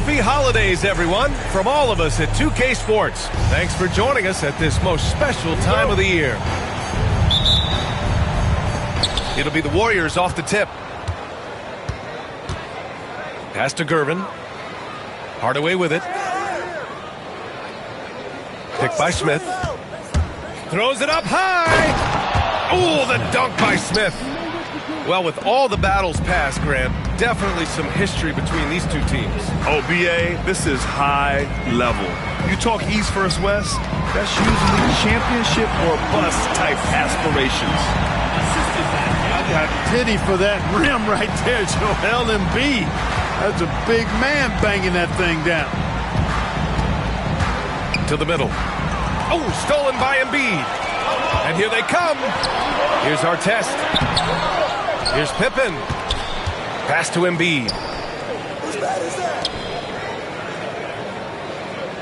Happy holidays, everyone, from all of us at 2K Sports. Thanks for joining us at this most special time of the year. It'll be the Warriors off the tip. Pass to Gervin. Hardaway with it. Picked by Smith. Throws it up high. Oh, the dunk by Smith. Well, with all the battles past, Grant, definitely some history between these two teams. Oh, B.A., this is high level. You talk East versus West, that's usually championship or bust type aspirations. I got pity for that rim right there, Joel Embiid. That's a big man banging that thing down. To the middle. Oh, stolen by Embiid. And here they come. Here's Artest. Here's Pippen. Pass to Embiid.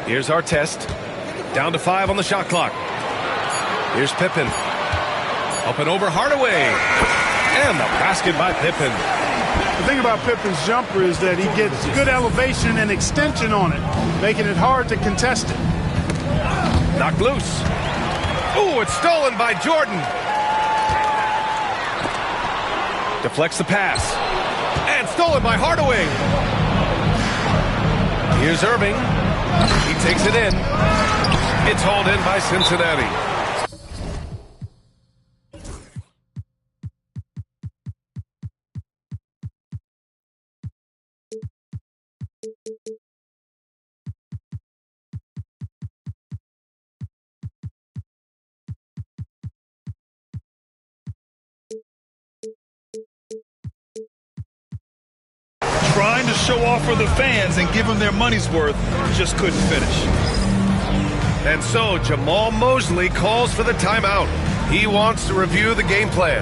Here's Artest. Down to 5 on the shot clock. Here's Pippen. Up and over Hardaway. And the basket by Pippen. The thing about Pippen's jumper is that he gets good elevation and extension on it, making it hard to contest it. Knocked loose. Ooh, it's stolen by Jordan. Deflects the pass. And stolen by Hardaway. Here's Irving. He takes it in. It's hauled in by Cincinnati. Trying to show off for the fans and give them their money's worth, just couldn't finish. And so Jamal Mosley calls for the timeout. He wants to review the game plan.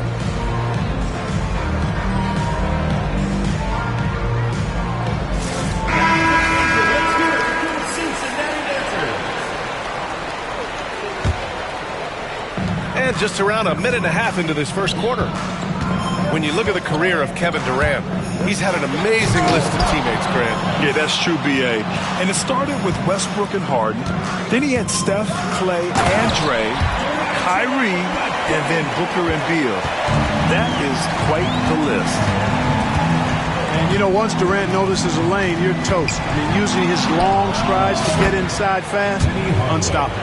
And just around a minute and a half into this first quarter. When you look at the career of Kevin Durant, he's had an amazing list of teammates, Grant. Yeah, that's true, B.A. And it started with Westbrook and Harden. Then he had Steph, Clay, and Dre, Kyrie, and then Booker and Beal. That is quite the list. And, you know, once Durant notices a lane, you're toast. I mean, using his long strides to get inside fast, unstoppable.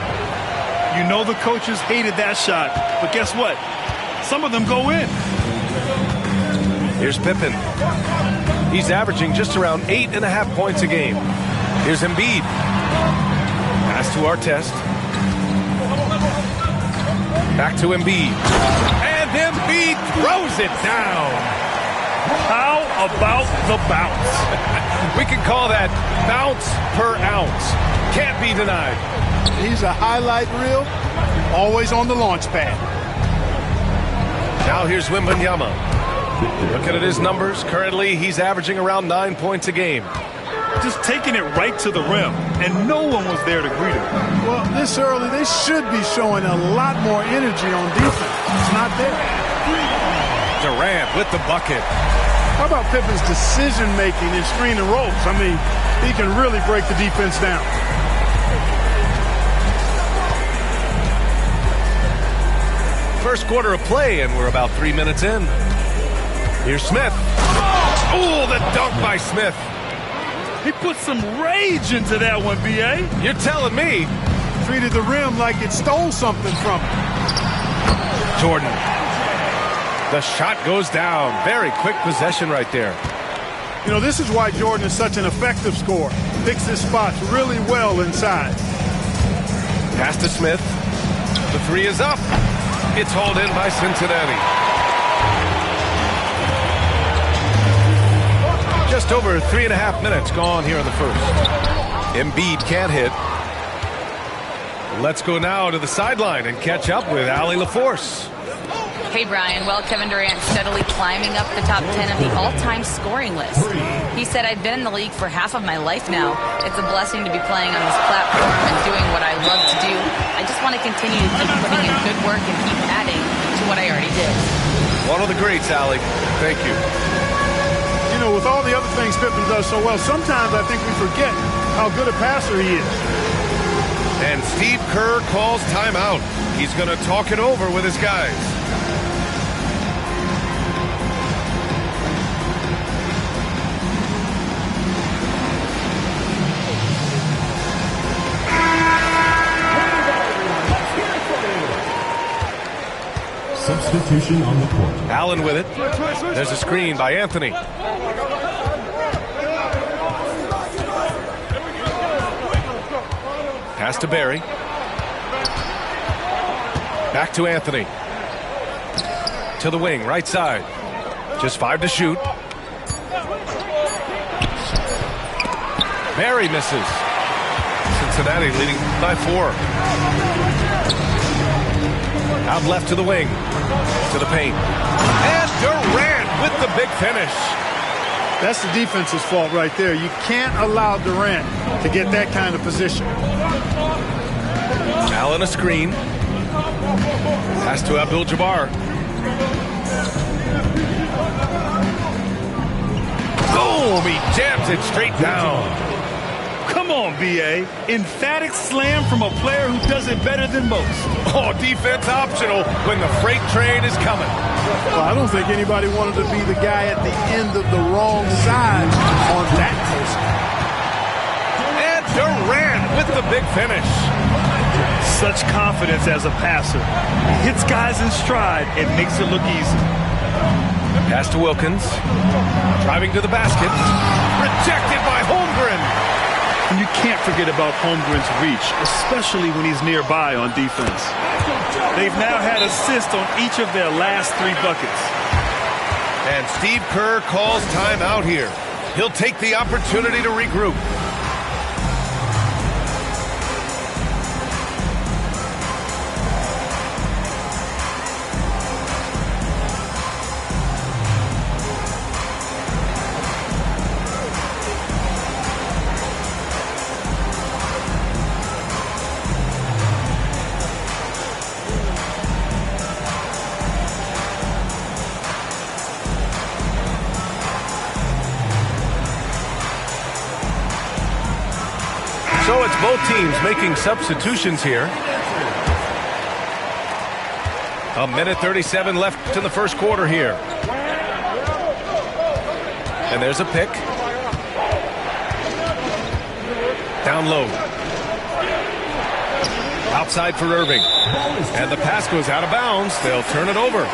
You know the coaches hated that shot, but guess what? Some of them go in. Here's Pippen. He's averaging just around 8.5 points a game. Here's Embiid. Pass to Artest. Back to Embiid. And Embiid throws it down. How about the bounce? We can call that bounce per ounce. Can't be denied. He's a highlight reel, always on the launch pad. Now here's Wembanyama. Looking at his numbers, currently he's averaging around 9 points a game. Just taking it right to the rim, and no one was there to greet him. Well, this early, they should be showing a lot more energy on defense. It's not there. Durant with the bucket. How about Pippen's decision-making in screen and rolls? I mean, he can really break the defense down. First quarter of play, and we're about 3 minutes in. Here's Smith. Oh, the dunk by Smith. He put some rage into that one, B.A. You're telling me. Treated the rim like it stole something from him. Jordan. The shot goes down. Very quick possession right there. You know, this is why Jordan is such an effective scorer. Picks his spots really well inside. Pass to Smith. The three is up. It's hauled in by Cincinnati. Just over 3.5 minutes gone here in the first. Embiid can't hit. Let's go now to the sideline and catch up with Allie LaForce. Hey, Brian. Well, Kevin Durant steadily climbing up the top 10 of the all-time scoring list. He said, I've been in the league for half of my life now. It's a blessing to be playing on this platform and doing what I love to do. I just want to continue to keep putting in good work and keep adding to what I already did. One of the greats, Allie. Thank you. You know, with all the other things Pippen does so well, sometimes I think we forget how good a passer he is. And Steve Kerr calls timeout. He's going to talk it over with his guys. substitution on the court. Allen with it. There's a screen by Anthony. Pass to Barry. Back to Anthony. To the wing, right side. Just 5 to shoot. Barry misses. Cincinnati leading by 4. Out left to the wing. To the paint. And Durant with the big finish. That's the defense's fault right there. You can't allow Durant to get that kind of position. Allen a screen. Pass to Abdul-Jabbar. Boom! He jams it straight down. Come on, B.A. Emphatic slam from a player who does it better than most. Oh, defense optional when the freight train is coming. Well, I don't think anybody wanted to be the guy at the end of the wrong side on that post. And Durant with the big finish. Such confidence as a passer. He hits guys in stride and makes it look easy. Pass to Wilkins. Driving to the basket. Rejected by Holmgren. And you can't forget about Holmgren's reach, especially when he's nearby on defense. They've now had assists on each of their last 3 buckets. And Steve Kerr calls timeout here. He'll take the opportunity to regroup. So it's both teams making substitutions here. 1:37 left in the first quarter here. And there's a pick. Down low. Outside for Irving. And the pass goes out of bounds. They'll turn it over.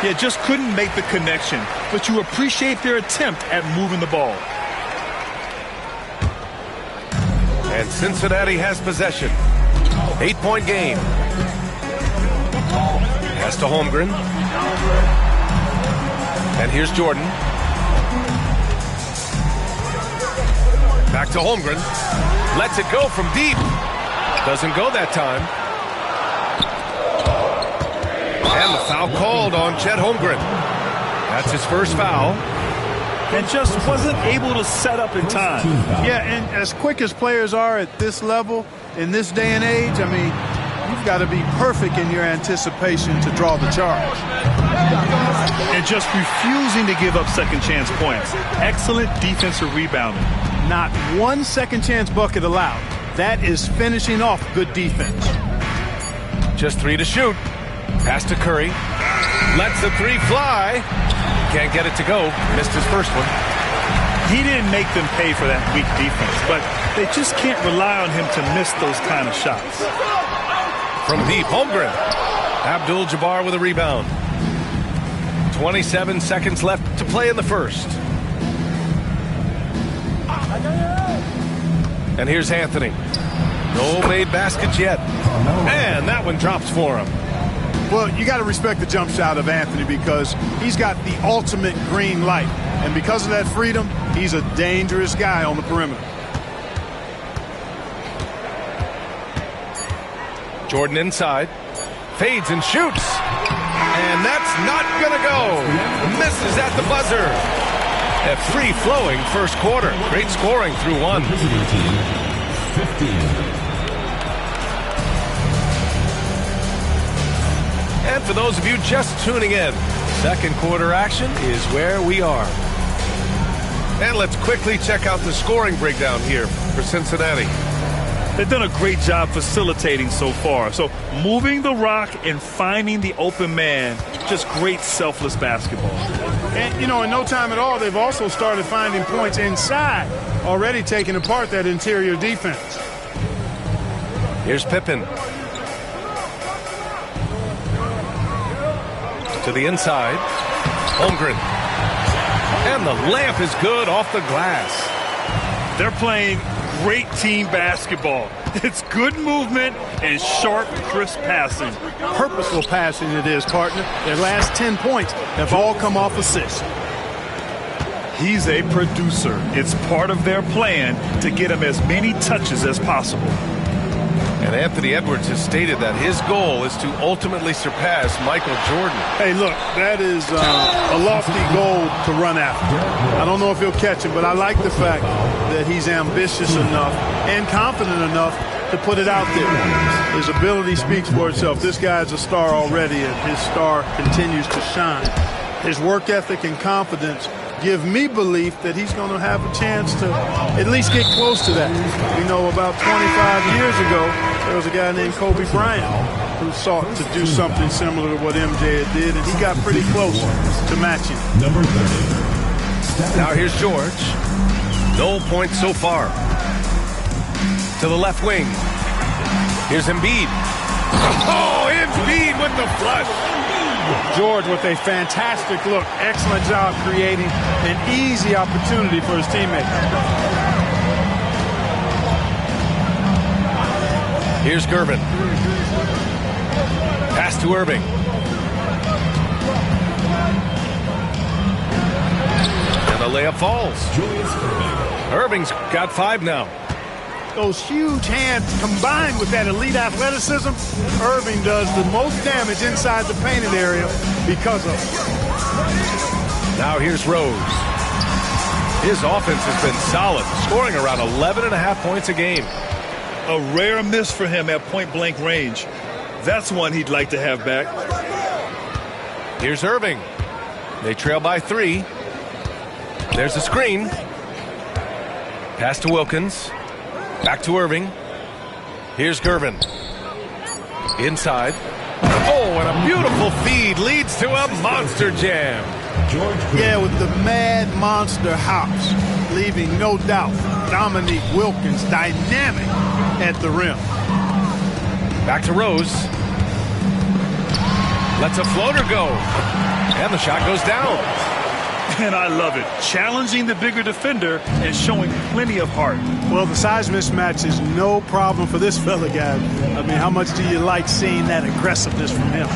Yeah, just couldn't make the connection, but you appreciate their attempt at moving the ball. And Cincinnati has possession. 8-point game. Pass to Holmgren. And here's Jordan. Back to Holmgren. Lets it go from deep. Doesn't go that time. And the foul called on Chet Holmgren. That's his first foul. And just wasn't able to set up in time. Yeah, and as quick as players are at this level, in this day and age, I mean, you've got to be perfect in your anticipation to draw the charge. And just refusing to give up second chance points. Excellent defensive rebounding. Not one second chance bucket allowed. That is finishing off good defense. Just 3 to shoot. Pass to Curry. Lets the 3 fly. Can't get it to go. Missed his first one. He didn't make them pay for that weak defense, but they just can't rely on him to miss those kind of shots. From deep, Holmgren. Abdul-Jabbar with a rebound. 27 seconds left to play in the first. And here's Anthony. No made baskets yet. And that one drops for him. Well, you got to respect the jump shot of Anthony because he's got the ultimate green light. And because of that freedom, he's a dangerous guy on the perimeter. Jordan inside. Fades and shoots. And that's not going to go. Misses at the buzzer. A free-flowing first quarter. Great scoring through one. Visiting team, 15. And for those of you just tuning in, second quarter action is where we are. And let's quickly check out the scoring breakdown here for Cincinnati. They've done a great job facilitating so far. So moving the rock and finding the open man, just great selfless basketball. And, you know, in no time at all, they've also started finding points inside, already taking apart that interior defense. Here's Pippen. To the inside. Holmgren. And the layup is good off the glass. They're playing great team basketball. It's good movement and sharp, crisp passing. Purposeful passing it is, partner. Their last 10 points have all come off assists. He's a producer. It's part of their plan to get him as many touches as possible. And Anthony Edwards has stated that his goal is to ultimately surpass Michael Jordan. Hey, look, that is a lofty goal to run after. I don't know if he'll catch it, but I like the fact that he's ambitious enough and confident enough to put it out there. His ability speaks for itself. This guy's a star already, and his star continues to shine. His work ethic and confidence give me belief that he's going to have a chance to at least get close to that. You know, about 25 years ago, there was a guy named Kobe Bryant who sought to do something similar to what MJ did, and he got pretty close to matching. Number 30. Now here's George. No points so far. To the left wing. Here's Embiid. Oh, Embiid with the flush. George with a fantastic look. Excellent job creating an easy opportunity for his teammate. Here's Gervin. Pass to Irving. And the layup falls. Julius Irving. Irving's got 5 now. Those huge hands combined with that elite athleticism, Irving does the most damage inside the painted area because of it. Now here's Rose. His offense has been solid, scoring around 11.5 points a game. A rare miss for him at point-blank range. That's one he'd like to have back. Here's Irving. They trail by 3. There's a screen. Pass to Wilkins. Back to Irving. Here's Gervin. Inside. Oh, and a beautiful feed leads to a monster jam. Yeah, with the mad monster hops, leaving no doubt Dominique Wilkins dynamic at the rim. Back to Rose. Lets a floater go. And the shot goes down. And I love it. Challenging the bigger defender and showing plenty of heart. Well, the size mismatch is no problem for this fella, guy. I mean, how much do you like seeing that aggressiveness from him?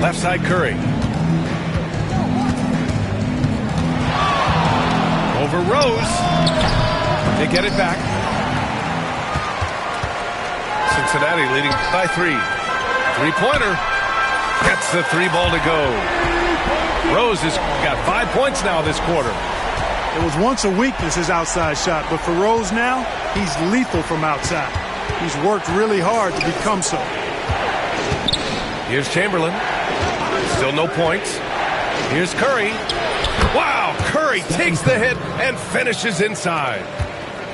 Left side Curry. Over Rose. They get it back. Cincinnati leading by 3. Three-pointer. Gets the 3 ball to go. Rose has got 5 points now this quarter. It was once a weakness, his outside shot, but for Rose now, he's lethal from outside. He's worked really hard to become so. Here's Chamberlain. Still no points. Here's Curry. Wow, Curry takes the hit and finishes inside.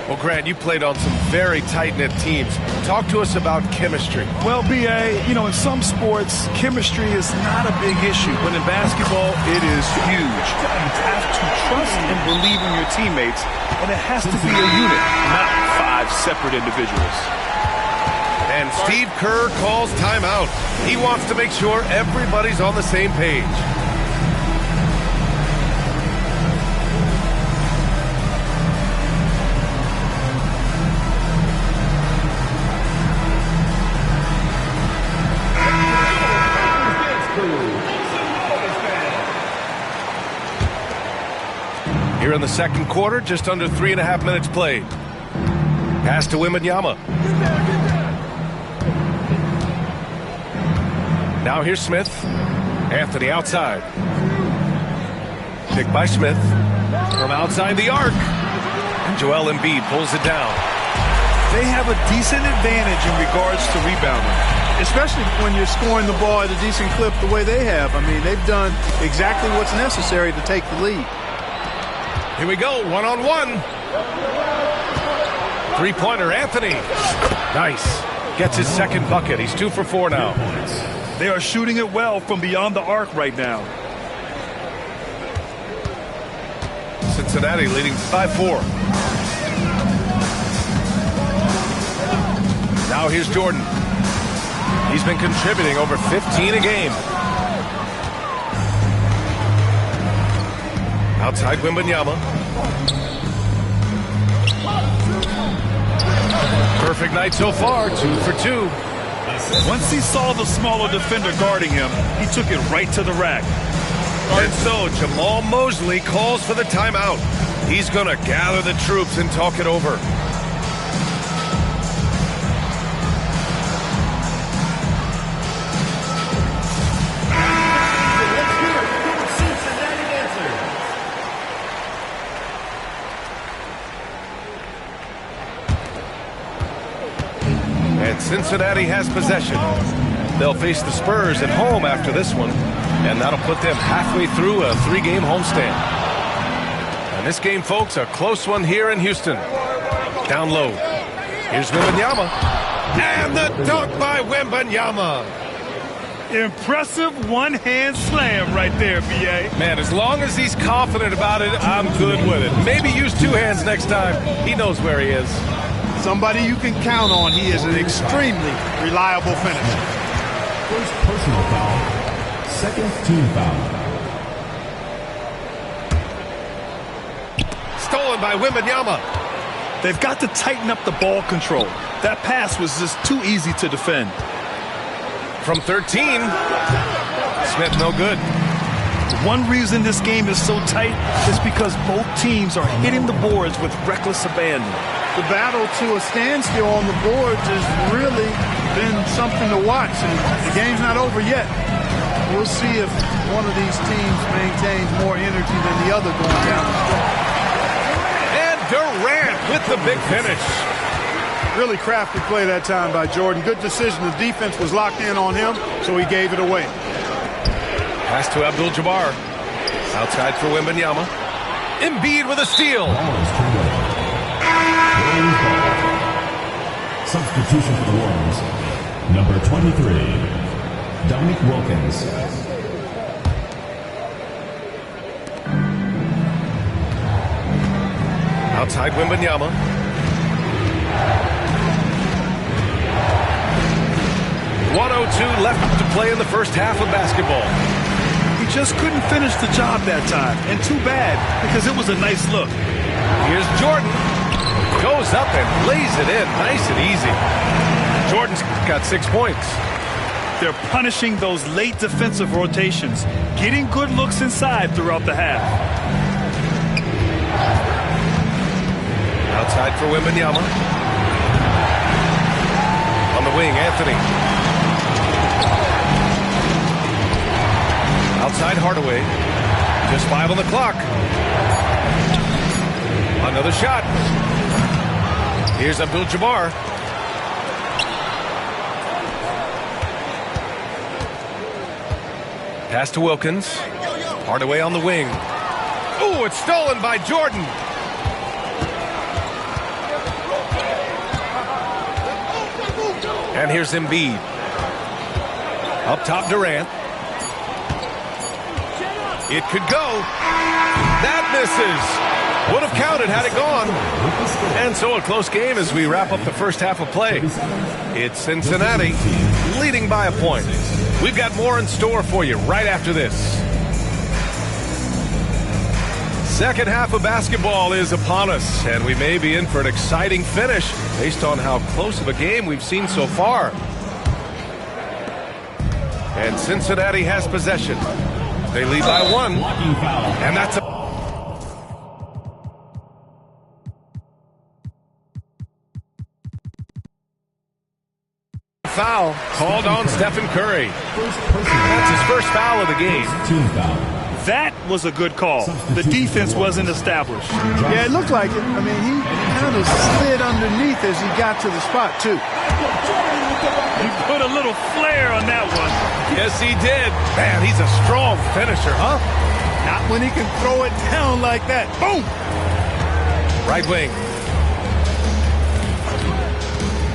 Well, Grant, you played on some very tight-knit teams. Talk to us about chemistry. Well, B.A., you know, in some sports, chemistry is not a big issue, but in basketball, it is huge. You have to trust and believe in your teammates, and it has to be a unit, not 5 separate individuals. And Steve Kerr calls timeout. He wants to make sure everybody's on the same page. Here in the second quarter, just under 3.5 minutes played. Pass to Wembanyama. Now here's Smith. Anthony outside. Picked by Smith. From outside the arc. And Joel Embiid pulls it down. They have a decent advantage in regards to rebounding. Especially when you're scoring the ball at a decent clip the way they have. I mean, they've done exactly what's necessary to take the lead. Here we go, one-on-one. Three-pointer, Anthony. Nice. Gets his second bucket. He's 2 for 4 now. They are shooting it well from beyond the arc right now. Cincinnati leading 5-4. Now here's Jordan. He's been contributing over 15 a game. Outside Wembanyama. Perfect night so far, 2 for 2. Once he saw the smaller defender guarding him, he took it right to the rack. And so Jamal Mosley calls for the timeout. He's going to gather the troops and talk it over. And Cincinnati has possession. They'll face the Spurs at home after this one, and that'll put them halfway through a 3-game homestand. And this game, folks, a close one here in Houston. Down low. Here's Wembanyama. And the dunk by Wembanyama. Impressive one-hand slam right there, B.A. Man, as long as he's confident about it, I'm good with it. Maybe use 2 hands next time. He knows where he is. Somebody you can count on. He is an extremely reliable finisher. First personal foul. Second team foul. Stolen by Wembanyama. They've got to tighten up the ball control. That pass was just too easy to defend. From 13, Smith no good. One reason this game is so tight is because both teams are hitting the boards with reckless abandon. The battle to a standstill on the boards has really been something to watch, and the game's not over yet. We'll see if one of these teams maintains more energy than the other going down the stretch. And Durant with the big finish. Really crafty play that time by Jordan. Good decision. The defense was locked in on him, so he gave it away. Pass to Abdul-Jabbar. Outside for Wembanyama. Embiid with a steal. Substitution for the Warriors. Number 23, Dominique Wilkins. Outside Wembanyama. .102 left to play in the first half of basketball. He just couldn't finish the job that time, and too bad, because it was a nice look. Here's Jordan. Goes up and lays it in nice and easy. Jordan's got 6 points. They're punishing those late defensive rotations, getting good looks inside throughout the half. Outside for Wembanyama. On the wing, Anthony. Outside Hardaway. Just 5 on the clock. Another shot. Here's Abdul-Jabbar. Pass to Wilkins. Hardaway on the wing. Oh, it's stolen by Jordan. And here's Embiid. Up top, Durant. It could go. That misses. Would have counted had it gone. And so a close game as we wrap up the first half of play. It's Cincinnati leading by a point. We've got more in store for you right after this. Second half of basketball is upon us, and we may be in for an exciting finish based on how close of a game we've seen so far. And Cincinnati has possession. They lead by 1, and that's a foul called on Stephen Curry. That's his first foul of the game. Team foul. That was a good call. The defense wasn't established. Yeah, it looked like it. I mean, he kind of slid underneath as he got to the spot, too. He put a little flair on that one. Yes, he did. Man, he's a strong finisher, huh? Not when he can throw it down like that. Boom! Right wing.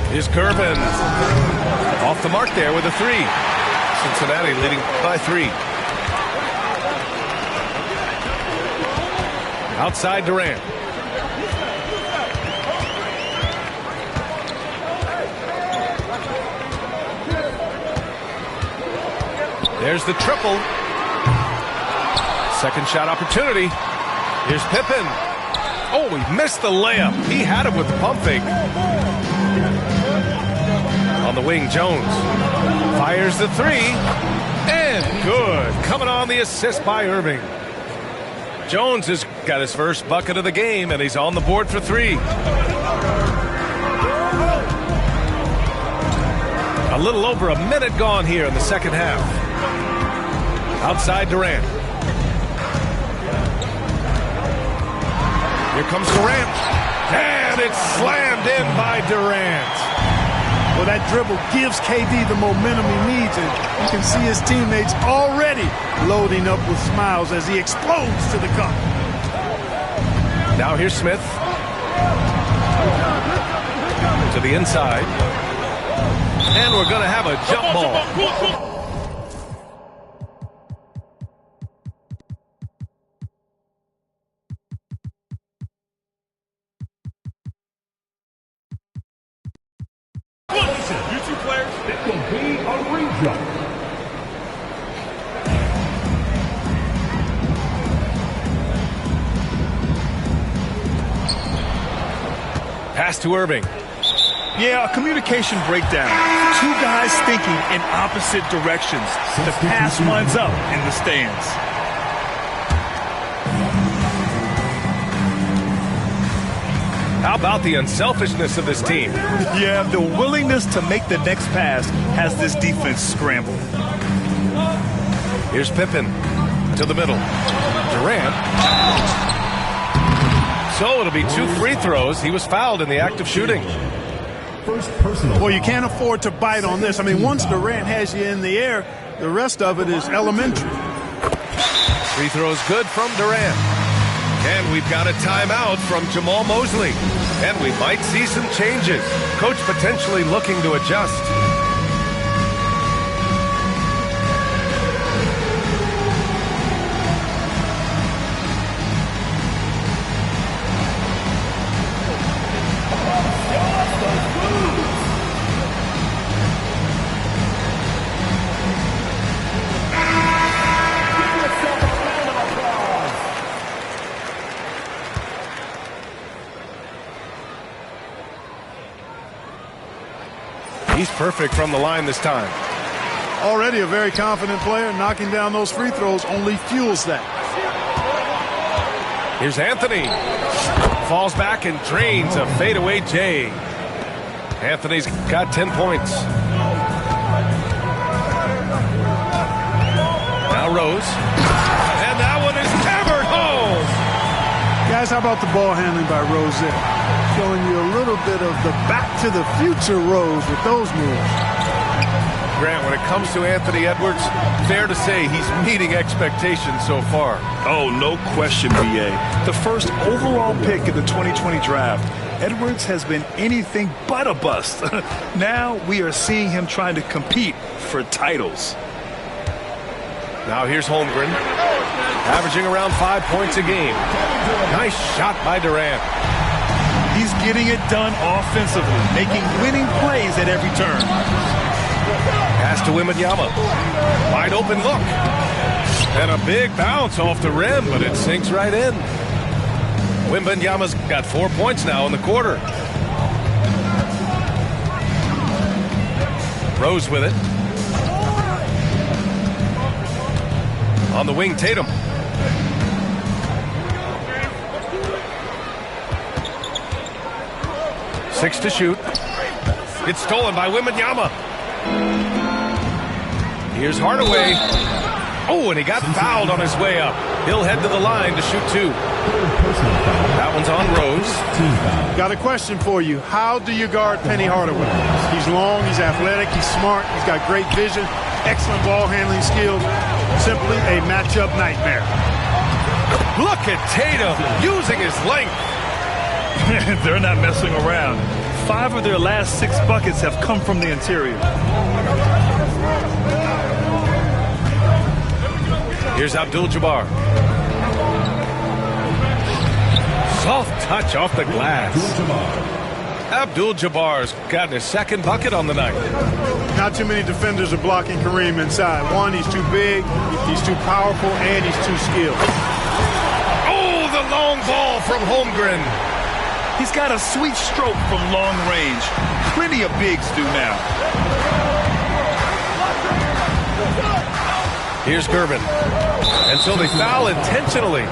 Here's Kervin. Off the mark there with a 3. Cincinnati leading by 3. Outside Durant. There's the triple. Second shot opportunity. Here's Pippen. Oh, he missed the layup. He had it with the pump fake. On the wing, Jones fires the three. And good. Coming on the assist by Irving. Jones has got his first bucket of the game, and he's on the board for three. A little over a minute gone here in the second half. Outside Durant. Here comes Durant. And it's slammed in by Durant. Well, that dribble gives KD the momentum he needs, and you can see his teammates already loading up with smiles as he explodes to the cup. Now here's Smith. To the inside. And we're going to have a jump ball. You two players, it will be a ring jump. Pass to Irving. Yeah, a communication breakdown. Two guys thinking in opposite directions. The pass winds up in the stands. How about the unselfishness of this team? Yeah, the willingness to make the next pass has this defense scrambled. Here's Pippen to the middle. Durant. So it'll be 2 free throws. He was fouled in the act of shooting. First personal. Well, you can't afford to bite on this. I mean, once Durant has you in the air, the rest of it is elementary. Free throws good from Durant. And we've got a timeout from Jamal Mosley. And we might see some changes. Coach potentially looking to adjust. He's perfect from the line this time. Already a very confident player. Knocking down those free throws only fuels that. Here's Anthony. Falls back and drains a fadeaway J. Anthony's got 10 points. Now Rose. And that one is hammered home. Guys, how about the ball handling by Rose there? Showing you a little bit of the back-to-the-future Rose with those moves. Grant, when it comes to Anthony Edwards, fair to say he's meeting expectations so far. Oh, no question, B.A. The first overall pick in the 2020 draft, Edwards has been anything but a bust. Now we are seeing him trying to compete for titles. Now here's Holmgren, averaging around 5 points a game. Nice shot by Durant. He's getting it done offensively, making winning plays at every turn. Pass to Wembanyama. Wide open look. And a big bounce off the rim, but it sinks right in. Wembanyama's got 4 points now in the quarter. Rose with it. On the wing, Tatum. Six to shoot. It's stolen by Wembanyama. Here's Hardaway. Oh, and he got fouled on his way up. He'll head to the line to shoot 2. That one's on Rose. Got a question for you. How do you guard Penny Hardaway? He's long, he's athletic, he's smart, he's got great vision, excellent ball handling skills. Simply a matchup nightmare. Look at Tatum using his length. They're not messing around. 5 of their last 6 buckets have come from the interior. Here's Abdul-Jabbar. Soft touch off the glass. Abdul-Jabbar's gotten his second bucket on the night. Not too many defenders are blocking Kareem inside. One, he's too big, he's too powerful, and he's too skilled. Oh, the Long ball from Holmgren. He's got a sweet stroke from long range. Plenty of bigs do now. Here's Gervin. And so they foul intentionally.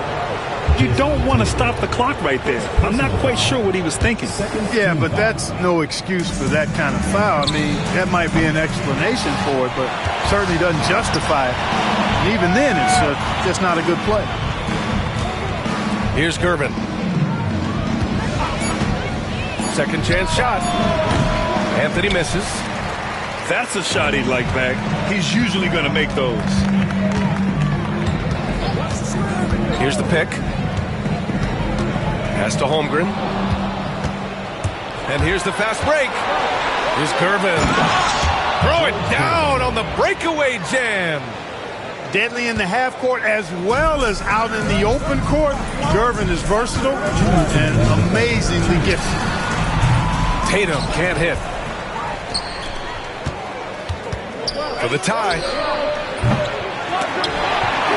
You don't want to stop the clock right there. I'm not quite sure what he was thinking. Yeah, but that's no excuse for that kind of foul. I mean, that might be an explanation for it, but certainly doesn't justify it. And even then, it's just not a good play. Here's Gervin. Second chance shot. Anthony misses. That's a shot he'd like back. He's usually going to make those. Here's the pick. Pass to Holmgren. And here's the fast break. Here's Gervin. Throw it down on the breakaway jam. Deadly in the half court as well as out in the open court. Gervin is versatile and amazingly gifted. Tatum can't hit. For the tie.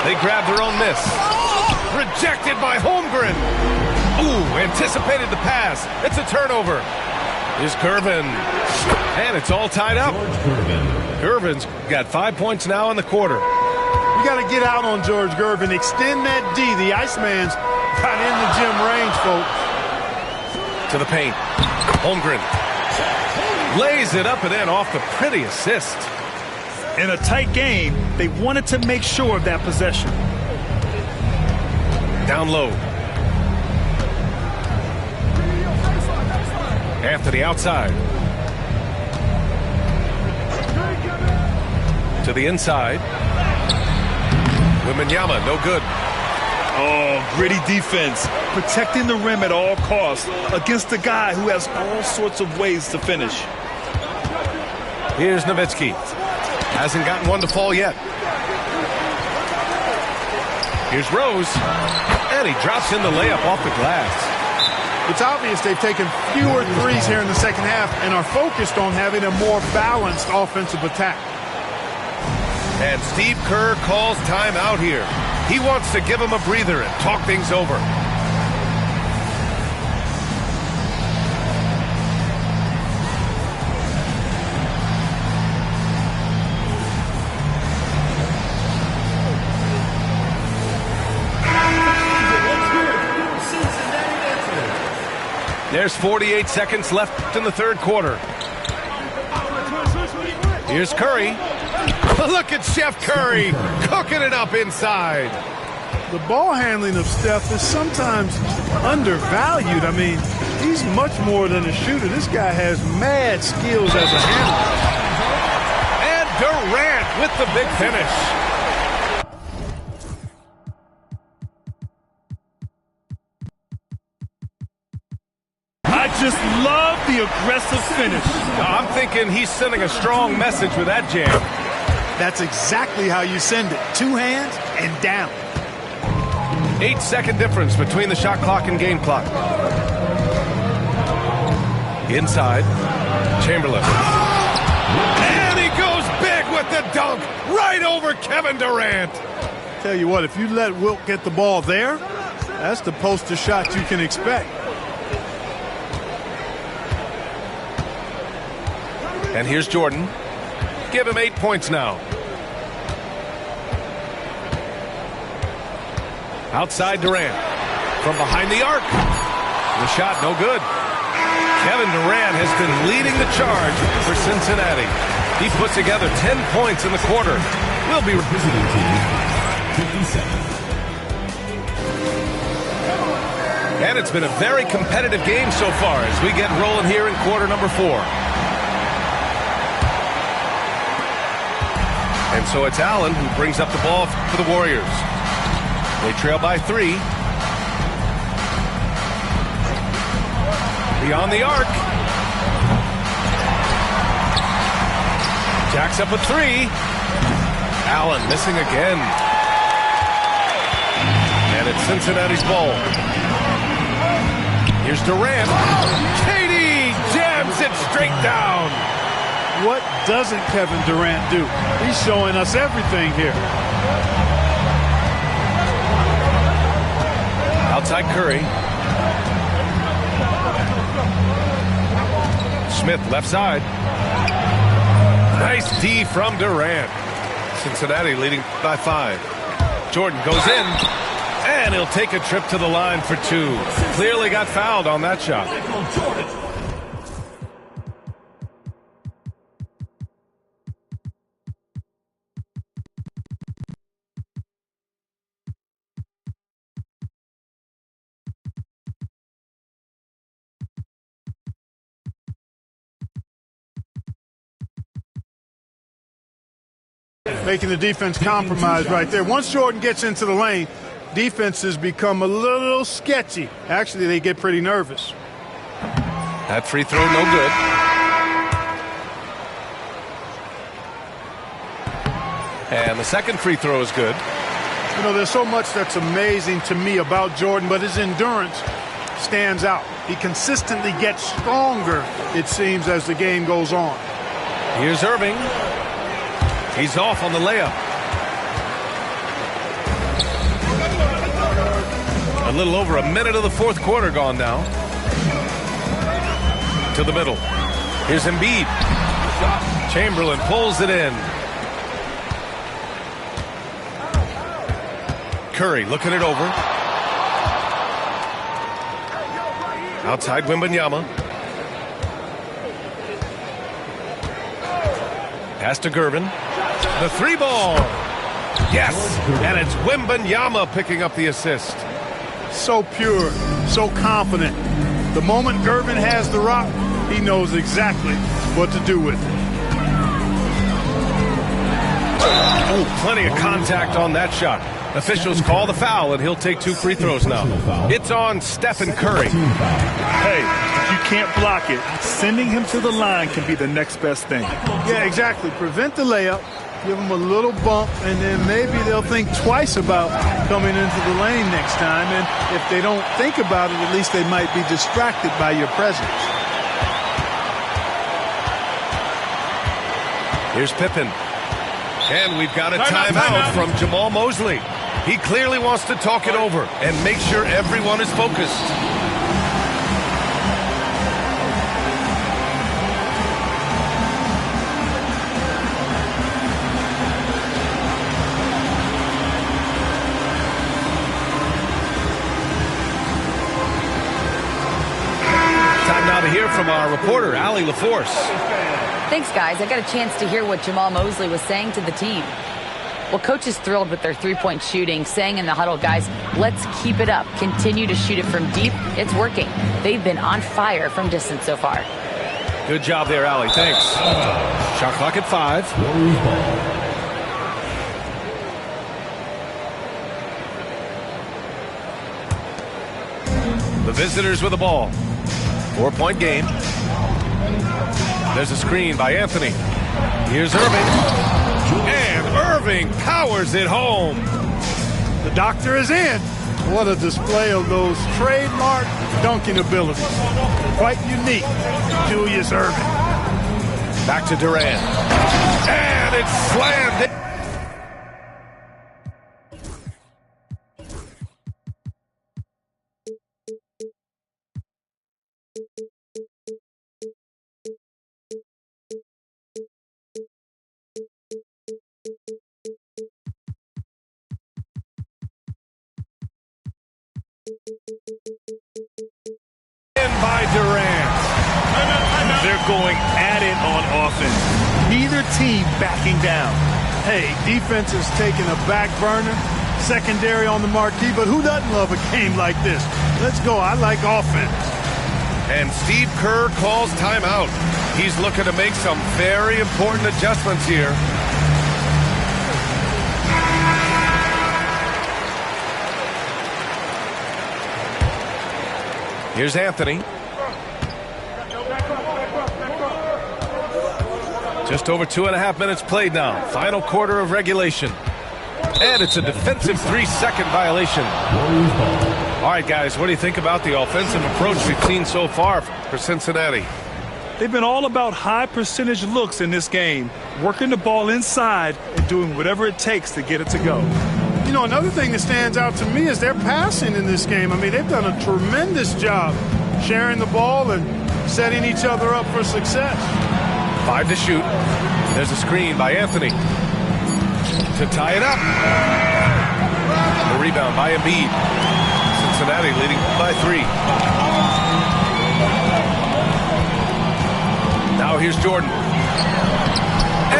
They grab their own miss. Rejected by Holmgren. Ooh, anticipated the pass. It's a turnover. Here's Gervin. And it's all tied up. Gervin's got 5 points now in the quarter. You got to get out on George Gervin. Extend that D. The Iceman's got in the gym range, folks. To the paint. Holmgren. Lays it up and in off the pretty assist. In a tight game, they wanted to make sure of that possession. Down low. Anthony outside. To the inside. Wembanyama, no good. Oh, gritty defense. Protecting the rim at all costs against a guy who has all sorts of ways to finish. Here's Nowitzki. Hasn't gotten one to fall yet. Here's Rose. And he drops in the layup off the glass. It's obvious they've taken fewer threes here in the second half and are focused on having a more balanced offensive attack. And Steve Kerr calls timeout here. He wants to give him a breather and talk things over. There's 48 seconds left in the third quarter. Here's Curry. Look at Chef Curry cooking it up inside. The ball handling of Steph is sometimes undervalued. I mean, he's much more than a shooter. This guy has mad skills as a handler. And Durant with the big finish. I just love the aggressive finish. I'm thinking he's sending a strong message with that jam. That's exactly how you send it. Two hands and down. 8-second difference between the shot clock and game clock. Inside, Chamberlain. And he goes big with the dunk right over Kevin Durant. Tell you what, if you let Wilt get the ball there, that's the poster shot you can expect. And here's Jordan. Give him 8 points now. Outside Durant. From behind the arc. The shot no good. Kevin Durant has been leading the charge for Cincinnati. He put together 10 points in the quarter. We'll be Visiting team 57. And it's been a very competitive game so far as we get rolling here in quarter number 4. And so it's Allen who brings up the ball for the Warriors. They trail by 3. Beyond the arc. Jacks up a 3. Allen missing again. And it's Cincinnati's ball. Here's Durant. KD jams it straight down. What doesn't Kevin Durant do? He's showing us everything here. Outside Curry. Smith left side. Nice D from Durant. Cincinnati leading by 5. Jordan goes in, and he'll take a trip to the line for 2. Clearly got fouled on that shot. Making the defense compromise right there. Once Jordan gets into the lane, defenses become a little sketchy. Actually, they get pretty nervous. That free throw, no good. And the second free throw is good. You know, there's so much that's amazing to me about Jordan, but his endurance stands out. He consistently gets stronger, it seems, as the game goes on. Here's Irving. He's off on the layup. A little over a minute of the fourth quarter gone now. To the middle. Here's Embiid. Chamberlain pulls it in. Curry looking it over. Outside Wembanyama. Pass to Gervin. The 3 ball. Yes, and it's Wembanyama picking up the assist. So pure, so confident. The moment Gervin has the rock, he knows exactly what to do with it. Oh, plenty of contact on that shot. Officials call the foul, and he'll take 2 free throws now. It's on Stephen Curry. Hey, if you can't block it, sending him to the line can be the next best thing. Yeah, exactly. Prevent the layup, give them a little bump, and then maybe they'll think twice about coming into the lane next time. And if they don't think about it, at least they might be distracted by your presence. Here's Pippen. And we've got a timeout from Jamal Mosley. He clearly wants to talk it over and make sure everyone is focused. Time now to hear from our reporter, Allie LaForce. Thanks, guys. I got a chance to hear what Jamal Mosley was saying to the team. Well, coach is thrilled with their three-point shooting, saying in the huddle, guys, let's keep it up. Continue to shoot it from deep. It's working. They've been on fire from distance so far. Good job there, Allie. Thanks. Shot clock at 5. The visitors with the ball. 4-point game. There's a screen by Anthony. Here's Irving. And Irving powers it home. The doctor is in. What a display of those trademark dunking abilities. Quite unique, Julius Irving. Back to Durant. And it's slammed in. By Durant. They're going at it on offense. Neither team backing down. Hey, defense is taking a back burner, secondary on the marquee, but who doesn't love a game like this? Let's go. I like offense. And Steve Kerr calls timeout. He's looking to make some very important adjustments here. Here's Anthony. Just over 2.5 minutes played now. Final quarter of regulation. And it's a defensive 3-second violation. All right, guys, what do you think about the offensive approach we've seen so far for Cincinnati? They've been all about high percentage looks in this game, working the ball inside and doing whatever it takes to get it to go. You know, another thing that stands out to me is their passing in this game. I mean, they've done a tremendous job sharing the ball and setting each other up for success. 5 to shoot. There's a screen by Anthony to tie it up. The rebound by Embiid. Cincinnati leading by 3. Now here's Jordan.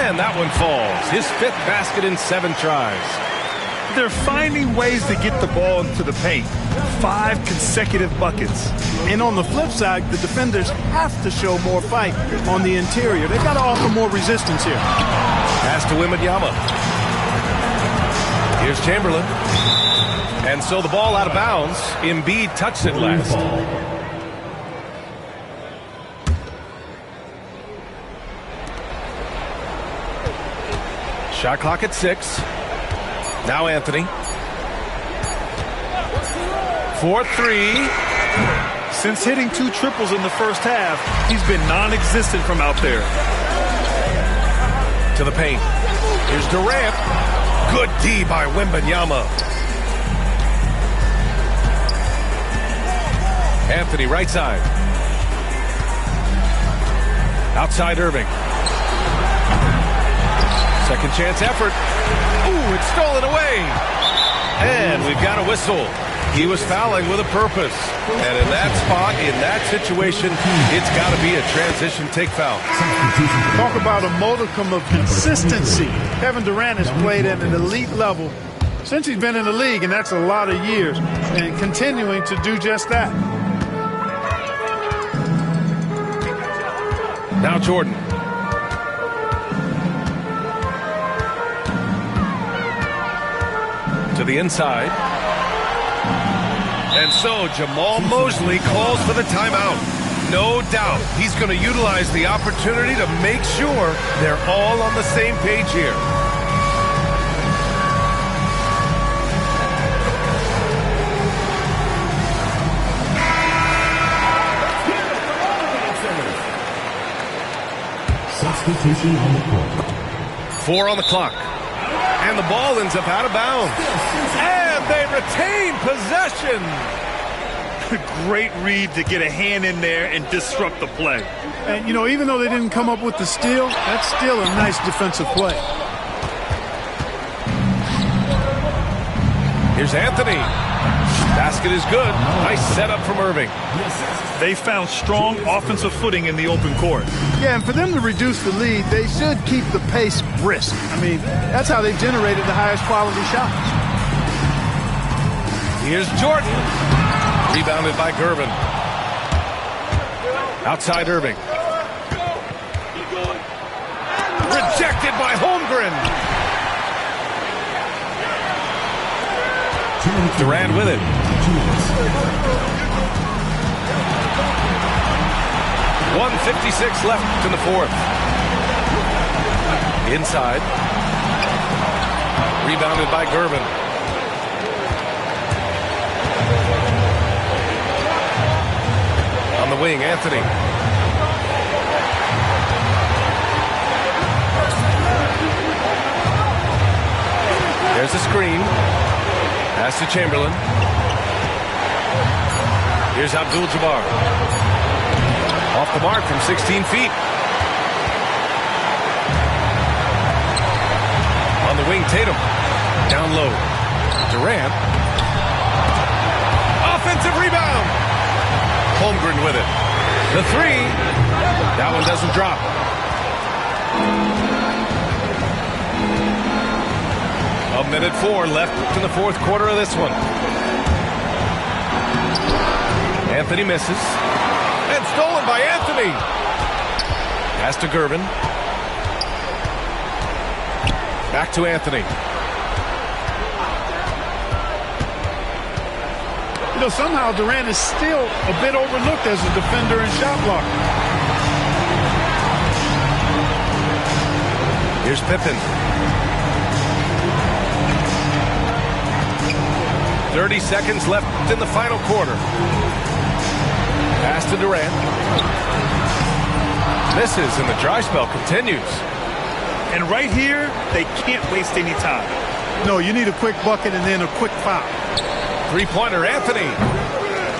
And that one falls. His 5th basket in 7 tries. They're finding ways to get the ball into the paint. 5 consecutive buckets. And on the flip side, the defenders have to show more fight on the interior. They've got to offer more resistance here. Pass to Wembanyama. Here's Chamberlain. And so the ball out of bounds. Embiid touched it last. Shot clock at 6. Now Anthony. 4-3. Since hitting 2 triples in the first half, he's been non-existent from out there. To the paint. Here's Durant. Good D by Wembanyama. Anthony right side. Outside Irving. Second chance effort. Ooh, it's stolen away. And we've got a whistle. He was fouling with a purpose. And in that spot, in that situation, it's got to be a transition take foul. Talk about a modicum of consistency. Kevin Durant has played at an elite level since he's been in the league, and that's a lot of years, and continuing to do just that. Now Jordan. To the inside. And so Jamal Mosley calls for the timeout. No doubt he's going to utilize the opportunity to make sure they're all on the same page here. Substitution on the court. 4 on the clock. And the ball ends up out of bounds. And they retain possession. Great read to get a hand in there and disrupt the play. And, you know, even though they didn't come up with the steal, that's still a nice defensive play. Here's Anthony. Basket is good. Nice setup from Irving. They found strong offensive footing in the open court. Yeah, and for them to reduce the lead, they should keep the pace brisk. I mean, that's how they've generated the highest quality shots. Here's Jordan. Rebounded by Gervin. Outside Irving. Rejected by Holmgren. Durant with it. 1:56 left in the 4th. Inside. Rebounded by Gervin. On the wing, Anthony. There's the screen. Pass to Chamberlain. Here's Abdul-Jabbar. Off the mark from 16 feet. On the wing, Tatum. Down low. Durant. Offensive rebound. Holmgren with it. The 3. That one doesn't drop. A minute 4 left in the 4th quarter of this one. Anthony misses. And stolen by Anthony. Pass to Gervin. Back to Anthony. You know, somehow Durant is still a bit overlooked as a defender and shot blocker. Here's Pippen. 30 seconds left in the final quarter. Pass to Durant. Misses, and the dry spell continues. And right here, they can't waste any time. No, you need a quick bucket and then a quick foul. Three-pointer, Anthony.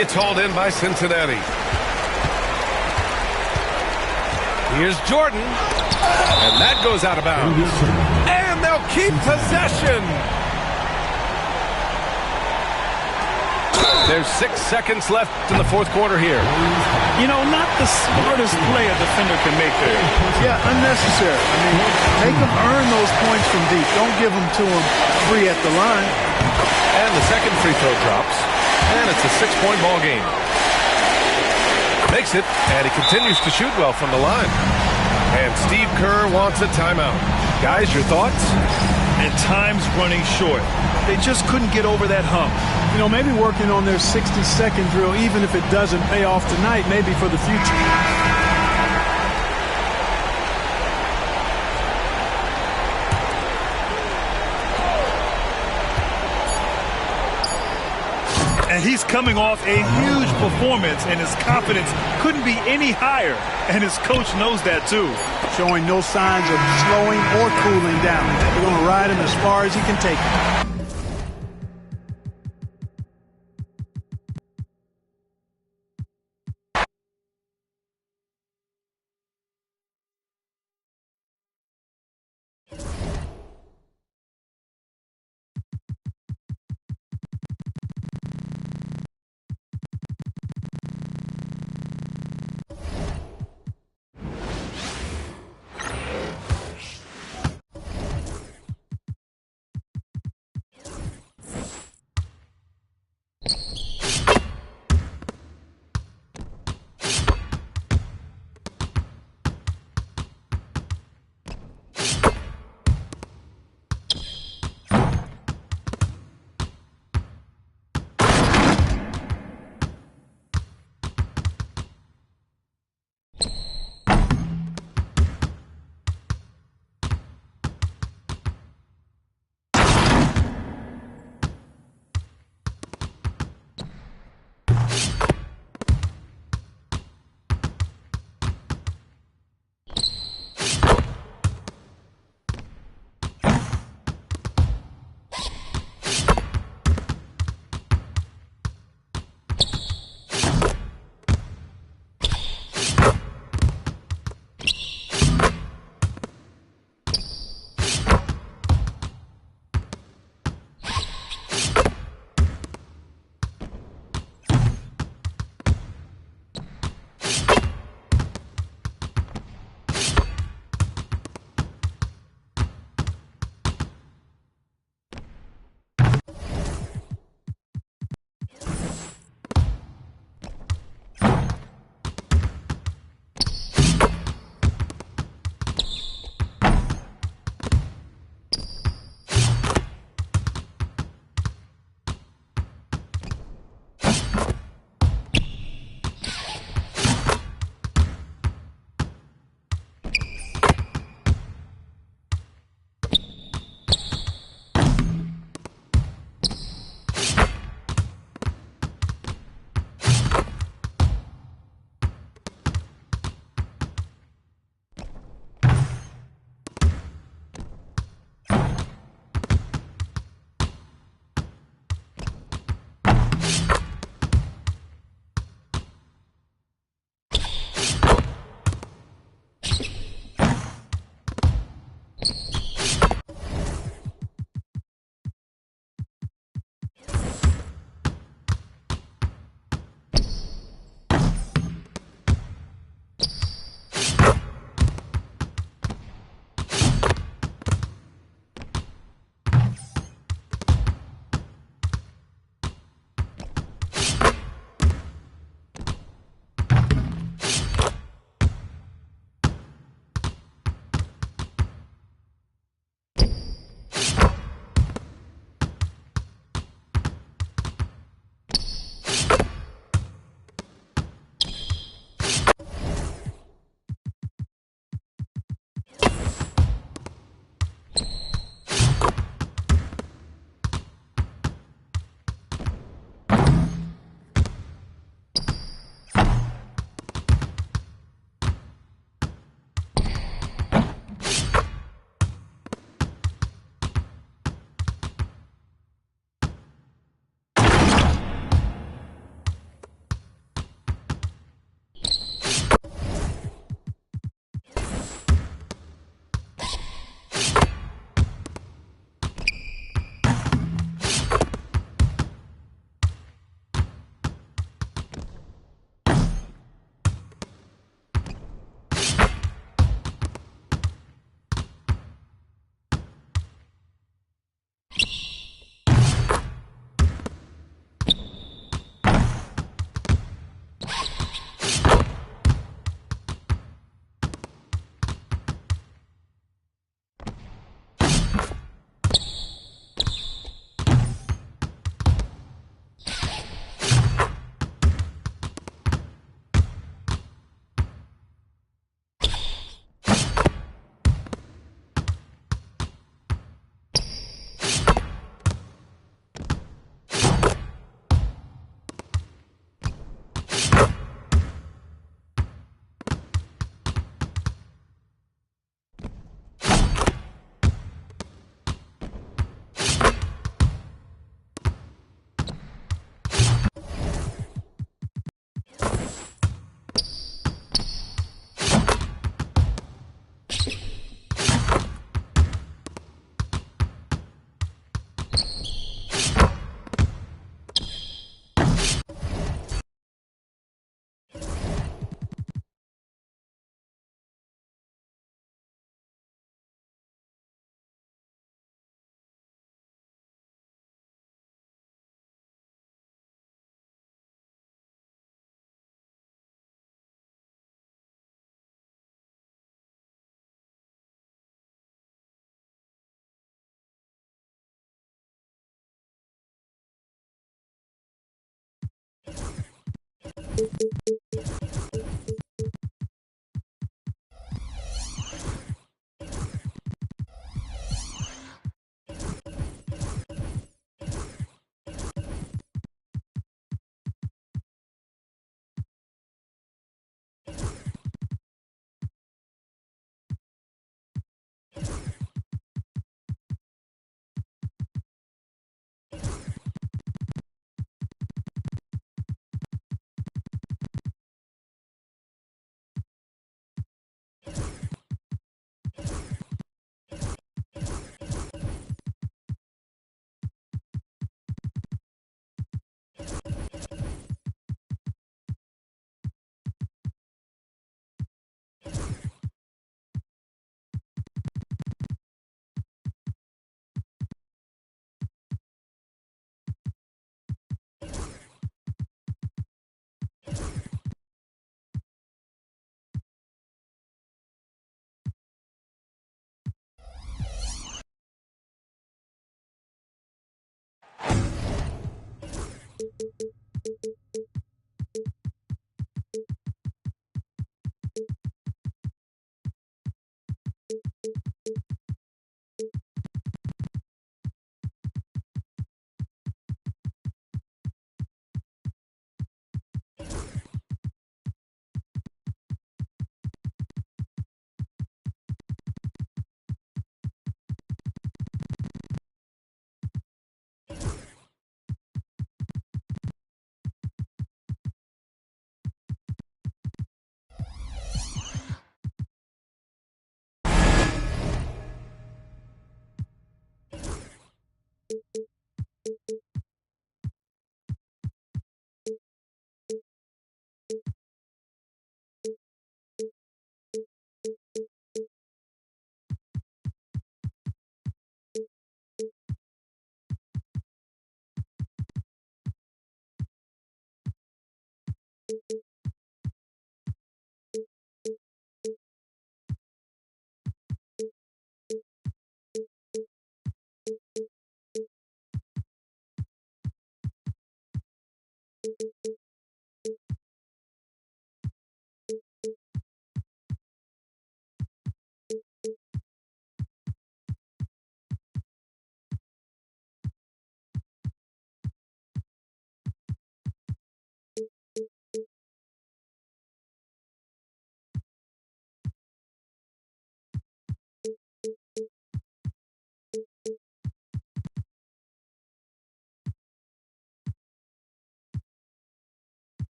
It's hauled in by Cincinnati. Here's Jordan. And that goes out of bounds. And they'll keep possession. There's 6 seconds left in the fourth quarter here. You know, not the smartest play a defender can make there. Yeah, unnecessary. I mean, make them earn those points from deep. Don't give them to them free at the line. And the second free throw drops. And it's a 6-point ball game. Makes it, and he continues to shoot well from the line. And Steve Kerr wants a timeout. Guys, your thoughts? And time's running short. They just couldn't get over that hump. You know, maybe working on their 60-second drill, even if it doesn't pay off tonight, maybe for the future. And he's coming off a huge performance, and his confidence couldn't be any higher. And his coach knows that, too. Showing no signs of slowing or cooling down. They're going to ride him as far as he can take him.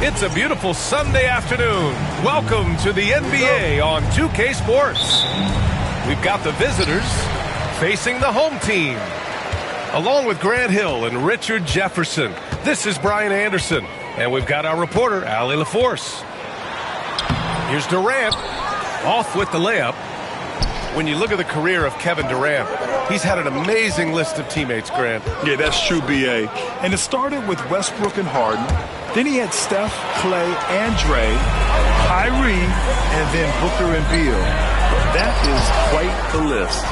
It's a beautiful Sunday afternoon. Welcome to the NBA on 2K Sports. We've got the visitors facing the home team. Along with Grant Hill and Richard Jefferson, this is Brian Anderson. And we've got our reporter, Allie LaForce. Here's Durant, off with the layup. When you look at the career of Kevin Durant, he's had an amazing list of teammates, Grant. Yeah, that's true, B.A. And it started with Westbrook and Harden. Then he had Steph, Clay, and Dre, Kyrie, and then Booker and Beal. That is quite the list.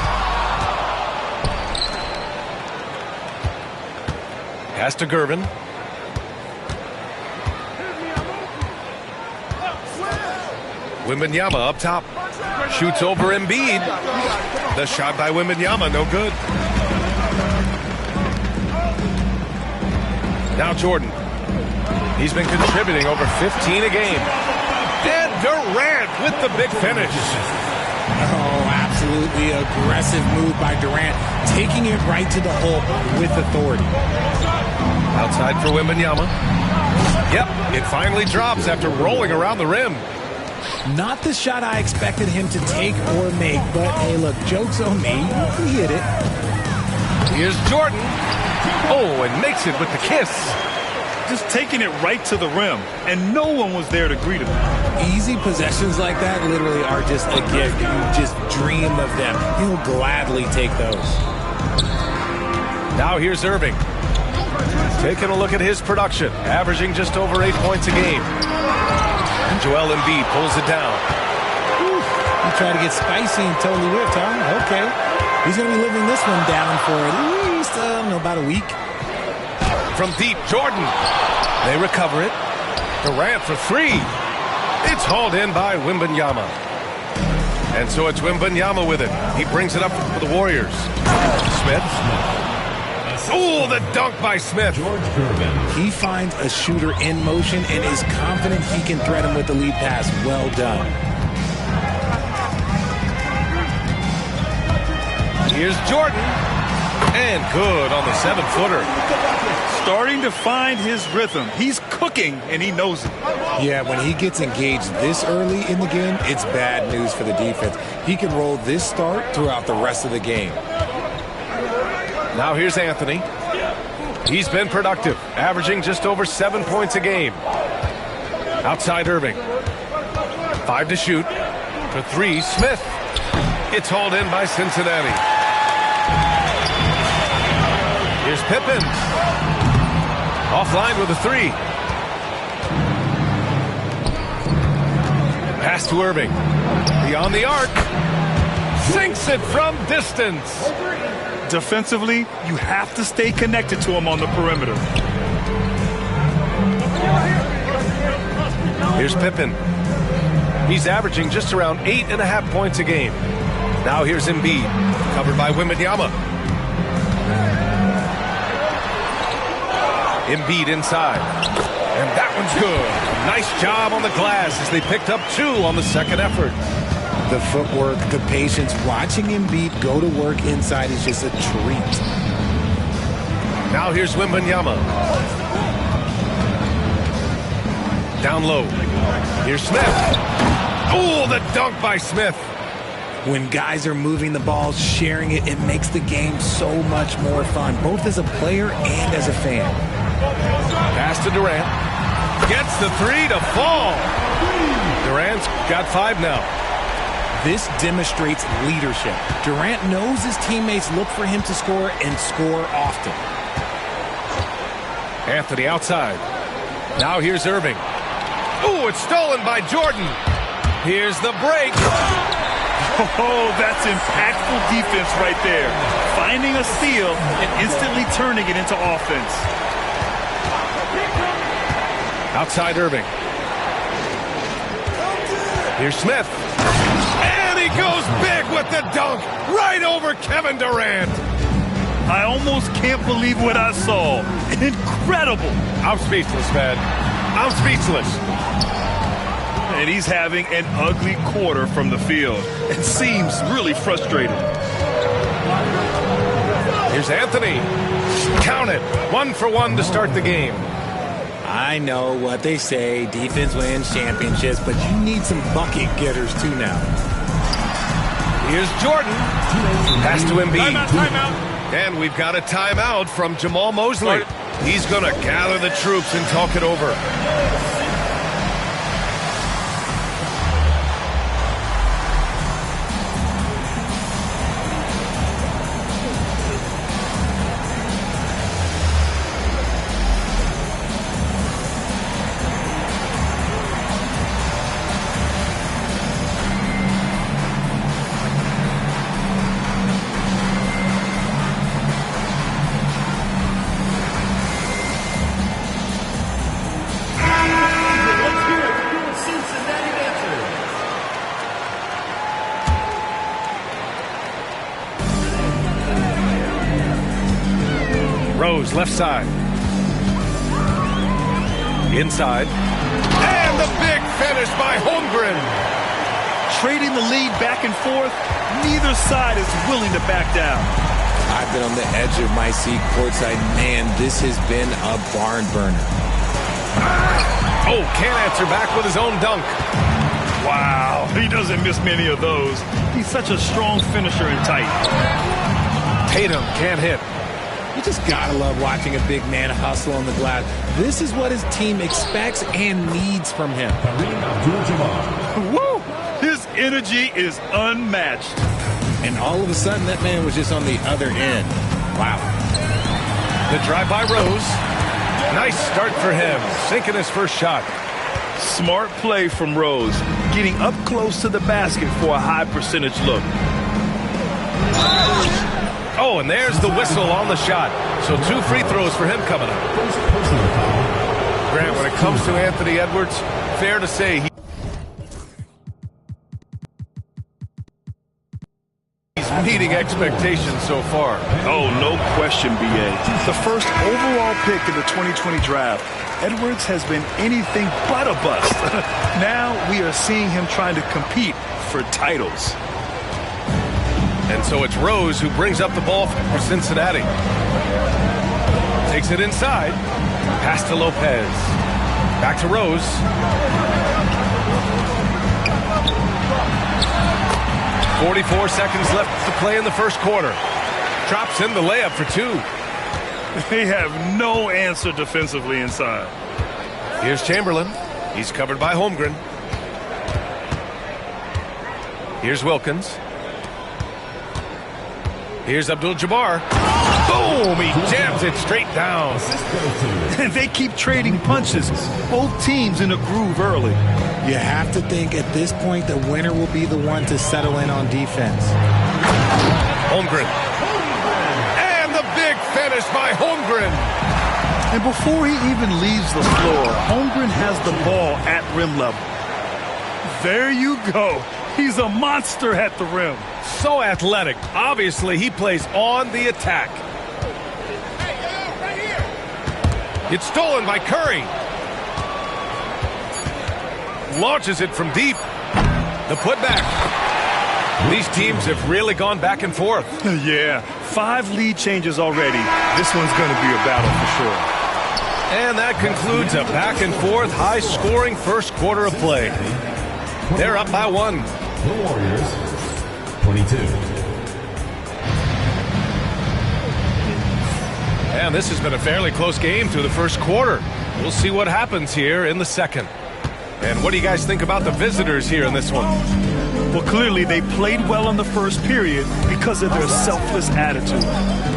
Pass to Gervin. Wembanyama up top. Shoots over Embiid. The shot by Wembanyama, no good. Now Jordan. He's been contributing over 15 a game. And Durant with the big finish. Oh, absolutely aggressive move by Durant, taking it right to the hole with authority. Outside for Wembanyama. Yep, it finally drops after rolling around the rim. Not the shot I expected him to take or make, but hey, look, joke's on me. He hit it. Here's Jordan. Oh, and makes it with the kiss. Just taking it right to the rim, and no one was there to greet him. Easy possessions like that literally are just a gift. You just dream of them. He'll gladly take those. Now here's Irving. Taking a look at his production, averaging just over 8 points a game. And Joel Embiid pulls it down. He tried to get spicy and totally whipped, huh? Okay. He's going to be living this one down for at least, about a week. From deep, Jordan. They recover it. Durant for three. It's hauled in by Wembanyama. And so it's Wembanyama with it. He brings it up for the Warriors. Smith. Oh, the dunk by Smith. He finds a shooter in motion and is confident he can thread him with the lead pass. Well done. Here's Jordan. And good on the 7-footer. Starting to find his rhythm. He's cooking, and he knows it. Yeah, when he gets engaged this early in the game, it's bad news for the defense. He can roll this start throughout the rest of the game. Now here's Anthony. He's been productive, averaging just over 7 points a game. Outside Irving. 5 to shoot. For three, Smith. It's hauled in by Cincinnati. Here's Pippen. Offline with a three. Pass to Irving. Beyond the arc. Sinks it from distance. Defensively, you have to stay connected to him on the perimeter. Here's Pippen. He's averaging just around 8.5 points a game. Now here's Embiid, covered by Wembanyama. Embiid inside. And that one's good. Nice job on the glass as they picked up 2 on the second effort. The footwork, the patience, watching Embiid go to work inside is just a treat. Now here's Wembanyama. Down low. Here's Smith. Oh, the dunk by Smith. When guys are moving the ball, sharing it, it makes the game so much more fun, both as a player and as a fan. Pass to Durant. Gets the three to fall. Durant's got 5 now. This demonstrates leadership. Durant knows his teammates look for him to score and score often. Anthony outside. Now here's Irving. Oh, it's stolen by Jordan. Here's the break. Oh, that's impactful defense right there. Finding a steal and instantly turning it into offense. Outside Irving. Here's Smith. And he goes big with the dunk right over Kevin Durant. I almost can't believe what I saw. Incredible. I'm speechless, man. I'm speechless. And he's having an ugly quarter from the field. It seems really frustrated. Here's Anthony. Count it. 1 for 1 to start the game. I know what they say, defense wins championships, but you need some bucket getters too now. Here's Jordan. Pass to Embiid. Timeout. And we've got a timeout from Jamal Mosley. He's going to gather the troops and talk it over. Rose, left side. Inside. And the big finish by Holmgren. Trading the lead back and forth, neither side is willing to back down. I've been on the edge of my seat courtside. Man, this has been a barn burner. Oh, can't answer back with his own dunk. Wow, he doesn't miss many of those. He's such a strong finisher and tight. Tatum can't hit. You just gotta love watching a big man hustle on the glass. This is what his team expects and needs from him. Woo! His energy is unmatched. And all of a sudden, that man was just on the other end. Wow. The drive by Rose. Nice start for him, sinking his first shot. Smart play from Rose, getting up close to the basket for a high percentage look. Oh, and there's the whistle on the shot. So 2 free throws for him coming up. Grant, when it comes to Anthony Edwards, fair to say he's meeting expectations so far. Oh, no question, B.A. The first overall pick in the 2020 draft, Edwards has been anything but a bust. Now we are seeing him trying to compete for titles. And so it's Rose who brings up the ball for Cincinnati. Takes it inside. Pass to Lopez. Back to Rose. .44 seconds left to play in the first quarter. Drops in the layup for 2. They have no answer defensively inside. Here's Chamberlain. He's covered by Holmgren. Here's Wilkins. Here's Abdul-Jabbar. Boom! He jams it straight down. And they keep trading punches. Both teams in a groove early. You have to think at this point the winner will be the one to settle in on defense. Holmgren. And the big finish by Holmgren. And before he even leaves the floor, Holmgren has the ball at rim level. There you go. He's a monster at the rim. So athletic. Obviously, he plays on the attack. It's stolen by Curry. Launches it from deep. The putback. These teams have really gone back and forth. Yeah, 5 lead changes already. This one's going to be a battle for sure. And that concludes a back-and-forth, high-scoring first quarter of play. They're up by 1. The Warriors, 22. And this has been a fairly close game through the first quarter. We'll see what happens here in the second. And what do you guys think about the visitors here in this one? Well, clearly they played well in the first period because of their selfless attitude.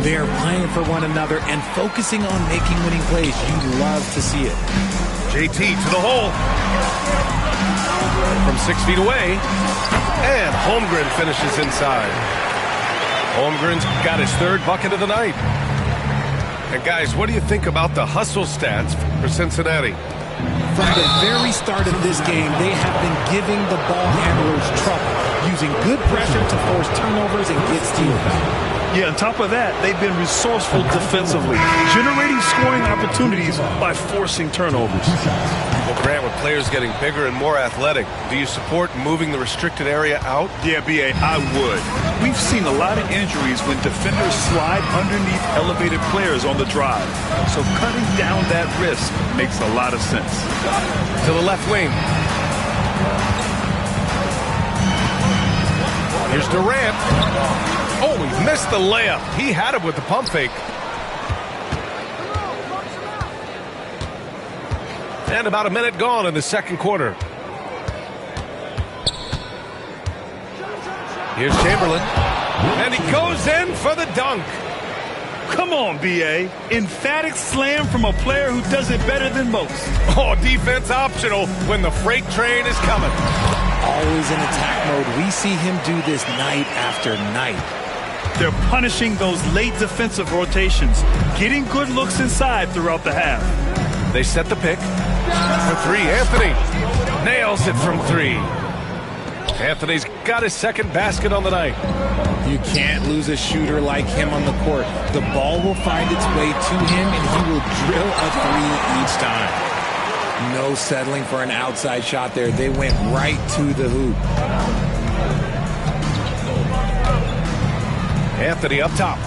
They're playing for one another and focusing on making winning plays. You love to see it. JT to the hole. From 6 feet away. And Holmgren finishes inside. Holmgren's got his 3rd bucket of the night. And guys, what do you think about the hustle stats for Cincinnati? From the very start of this game, they have been giving the ball handlers trouble, using good pressure to force turnovers and get steals. Yeah, on top of that, they've been resourceful defensively, generating scoring opportunities by forcing turnovers. Well, Grant, with players getting bigger and more athletic, do you support moving the restricted area out? Yeah, B.A., I would. We've seen a lot of injuries when defenders slide underneath elevated players on the drive. So cutting down that risk makes a lot of sense. To the left wing. Here's Durant. Oh, he missed the layup. He had it with the pump fake. And about a minute gone in the second quarter. Here's Chamberlain. And he goes in for the dunk. Come on, B.A. Emphatic slam from a player who does it better than most. Oh, defense optional when the freight train is coming. Always in attack mode. We see him do this night after night. They're punishing those late defensive rotations, getting good looks inside throughout the half. They set the pick. For three, Anthony nails it from three. Anthony's got his second basket on the night. You can't lose a shooter like him on the court. The ball will find its way to him, and he will drill a three each time. No settling for an outside shot there. They went right to the hoop. Anthony up top.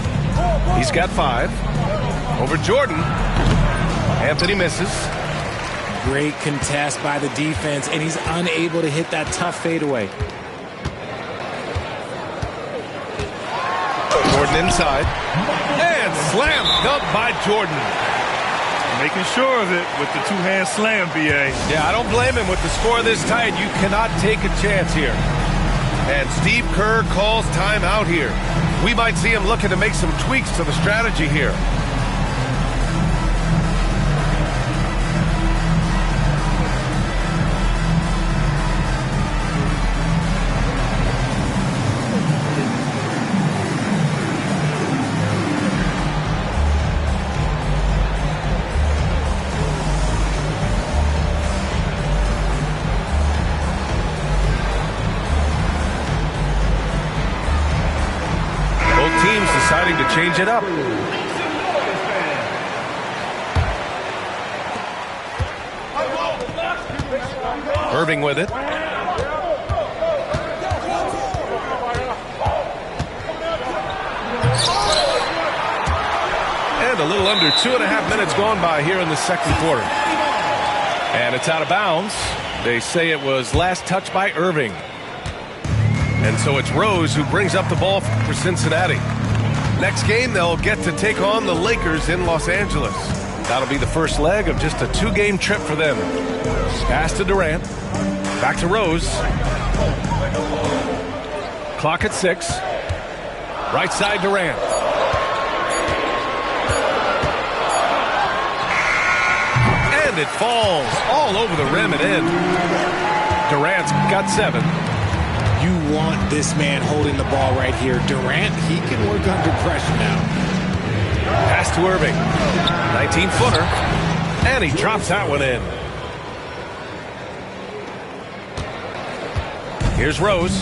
He's got 5. Over Jordan. Anthony misses. Great contest by the defense, and he's unable to hit that tough fadeaway. Jordan inside. And slam dunk by Jordan. Making sure of it with the two-hand slam, B.A. Yeah, I don't blame him with the score this tight. You cannot take a chance here. And Steve Kerr calls timeout here. We might see him looking to make some tweaks to the strategy here. Deciding to change it up. Irving with it. And a little under 2.5 minutes gone by here in the second quarter. And it's out of bounds. They say it was last touched by Irving. And so it's Rose who brings up the ball for Cincinnati. Next game, they'll get to take on the Lakers in Los Angeles. That'll be the first leg of just a 2-game trip for them. Pass to Durant. Back to Rose. Clock at 6. Right side Durant. And it falls all over the rim and in. Durant's got 7. You want this man holding the ball right here. Durant, he can work under pressure now. Pass to Irving. 19-footer. And he drops that one in. Here's Rose.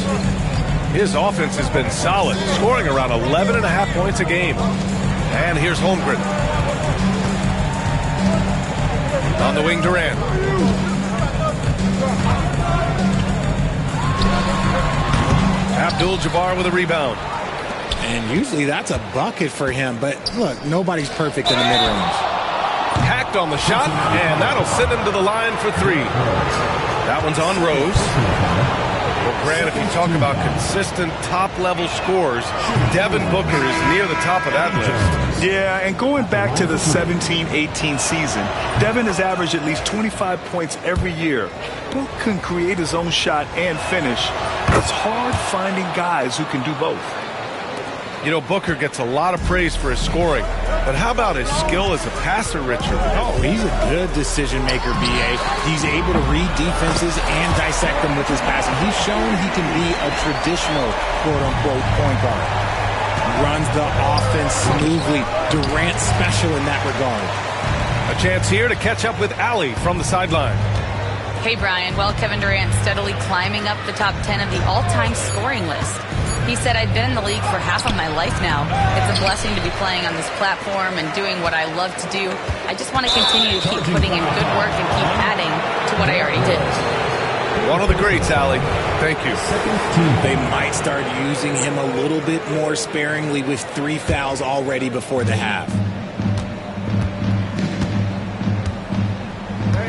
His offense has been solid, scoring around 11.5 points a game. And here's Holmgren. On the wing, Durant. Abdul-Jabbar with a rebound. And usually that's a bucket for him, but look, nobody's perfect in the mid-range. Hacked on the shot, and that'll send him to the line for 3. That one's on Rose. Well, Grant, if you talk about consistent top-level scores, Devin Booker is near the top of that list. Yeah, and going back to the 17-18 season, Devin has averaged at least 25 points every year. Book can create his own shot and finish. It's hard finding guys who can do both. You know, Booker gets a lot of praise for his scoring, but how about his skill as a passer, Richard? Oh, he's a good decision maker, B.A. He's able to read defenses and dissect them with his passing. He's shown he can be a traditional quote-unquote point guard. Runs the offense smoothly. Durant special in that regard. A chance here to catch up with Allie from the sideline. Hey, Brian. Well, Kevin Durant steadily climbing up the top 10 of the all-time scoring list. He said, I've been in the league for half of my life now. It's a blessing to be playing on this platform and doing what I love to do. I just want to continue to keep putting in good work and keep adding to what I already did. One of the greats, Allie. Thank you. They might start using him a little bit more sparingly with 3 fouls already before the half.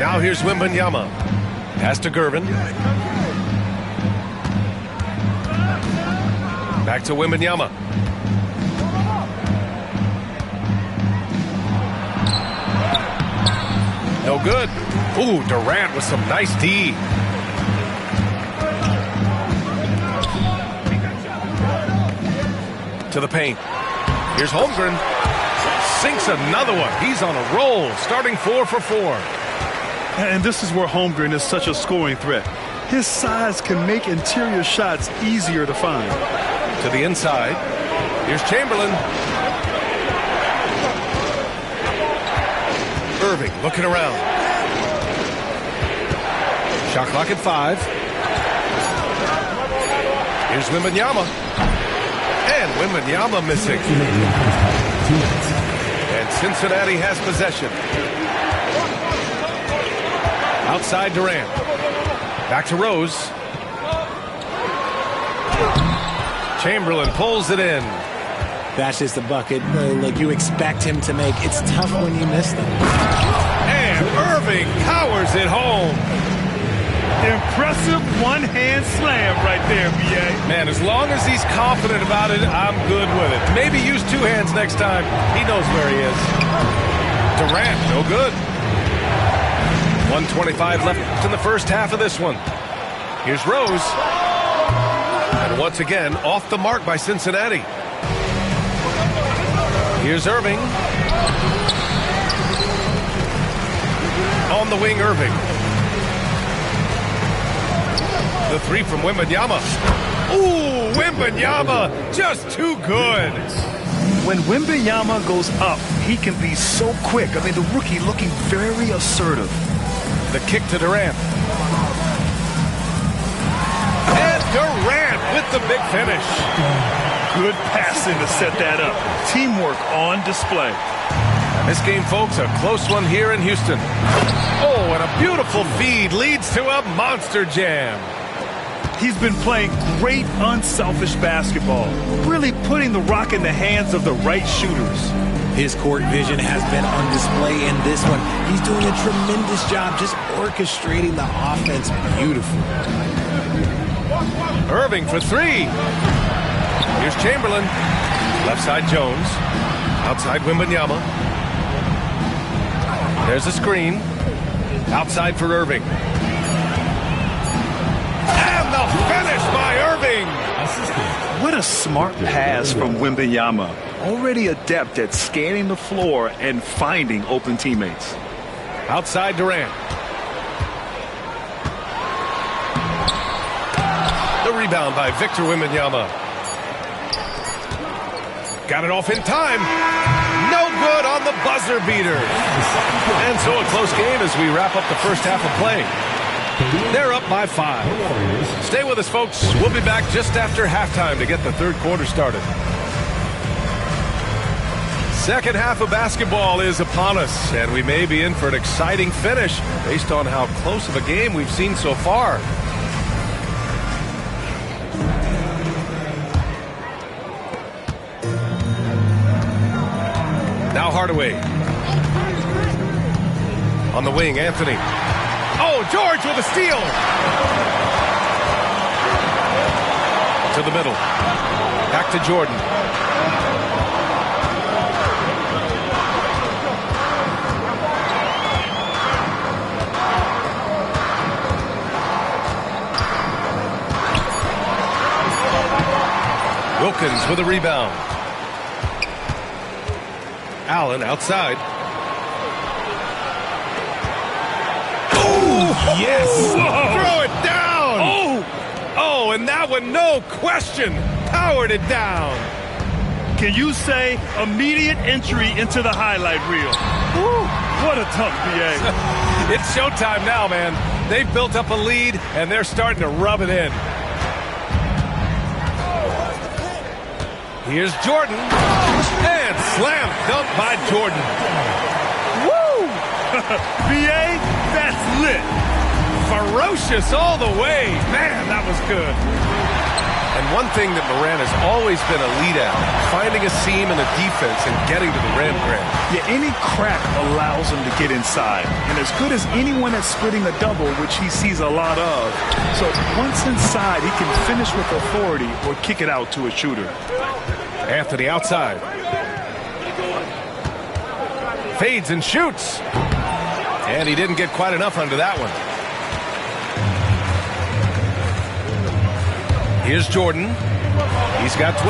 Now here's Wembanyama. Pass to Gervin. Back to Wembanyama. No good. Ooh, Durant with some nice D. To the paint. Here's Holmgren. Sinks another one. He's on a roll, starting 4 for 4. And this is where Holmgren is such a scoring threat. His size can make interior shots easier to find. To the inside. Here's Chamberlain. Irving looking around. Shot clock at 5. Here's Wembanyama. And Wembanyama missing. And Cincinnati has possession. Outside Durant. Back to Rose. Chamberlain pulls it in. That's just a bucket like you expect him to make. It's tough when you miss them. And Irving powers it home. Impressive one-hand slam right there, B.A. Man, as long as he's confident about it, I'm good with it. Maybe use 2 hands next time. He knows where he is. Durant, no good. 1:25 left in the first half of this one. Here's Rose. And once again, off the mark by Cincinnati. Here's Irving. On the wing, Irving. The 3 from Wembanyama. Ooh, Wembanyama, just too good. When Wembanyama goes up, he can be so quick. I mean, the rookie looking very assertive. The kick to Durant. And Durant with the big finish. Good passing to set that up. Teamwork on display. And this game, folks, a close one here in Houston. Oh, and a beautiful feed leads to a monster jam. He's been playing great, unselfish basketball, really putting the rock in the hands of the right shooters. His court vision has been on display in this one. He's doing a tremendous job just orchestrating the offense beautifully. Irving for 3. Here's Chamberlain. Left side Jones. Outside Wembanyama. There's a screen. Outside for Irving. And the finish by Irving. What a smart pass from Wembanyama. Already adept at scanning the floor and finding open teammates. Outside Durant. The rebound by Victor Wembanyama. Got it off in time. No good on the buzzer beater. And so a close game as we wrap up the first half of play. They're up by 5. Stay with us, folks. We'll be back just after halftime to get the third quarter started. Second half of basketball is upon us, and we may be in for an exciting finish based on how close of a game we've seen so far. Now Hardaway. On the wing, Anthony. Oh, George with a steal. To the middle. Back to Jordan. Wilkins with a rebound. Allen outside. Oh, yes! Whoa. Throw it down! Oh, and that one, no question, powered it down. Can you say immediate entry into the highlight reel? Woo, what a tough BA. It's showtime now, man. They've built up a lead, and they're starting to rub it in. Here's Jordan. And slam dunk by Jordan. Woo! B.A., that's lit. Ferocious all the way. Man, that was good. And one thing that Morant has always been a lead at, finding a seam in a defense and getting to the rim, Grant. Yeah, any crack allows him to get inside. And as good as anyone at splitting a double, which he sees a lot of. So once inside, he can finish with authority or kick it out to a shooter. Anthony outside. Fades and shoots. And he didn't get quite enough under that one. Here's Jordan. He's got 12.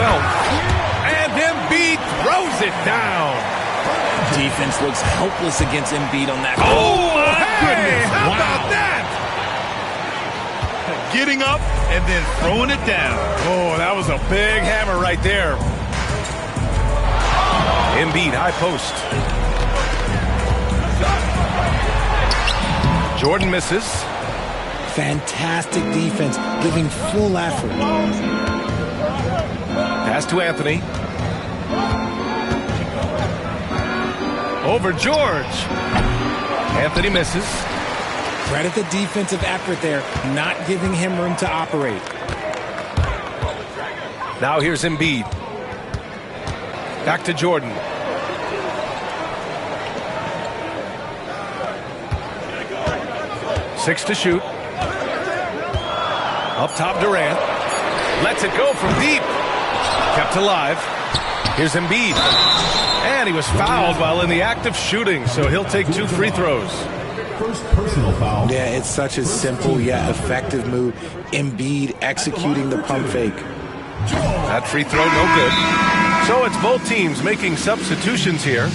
And Embiid throws it down. Defense looks helpless against Embiid on that. Oh, my goodness. How Wow. about that? Getting up and then throwing it down. Oh, that was a big hammer right there. Embiid, high post. Jordan misses. Fantastic defense, giving full effort. Pass to Anthony. Over George. Anthony misses. Credit the defensive effort there, not giving him room to operate. Now here's Embiid. Back to Jordan. Six to shoot. Up top, Durant. Lets it go from deep. Kept alive. Here's Embiid. And he was fouled while in the act of shooting, so he'll take 2 free throws. First personal foul. Yeah, it's such a simple yet effective move. Embiid executing the pump fake. That free throw, no good. So it's both teams making substitutions here.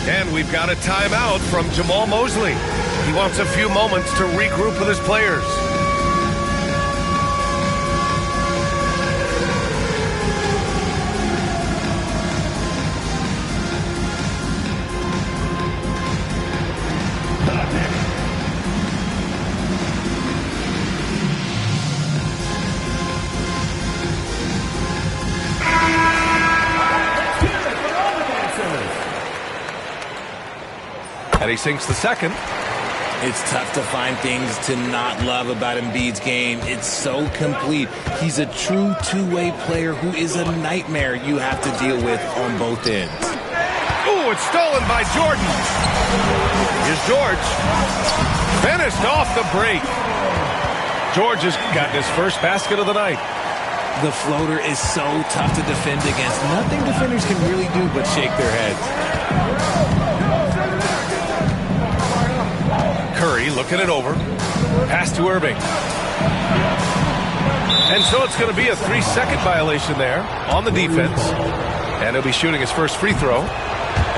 And we've got a timeout from Jamal Mosley. He wants a few moments to regroup with his players. And he sinks the second. It's tough to find things to not love about Embiid's game. It's so complete. He's a true two-way player who is a nightmare you have to deal with on both ends. Ooh, it's stolen by Jordan. Here's George. Finished off the break. George has gotten his first basket of the night. The floater is so tough to defend against. Nothing defenders can really do but shake their heads. Curry looking it over. Pass to Irving. And so it's going to be a 3-second violation there on the defense. And he'll be shooting his first free throw.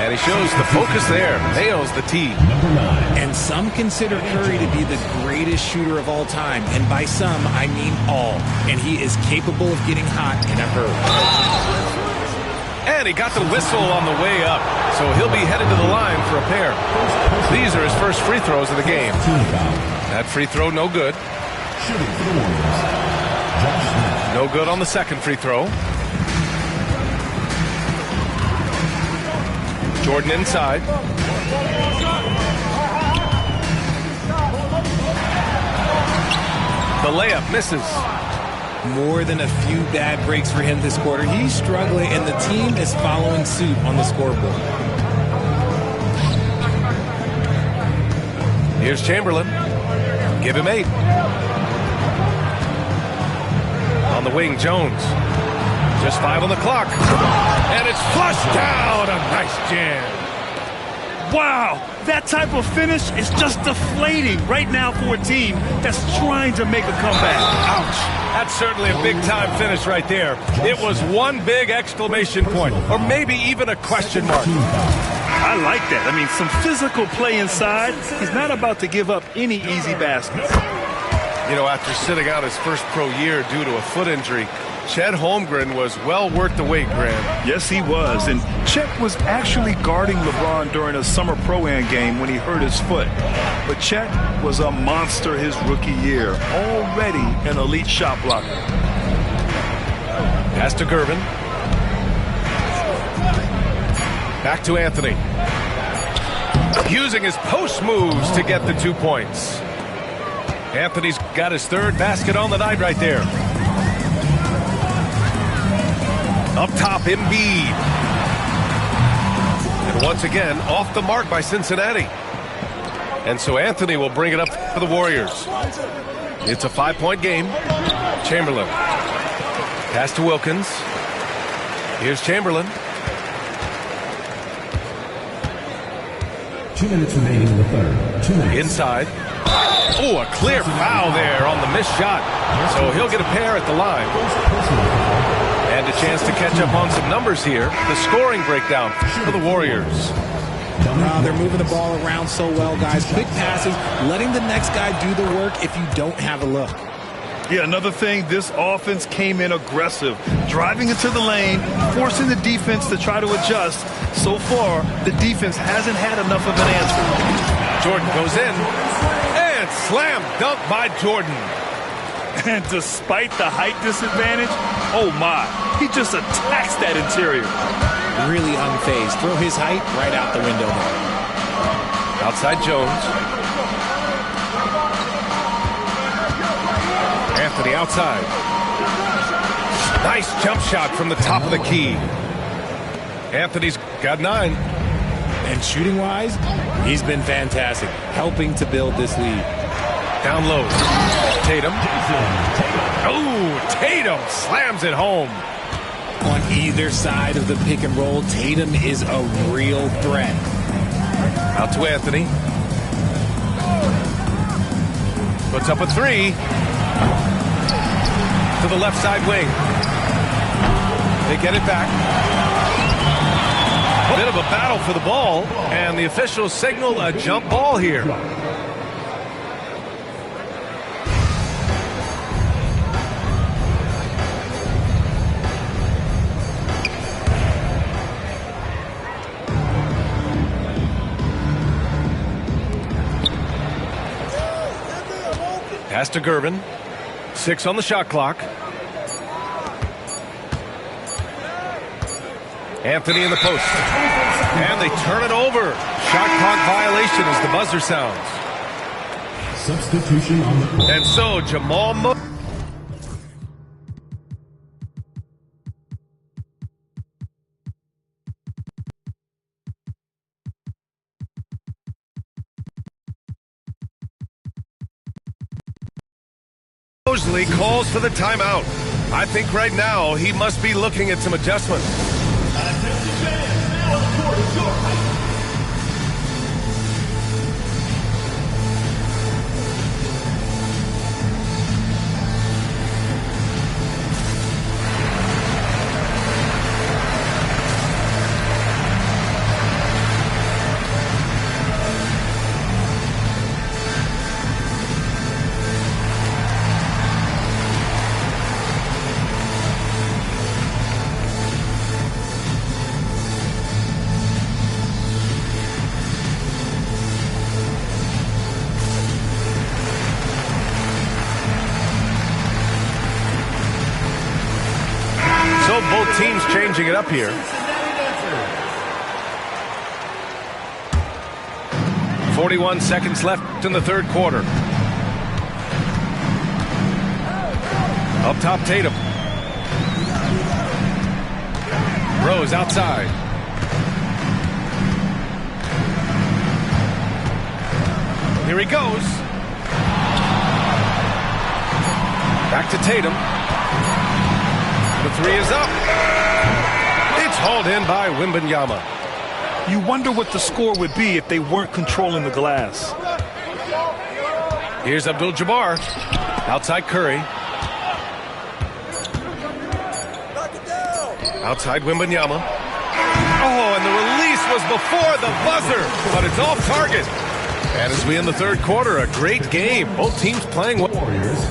And he shows the focus there. Nails the tee. And some consider Curry to be the greatest shooter of all time. And by some, I mean all. And he is capable of getting hot in a hurry. And he got the whistle on the way up. So he'll be headed to the line for a pair. These are his first free throws of the game. That free throw, no good. Shooting for the Warriors. Josh Smith. No good on the second free throw. Jordan inside. The layup misses. More than a few bad breaks for him this quarter. He's struggling, and the team is following suit on the scoreboard. Here's Chamberlain. Give him 8. On the wing, Jones. Just 5 on the clock. And it's flushed down. A nice jam. Wow, that type of finish is just deflating right now for a team that's trying to make a comeback. Ouch. That's certainly a big-time finish right there. It was one big exclamation point, or maybe even a question mark. I like that. I mean, some physical play inside. He's not about to give up any easy baskets. You know, after sitting out his first pro year due to a foot injury, Chet Holmgren was well worth the wait, Graham. Yes, he was. And Chet was actually guarding LeBron during a summer Pro-Am game when he hurt his foot. But Chet was a monster his rookie year, already an elite shot blocker. Pass to Gervin. Back to Anthony. Using his post moves to get the 2 points. Anthony's got his third basket on the night right there. Up top, Embiid. And once again, off the mark by Cincinnati. And so Anthony will bring it up for the Warriors. It's a 5-point game. Chamberlain. Pass to Wilkins. Here's Chamberlain. 2 minutes remaining in the third. 2 minutes. Inside. Oh, a clear foul there on the missed shot. So he'll get a pair at the line. And a chance to catch up on some numbers here. The scoring breakdown for the Warriors. They're moving the ball around so well, guys. Quick passes, letting the next guy do the work if you don't have a look. Yeah, another thing, this offense came in aggressive, driving into the lane, forcing the defense to try to adjust. So far, the defense hasn't had enough of an answer. Jordan goes in, and slam dunk by Jordan. And despite the height disadvantage, oh my, he just attacks that interior. Really unfazed. Throw his height right out the window there. Outside Jones. Anthony outside. Nice jump shot from the top of the key. Anthony's got 9. And shooting-wise, he's been fantastic, helping to build this lead. Down low. Tatum. Oh, Tatum slams it home. On either side of the pick and roll, Tatum is a real threat. Out to Anthony. Puts up a 3. To the left side wing. They get it back. A bit of a battle for the ball, and the officials signal a jump ball here. Pass to Gervin. 6 on the shot clock. Anthony in the post. And they turn it over. Shot clock violation as the buzzer sounds. Substitution on the court. And so Jamal Mosley calls for the timeout. I think right now he must be looking at some adjustments. Both teams changing it up here. .41 seconds left in the third quarter. Up top, Tatum. Rose outside. Here he goes. Back to Tatum. The 3 is up. It's hauled in by Wembanyama. You wonder what the score would be if they weren't controlling the glass. Here's Abdul-Jabbar. Outside Curry. Outside Wembanyama. Oh, and the release was before the buzzer, but it's off target. And as we end the third quarter, a great game. Both teams playing well. Warriors,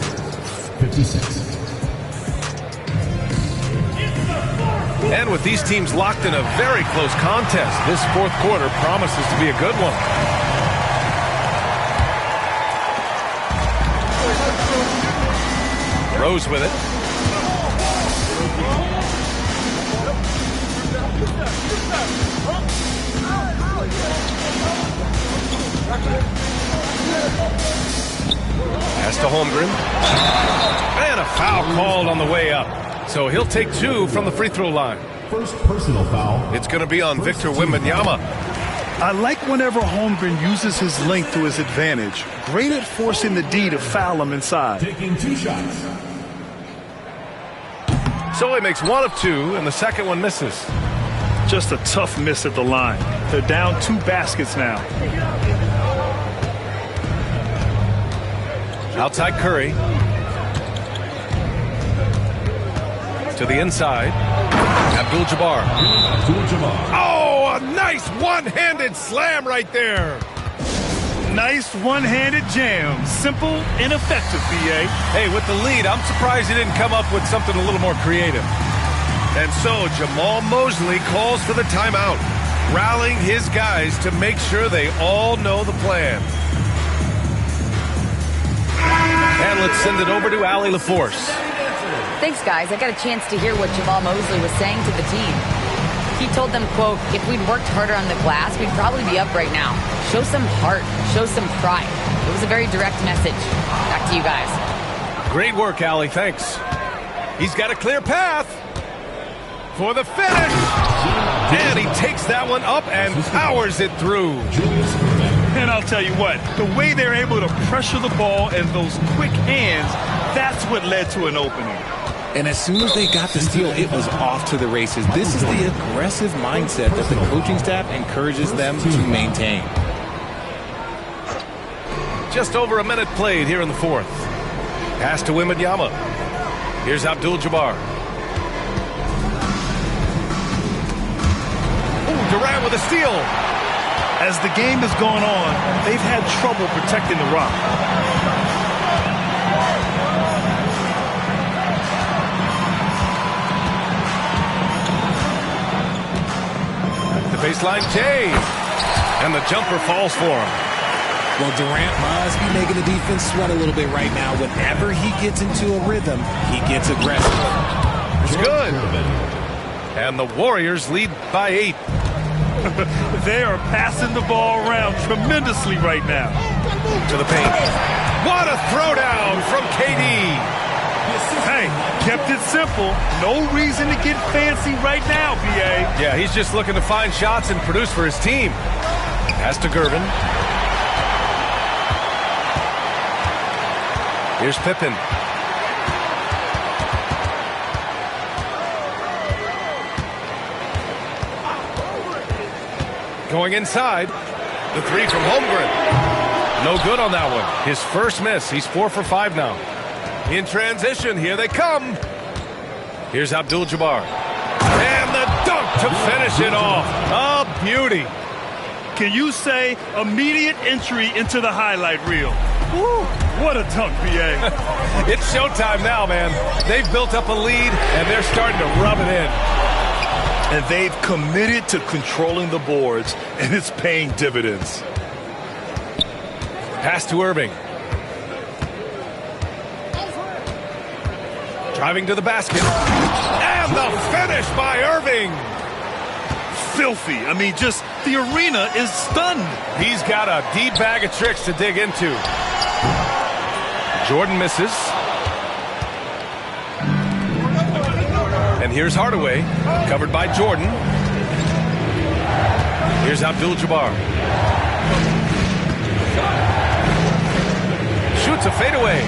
56. And with these teams locked in a very close contest, this fourth quarter promises to be a good one. Rose with it. Holmgren. And a foul called on the way up. So he'll take 2 from the free throw line. First personal foul. It's going to be on Victor Wembanyama. I like whenever Holmgren uses his length to his advantage. Great at forcing the D to foul him inside. Taking 2 shots. So he makes 1 of 2, and the second one misses. Just a tough miss at the line. They're down 2 baskets now. Outside Curry. To the inside. Abdul-Jabbar. Oh, a nice one-handed slam right there. Nice one-handed jam. Simple and effective, B.A. Hey, with the lead, I'm surprised he didn't come up with something a little more creative. And so Jamal Mosley calls for the timeout, rallying his guys to make sure they all know the plan. And let's send it over to Allie LaForce. Thanks, guys. I got a chance to hear what Jamal Mosley was saying to the team. He told them, quote, if we'd worked harder on the glass, we'd probably be up right now. Show some heart. Show some pride. It was a very direct message. Back to you guys. Great work, Allie. Thanks. He's got a clear path for the finish. And he takes that one up and powers it through. And I'll tell you what, the way they're able to pressure the ball and those quick hands, that's what led to an opening. And as soon as they got the steal, it was off to the races. This is the aggressive mindset that the coaching staff encourages them to maintain. Just over a minute played here in the fourth. Pass to Wembanyama. Here's Abdul-Jabbar. Durant with a steal. As the game has gone on, they've had trouble protecting the rock. The baseline Jay. And the jumper falls for him. Well, Durant must be making the defense sweat a little bit right now. Whenever he gets into a rhythm, he gets aggressive. It's good. And the Warriors lead by 8. They are passing the ball around tremendously right now. To the paint. What a throwdown from KD. Hey, kept it simple. No reason to get fancy right now, B.A. Yeah, he's just looking to find shots and produce for his team. Pass to Gervin. Here's Pippen. Going inside. The three from Holmgren. No good on that one. His first miss. He's 4 for 5 now. In transition, here they come. Here's Abdul-Jabbar. And the dunk to finish it off. A beauty. Can you say immediate entry into the highlight reel? Woo, what a dunk, B.A. It's showtime now, man. They've built up a lead, and they're starting to rub it in. And they've committed to controlling the boards, and it's paying dividends. Pass to Irving. Driving to the basket. And the finish by Irving. Filthy. I mean, just the arena is stunned. He's got a deep bag of tricks to dig into. Jordan misses. And here's Hardaway, covered by Jordan. Here's Abdul-Jabbar. Shoots a fadeaway.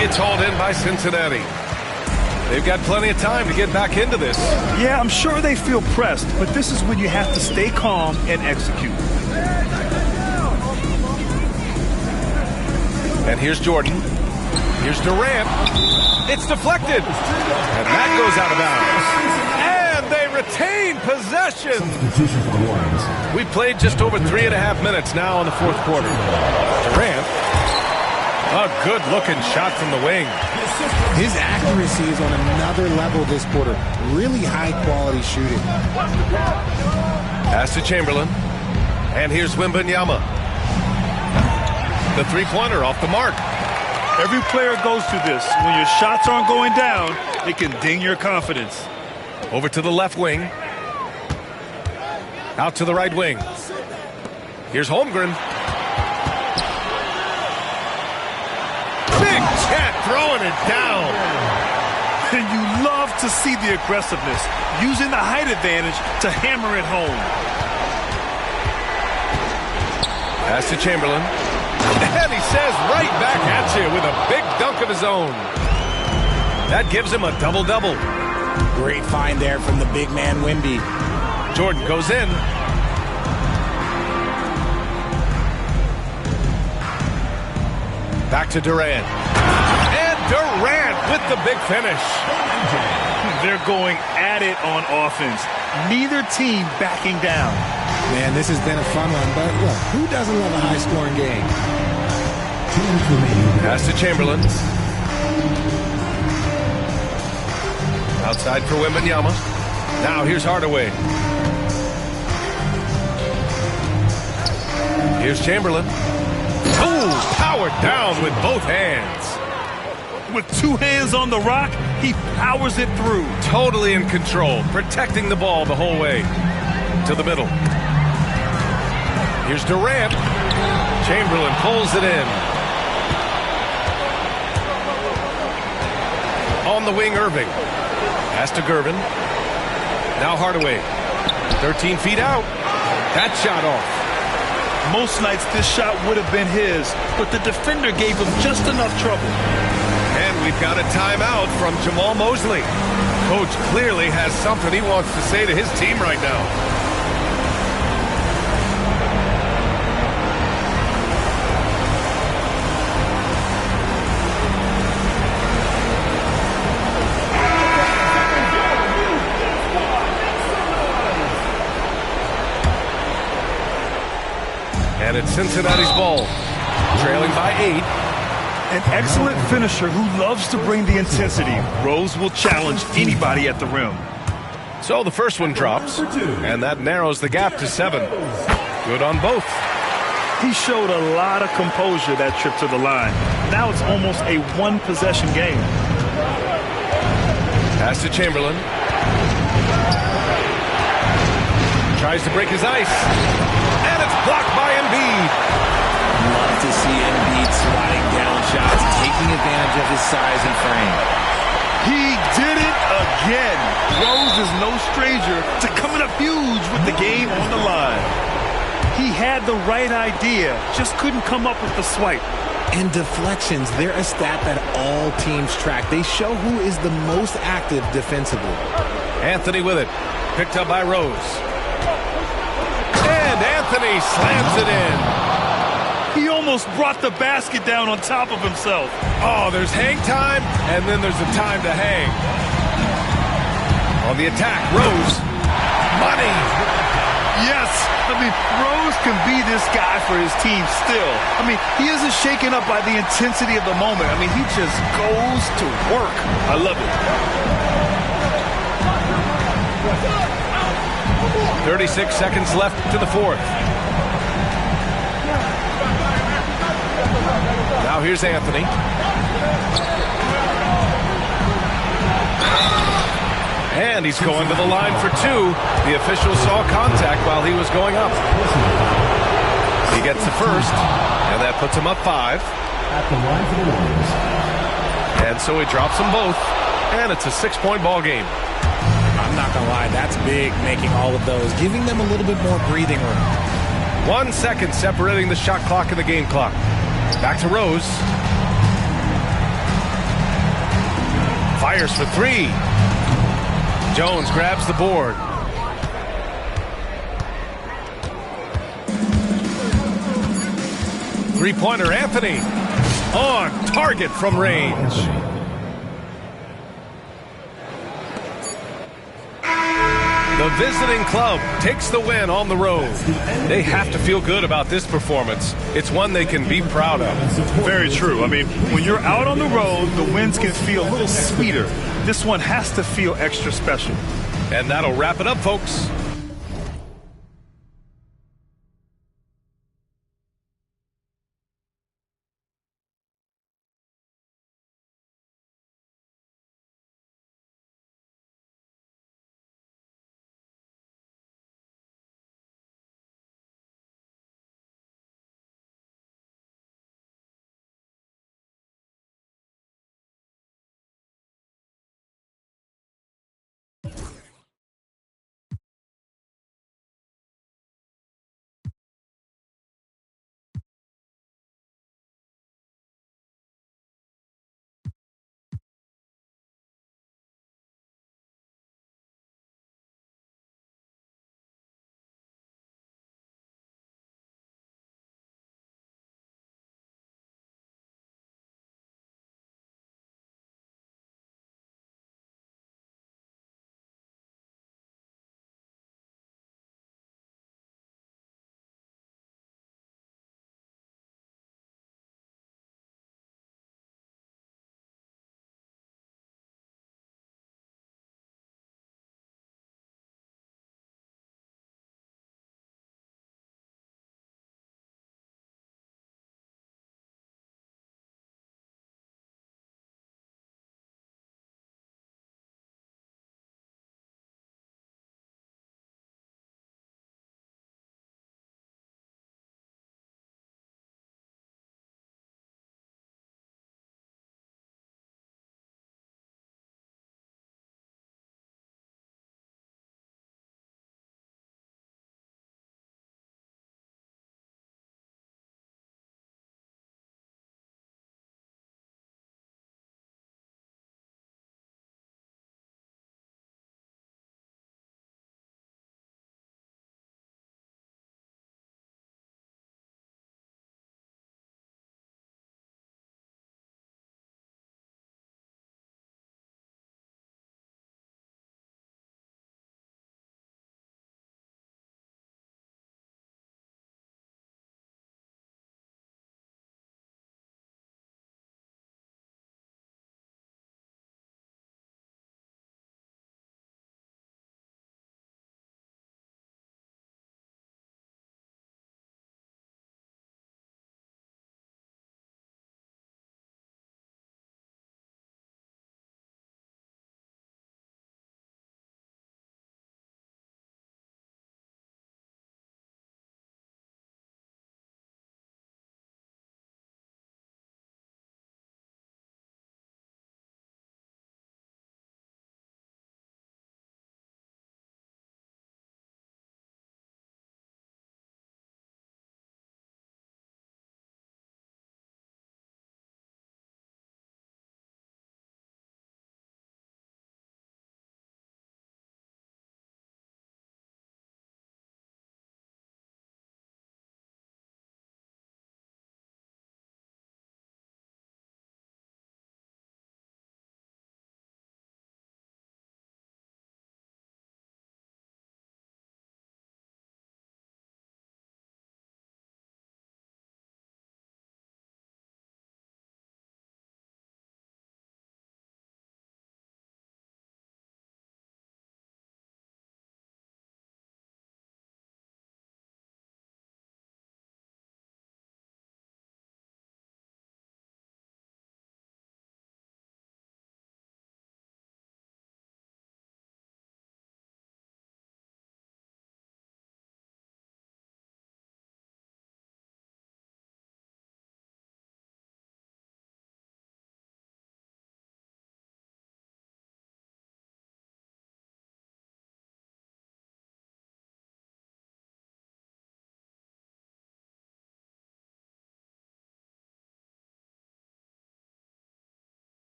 It's hauled in by Cincinnati. They've got plenty of time to get back into this. Yeah, I'm sure they feel pressed, but this is when you have to stay calm and execute. And here's Jordan. Here's Durant. It's deflected. And that goes out of bounds. And they retain possession. We played just over 3.5 minutes now in the fourth quarter. Durant. A good-looking shot from the wing. His accuracy is on another level this quarter. Really high-quality shooting. Pass to Chamberlain. And here's Wembanyama. The three-pointer off the mark. Every player goes through this. When your shots aren't going down, it can ding your confidence. Over to the left wing. Out to the right wing. Here's Holmgren. Big Big Chet throwing it down. And you love to see the aggressiveness, using the height advantage to hammer it home. Pass to Chamberlain. And he says right back at you with a big dunk of his own. That gives him a double-double. Great find there from the big man, Wemby. Jordan goes in. Back to Durant. And Durant with the big finish. They're going at it on offense. Neither team backing down. Man, this has been a fun one, but look, who doesn't love a high-scoring game? Pass to Chamberlain. Outside for Wembanyama. Now here's Hardaway. Here's Chamberlain. Oh, powered down with both hands. With two hands on the rock, he powers it through. Totally in control, protecting the ball the whole way. To the middle. Here's Durant. Chamberlain pulls it in. On the wing, Irving. Pass to Gervin. Now Hardaway. 13 feet out. That shot off. Most nights this shot would have been his, but the defender gave him just enough trouble. And we've got a timeout from Jamal Mosley. Coach clearly has something he wants to say to his team right now. And it's Cincinnati's ball, trailing by 8. An excellent finisher who loves to bring the intensity. Rose will challenge anybody at the rim. So the first one drops, and that narrows the gap to 7. Good on both. He showed a lot of composure that trip to the line. Now it's almost a one-possession game. Pass to Chamberlain. Tries to break his ice. And it's blocked by Embiid. Love to see Embiid sliding down shots, taking advantage of his size and frame. He did it again. Rose is no stranger to coming up huge with the game on the line. He had the right idea, just couldn't come up with the swipe. And deflections, they're a stat that all teams track. They show who is the most active defensively. Anthony with it. Picked up by Rose. And Anthony slams it in. He almost brought the basket down on top of himself. Oh, there's hang time, and then there's the time to hang. On the attack, Rose. Money. Yes, I mean, Rose can be this guy for his team still. I mean, he isn't shaken up by the intensity of the moment. I mean, he just goes to work. I love it. 36 seconds left to the fourth. Now here's Anthony. And he's going to the line for 2. The official saw contact while he was going up. He gets the first, and that puts him up 5. At the line for the Warriors. And so he drops them both, and it's a 6-point ball game. I'm not going to lie, that's big, making all of those, giving them a little bit more breathing room. 1 second separating the shot clock and the game clock. Back to Rose. Fires for 3. Jones grabs the board. Three-pointer, Anthony. On target from range. The visiting club takes the win on the road. They have to feel good about this performance. It's one they can be proud of. Very true. I mean, when you're out on the road, the wins can feel a little sweeter. This one has to feel extra special. And that'll wrap it up, folks.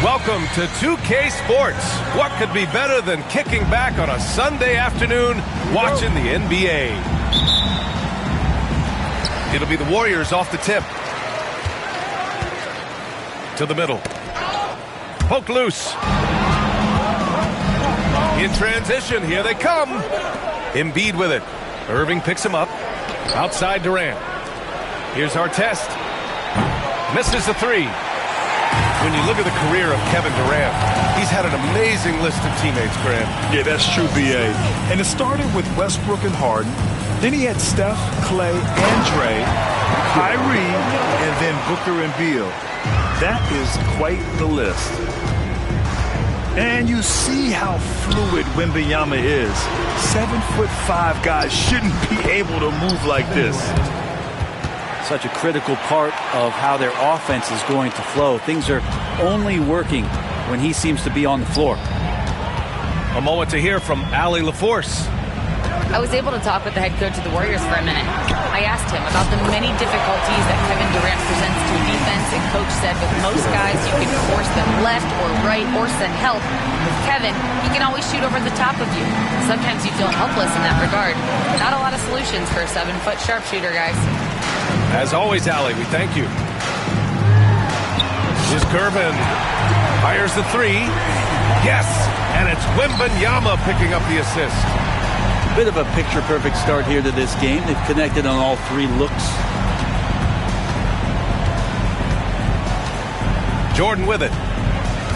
Welcome to 2K Sports. What could be better than kicking back on a Sunday afternoon watching the NBA? It'll be the Warriors off the tip. To the middle. Poke loose. In transition, here they come. Embiid with it. Irving picks him up. Outside Durant. Here's Artest. Misses the three. When you look at the career of Kevin Durant, he's had an amazing list of teammates, Grant. Yeah, that's true, B.A. And it started with Westbrook and Harden. Then he had Steph, Clay, and Dre, Kyrie, and then Booker and Beal. That is quite the list. And you see how fluid Wembanyama is. 7'5" guys shouldn't be able to move like this. Such a critical part of how their offense is going to flow. Things are only working when he seems to be on the floor. A moment to hear from Allie LaForce. I was able to talk with the head coach of the Warriors for a minute. I asked him about the many difficulties that Kevin Durant presents to defense, and coach said with most guys you can force them left or right or send help. With Kevin, he can always shoot over the top of you. Sometimes you feel helpless in that regard. Not a lot of solutions for a 7-foot sharpshooter, guys. As always, Allie, we thank you. Here's Gervin. Fires the three. Yes, and it's Wembanyama picking up the assist. Bit of a picture-perfect start here to this game. They've connected on all three looks. Jordan with it.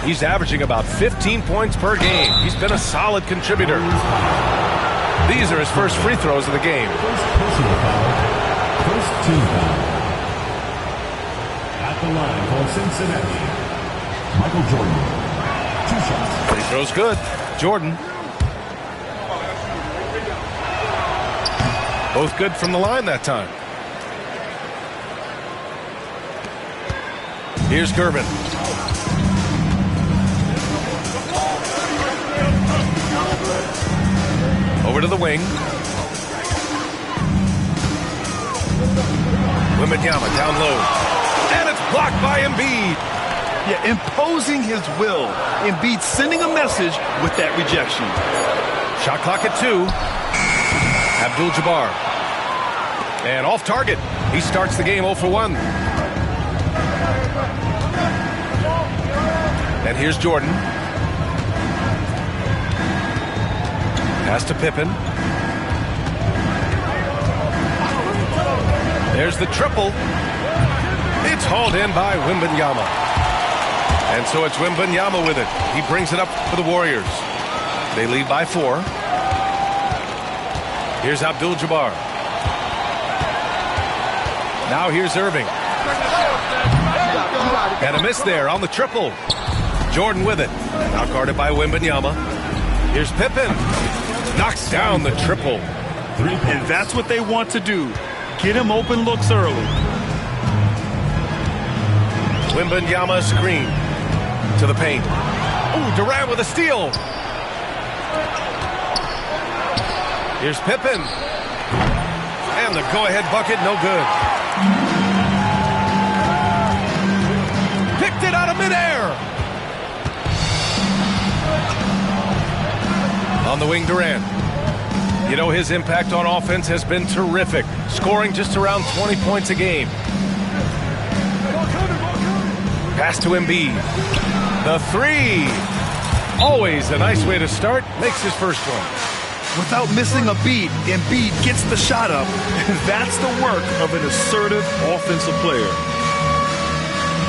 He's averaging about 15 points per game. He's been a solid contributor. These are his first free throws of the game. First personal foul. First team foul. At the line for Cincinnati, Michael Jordan. 2 shots. Free throw's good. Jordan. Both good from the line that time. Here's Gervin. Over to the wing. Wembanyama down low. And it's blocked by Embiid. Yeah, imposing his will. Embiid sending a message with that rejection. Shot clock at 2. Abdul-Jabbar. And off target. He starts the game 0 for 1. And here's Jordan. Pass to Pippen. There's the triple. It's hauled in by Wembanyama. And so it's Wembanyama with it. He brings it up for the Warriors. They lead by 4. Here's Abdul-Jabbar. Now here's Irving. And a miss there on the triple. Jordan with it. Now guarded by Wembanyama. Here's Pippen. Knocks down the triple. And that's what they want to do. Get him open looks early. Wembanyama screen to the paint. Ooh, Durant with a steal. Here's Pippen. And the go-ahead bucket, no good. Picked it out of midair. On the wing, Durant. You know, his impact on offense has been terrific, scoring just around 20 points a game. Pass to Embiid. The 3. Always a nice way to start. Makes his first one. Without missing a beat, Embiid gets the shot up. That's the work of an assertive offensive player.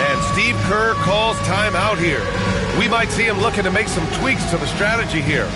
And Steve Kerr calls timeout here. We might see him looking to make some tweaks to the strategy here.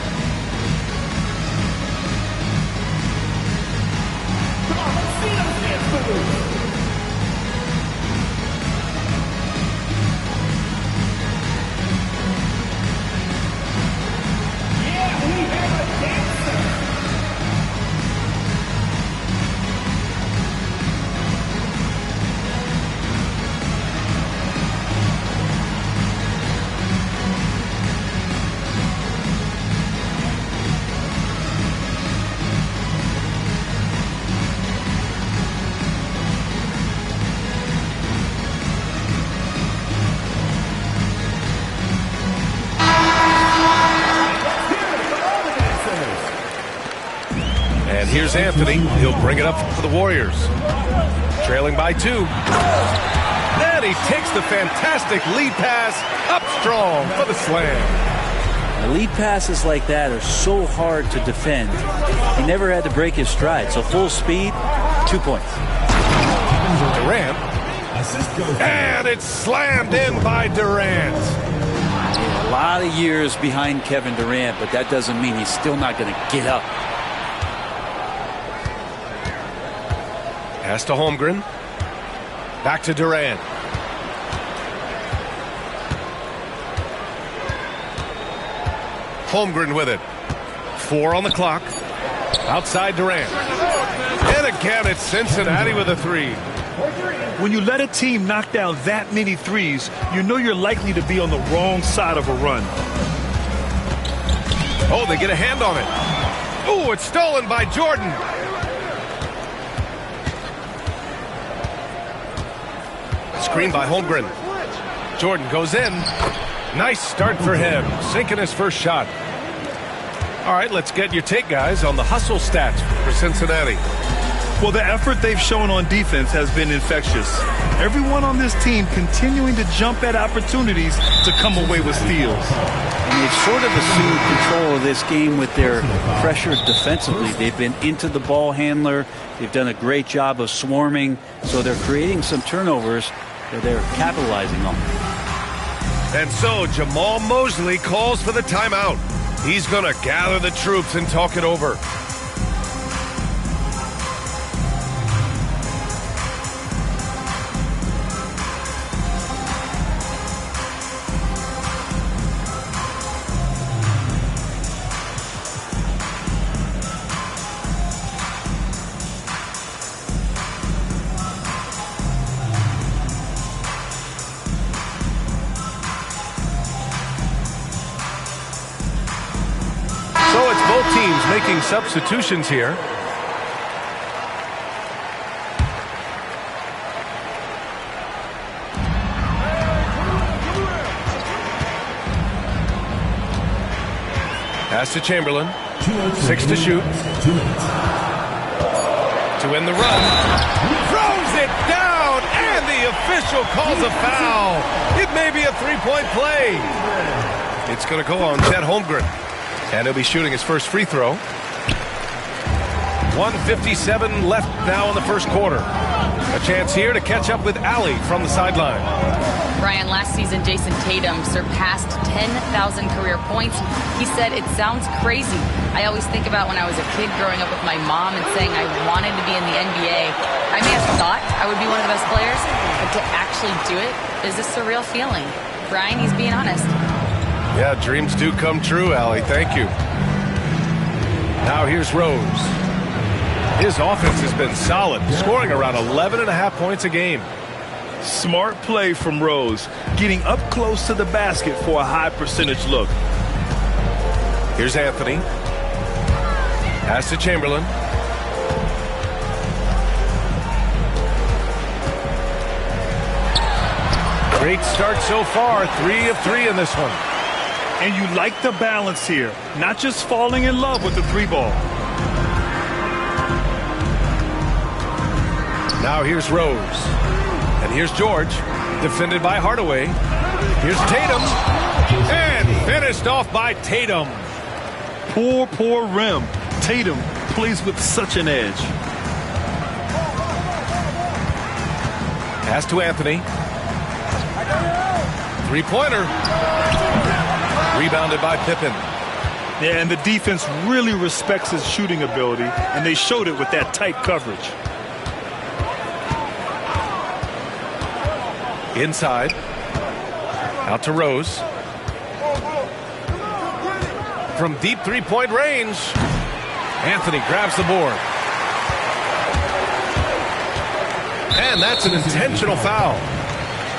Here's Anthony. He'll bring it up for the Warriors. Trailing by 2. Then he takes the fantastic lead pass up strong for the slam. Lead passes like that are so hard to defend. He never had to break his stride. So full speed, 2 points. Durant. And it's slammed in by Durant. Yeah, a lot of years behind Kevin Durant, but that doesn't mean he's still not going to get up. Pass to Holmgren. Back to Durant. Holmgren with it. 4 on the clock. Outside Durant. And again, it's Cincinnati with a 3. When you let a team knock down that many threes, you know you're likely to be on the wrong side of a run. Oh, they get a hand on it. Oh, it's stolen by Jordan. Screen by Holmgren. Jordan goes in. Nice start for him, sinking his first shot. All right, let's get your take, guys, on the hustle stats for Cincinnati. Well, the effort they've shown on defense has been infectious. Everyone on this team continuing to jump at opportunities to come away with steals. And they've sort of assumed control of this game with their pressure defensively. They've been into the ball handler. They've done a great job of swarming. So they're creating some turnovers that they're capitalizing on. And so Jamal Mosley calls for the timeout. He's going to gather the troops and talk it over. Teams making substitutions here. Pass to Chamberlain. 6 to shoot. To win the run. Throws it down, and the official calls a foul. It may be a three-point play. It's going to go on Chet Holmgren. And he'll be shooting his first free throw. 1:57 left now in the first quarter. A chance here to catch up with Allie from the sideline. Brian, last season Jason Tatum surpassed 10,000 career points. He said, "It sounds crazy. I always think about when I was a kid growing up with my mom and saying I wanted to be in the NBA. I may have thought I would be one of the best players, but to actually do it is a surreal feeling." Brian, he's being honest. Yeah, dreams do come true, Allie. Thank you. Now here's Rose. His offense has been solid, scoring around 11.5 points a game. Smart play from Rose, getting up close to the basket for a high percentage look. Here's Anthony. Pass to Chamberlain. Great start so far, 3 of 3 in this one. And you like the balance here, not just falling in love with the three ball. Now here's Rose. And here's George, defended by Hardaway. Here's Tatum. And finished off by Tatum. Poor rim. Tatum plays with such an edge. Pass to Anthony. Three-pointer. Rebounded by Pippen. Yeah, and the defense really respects his shooting ability, and they showed it with that tight coverage. Inside. Out to Rose. From deep three-point range, Anthony grabs the board. And that's an intentional foul.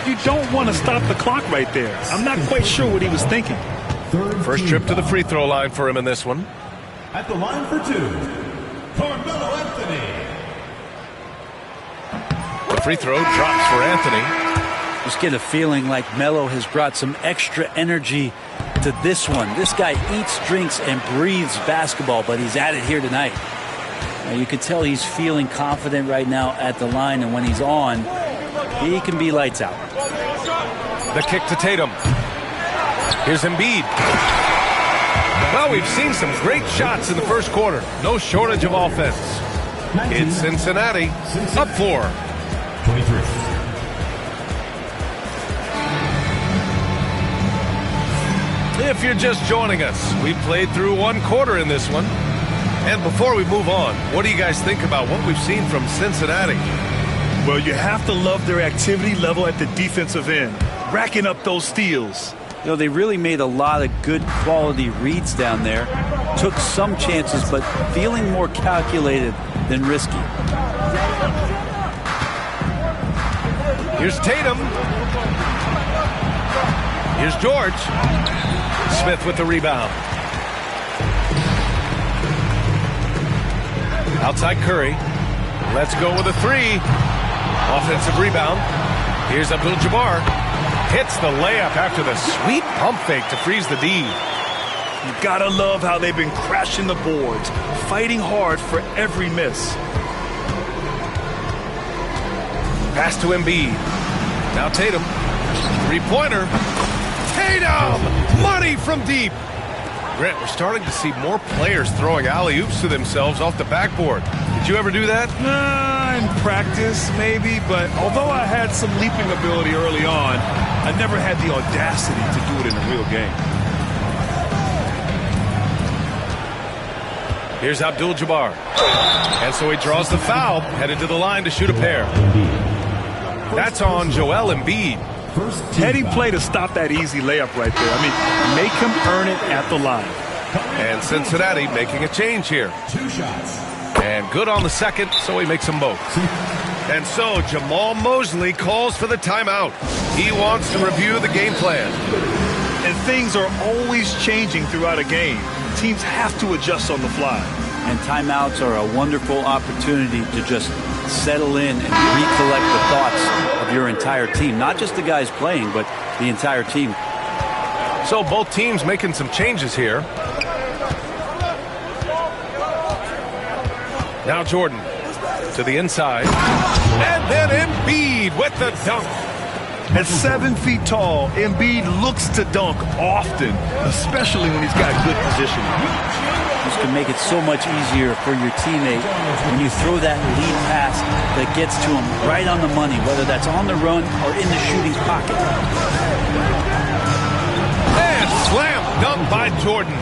You don't want to stop the clock right there. I'm not quite sure what he was thinking. First trip to the free throw line for him in this one. At the line for 2, Carmelo Anthony. The free throw drops for Anthony. Just get a feeling like Melo has brought some extra energy to this one. This guy eats, drinks, and breathes basketball, but he's at it here tonight. Now you can tell he's feeling confident right now at the line, and when he's on, he can be lights out. The kick to Tatum. Here's Embiid. Well, we've seen some great shots in the first quarter. No shortage of offense. It's Cincinnati up 4. 23. If you're just joining us, we played through 1 quarter in this one. And before we move on, what do you guys think about what we've seen from Cincinnati? Well, you have to love their activity level at the defensive end, racking up those steals. You know, they really made a lot of good quality reads down there. Took some chances, but feeling more calculated than risky. Here's Tatum. Here's George. Smith with the rebound. Outside Curry. Let's go with a 3. Offensive rebound. Here's Abdul-Jabbar. Hits the layup after the sweet pump fake to freeze the D. You gotta love how they've been crashing the boards, fighting hard for every miss. Pass to Embiid. Now Tatum. Three-pointer. Tatum! Money from deep. Grant, we're starting to see more players throwing alley-oops to themselves off the backboard. Did you ever do that? In practice, maybe, but although I had some leaping ability early on, I never had the audacity to do it in a real game. Here's Abdul-Jabbar. And so he draws the foul, headed to the line to shoot a pair. That's on Joel Embiid. Teddy played to stop that easy layup right there. I mean, make him earn it at the line. And Cincinnati making a change here. 2 shots. And good on the second, so he makes them both. And so Jamal Mosley calls for the timeout. He wants to review the game plan. And things are always changing throughout a game. Teams have to adjust on the fly. And timeouts are a wonderful opportunity to just settle in and recollect the thoughts of your entire team. Not just the guys playing, but the entire team. So both teams making some changes here. Now Jordan to the inside. And then Embiid with the dunk. At 7 feet tall, Embiid looks to dunk often, especially when he's got good positioning. This can make it so much easier for your teammate when you throw that lead pass that gets to him right on the money, whether that's on the run or in the shooting pocket. And slam dunk by Jordan.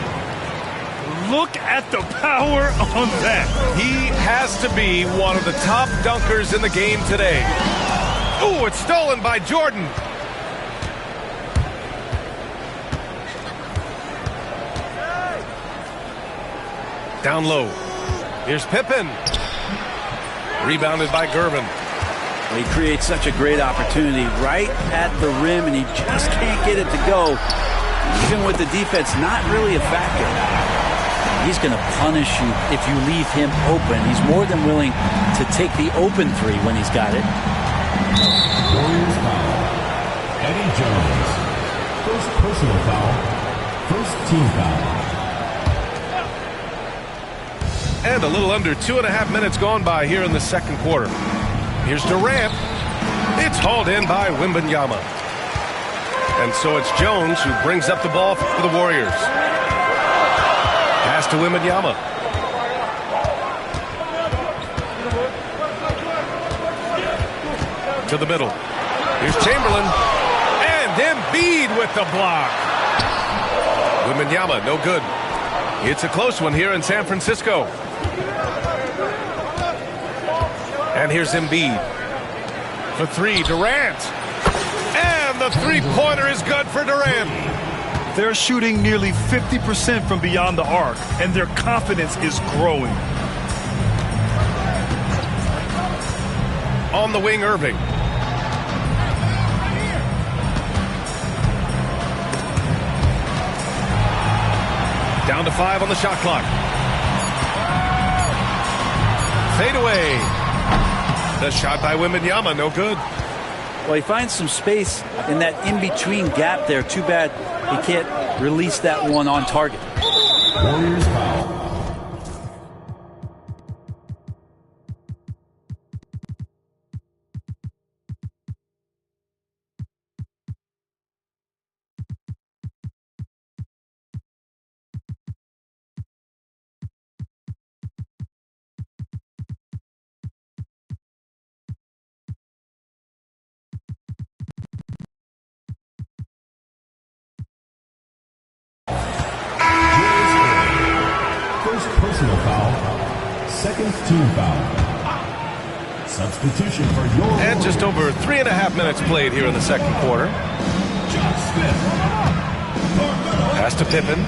Look at the power on that. He has to be one of the top dunkers in the game today. Ooh, it's stolen by Jordan. Down low. Here's Pippen. Rebounded by Gervin. Well, he creates such a great opportunity right at the rim, and he just can't get it to go. Even with the defense not really a factor. He's going to punish you if you leave him open. He's more than willing to take the open three when he's got it. Warriors foul. Eddie Jones. First personal foul. First team foul. And a little under 2.5 minutes gone by here in the second quarter. Here's Durant. It's hauled in by Wembanyama. And so it's Jones who brings up the ball for the Warriors. Pass to Wembanyama. To the middle. Here's Chamberlain. And Embiid with the block. Wembanyama, no good. It's a close one here in San Francisco. And here's Embiid. For three, Durant. And the three-pointer is good for Durant. They're shooting nearly 50% from beyond the arc, and their confidence is growing. On the wing, Irving. Down to 5 on the shot clock. Fade away. The shot by Wembanyama, no good. Well, he finds some space in that in-between gap there. Too bad he can't release that one on target. Warriors foul. Personal foul. Second team foul. Substitution for your And just over 3.5 minutes played here in the second quarter. John Smith. Pass to Pippen.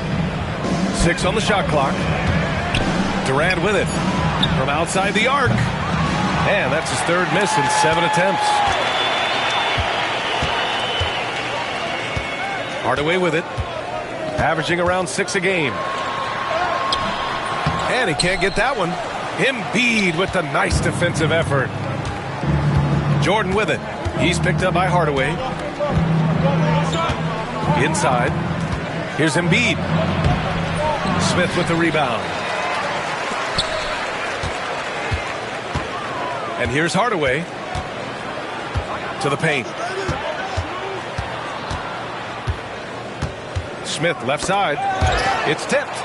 6 on the shot clock. Durant with it. From outside the arc. And that's his third miss in 7 attempts. Hardaway with it. Averaging around 6 a game. And he can't get that one. Embiid with the nice defensive effort. Jordan with it. He's picked up by Hardaway. Inside. Here's Embiid. Smith with the rebound. And here's Hardaway. to the paint. Smith left side. It's tipped.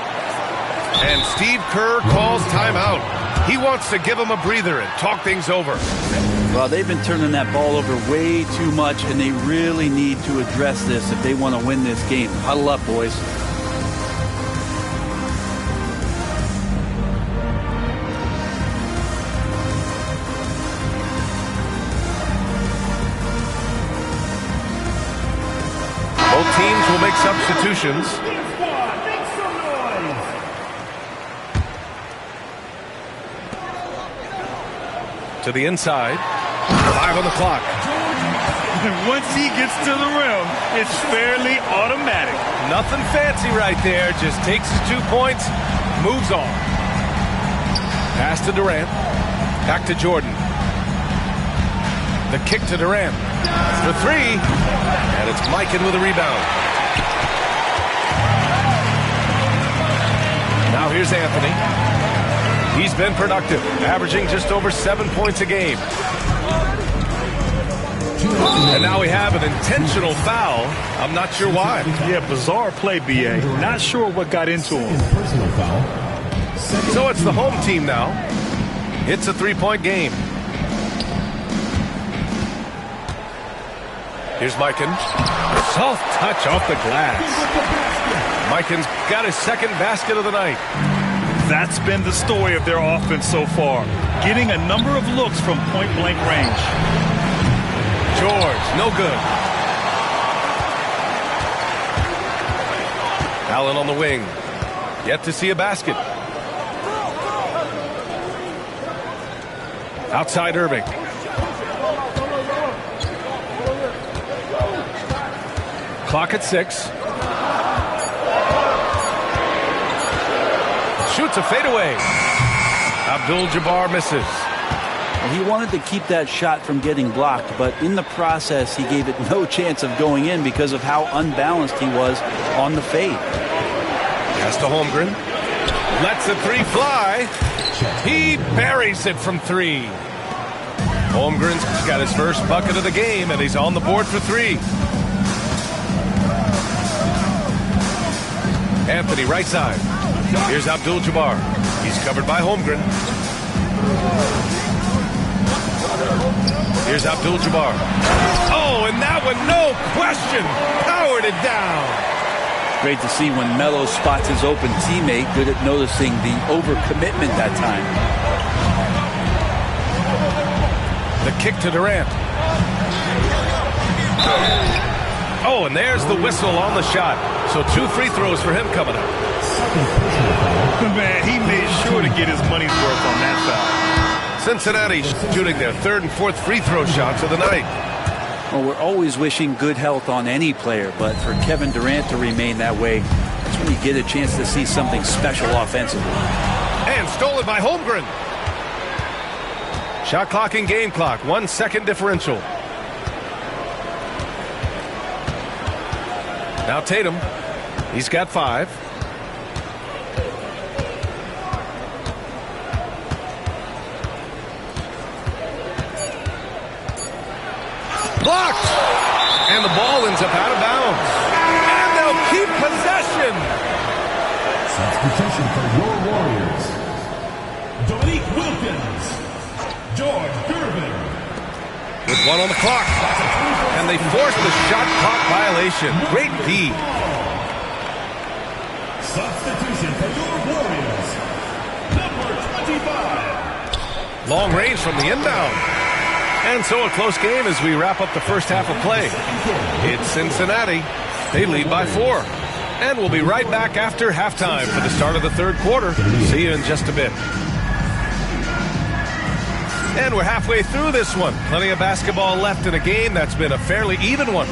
And Steve Kerr calls timeout. He wants to give him a breather and talk things over. Well, they've been turning that ball over way too much, and they really need to address this if they want to win this game. Huddle up, boys. Both teams will make substitutions. To the inside. 5 on the clock. Once he gets to the rim, it's fairly automatic. Nothing fancy right there. Just takes his 2 points, moves on. Pass to Durant. Back to Jordan. The kick to Durant. For 3. And it's Mikan with a rebound. Now here's Anthony. He's been productive, averaging just over 7 points a game. And now we have an intentional foul. I'm not sure why. Yeah, bizarre play, B.A. Not sure what got into him. So it's the home team now. It's a 3-point game. Here's Mikan. Soft touch off the glass. Mikan's got his second basket of the night. That's been the story of their offense so far. Getting a number of looks from point-blank range. George, no good. Allen on the wing. Yet to see a basket. Outside Irving. Clock at 6. Shoots a fadeaway. Abdul-Jabbar misses. Well, he wanted to keep that shot from getting blocked, but in the process, he gave it no chance of going in because of how unbalanced he was on the fade. Pass to Holmgren. Lets the 3 fly. He buries it from 3. Holmgren's got his first bucket of the game, and he's on the board for 3. Anthony, right side. Here's Abdul-Jabbar. He's covered by Holmgren. Here's Abdul-Jabbar. Oh, and that one, no question, powered it down. Great to see when Melo spots his open teammate, good at noticing the overcommitment that time. The kick to Durant. Oh, and there's the whistle on the shot. So 2 free throws for him coming up. Man, he made sure to get his money's worth on that foul. Cincinnati shooting their 3rd and 4th free throw shots of the night. Well, we're always wishing good health on any player, but for Kevin Durant to remain that way, that's when you get a chance to see something special offensively. And stolen by Holmgren. Shot clock and game clock, 1 second differential. Now Tatum, he's got 5. Blocked! And the ball ends up out of bounds. And they'll keep possession. Substitution for your Warriors. Dominique Wilkins. George Gervin. With 1 on the clock. And they force the shot clock violation. Great D. Substitution for your Warriors. Number 25. Long range from the inbound. And so a close game as we wrap up the first half of play. It's Cincinnati. They lead by 4. And we'll be right back after halftime for the start of the 3rd quarter. See you in just a bit. And we're halfway through this one. Plenty of basketball left in a game that's been a fairly even one.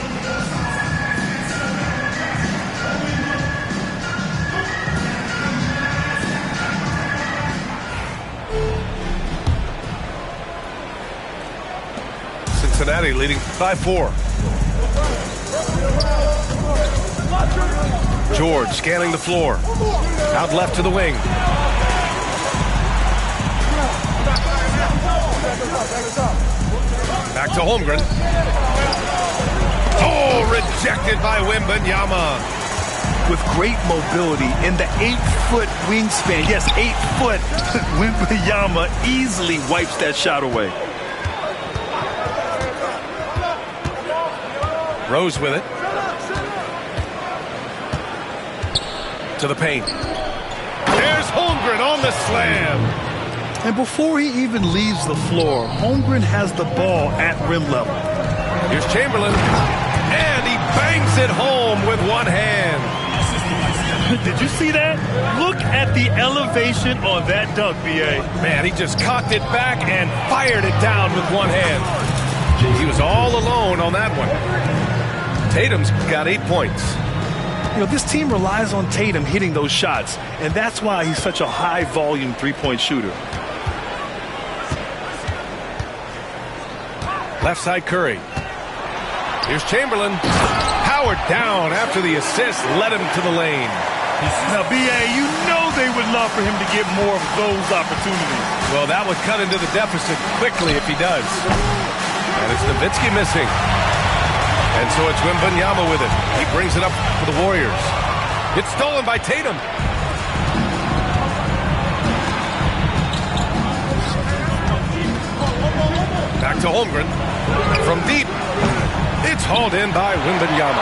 Cincinnati leading by 4. George scanning the floor. Out left to the wing. Back to Holmgren. Oh, rejected by Wembanyama. With great mobility in the 8-foot wingspan. Yes, 8 foot. Wembanyama easily wipes that shot away. Rose with it. To the paint. There's Holmgren on the slam. And before he even leaves the floor, Holmgren has the ball at rim level. Here's Chamberlain. And he bangs it home with one hand. Did you see that? Look at the elevation on that dunk, B.A. Man, he just cocked it back and fired it down with one hand. He was all alone on that one. Tatum's got 8 points. You know, this team relies on Tatum hitting those shots, and that's why he's such a high-volume three-point shooter. Left side Curry. Here's Chamberlain. Powered down after the assist led him to the lane. Now, B.A., you know they would love for him to get more of those opportunities. Well, that would cut into the deficit quickly if he does. And it's Nowitzki missing. And so it's Wembanyama with it. He brings it up for the Warriors. It's stolen by Tatum. Back to Holmgren. From deep. It's hauled in by Wembanyama.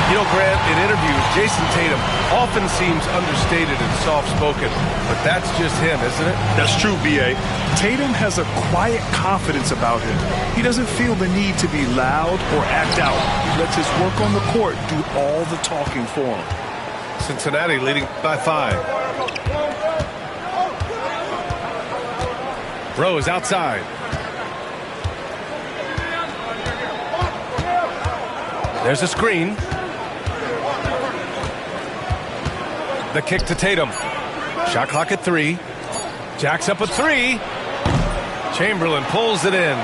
You know, Grant, in interviews, Jason Tatum often seems understated and soft-spoken, but that's just him, isn't it? That's true, B.A. Tatum has a quiet confidence about him. He doesn't feel the need to be loud or act out. He lets his work on the court do all the talking for him. Cincinnati leading by 5. Rose outside. There's a screen. The kick to Tatum. Shot clock at 3. Jacks up a 3. Chamberlain pulls it in.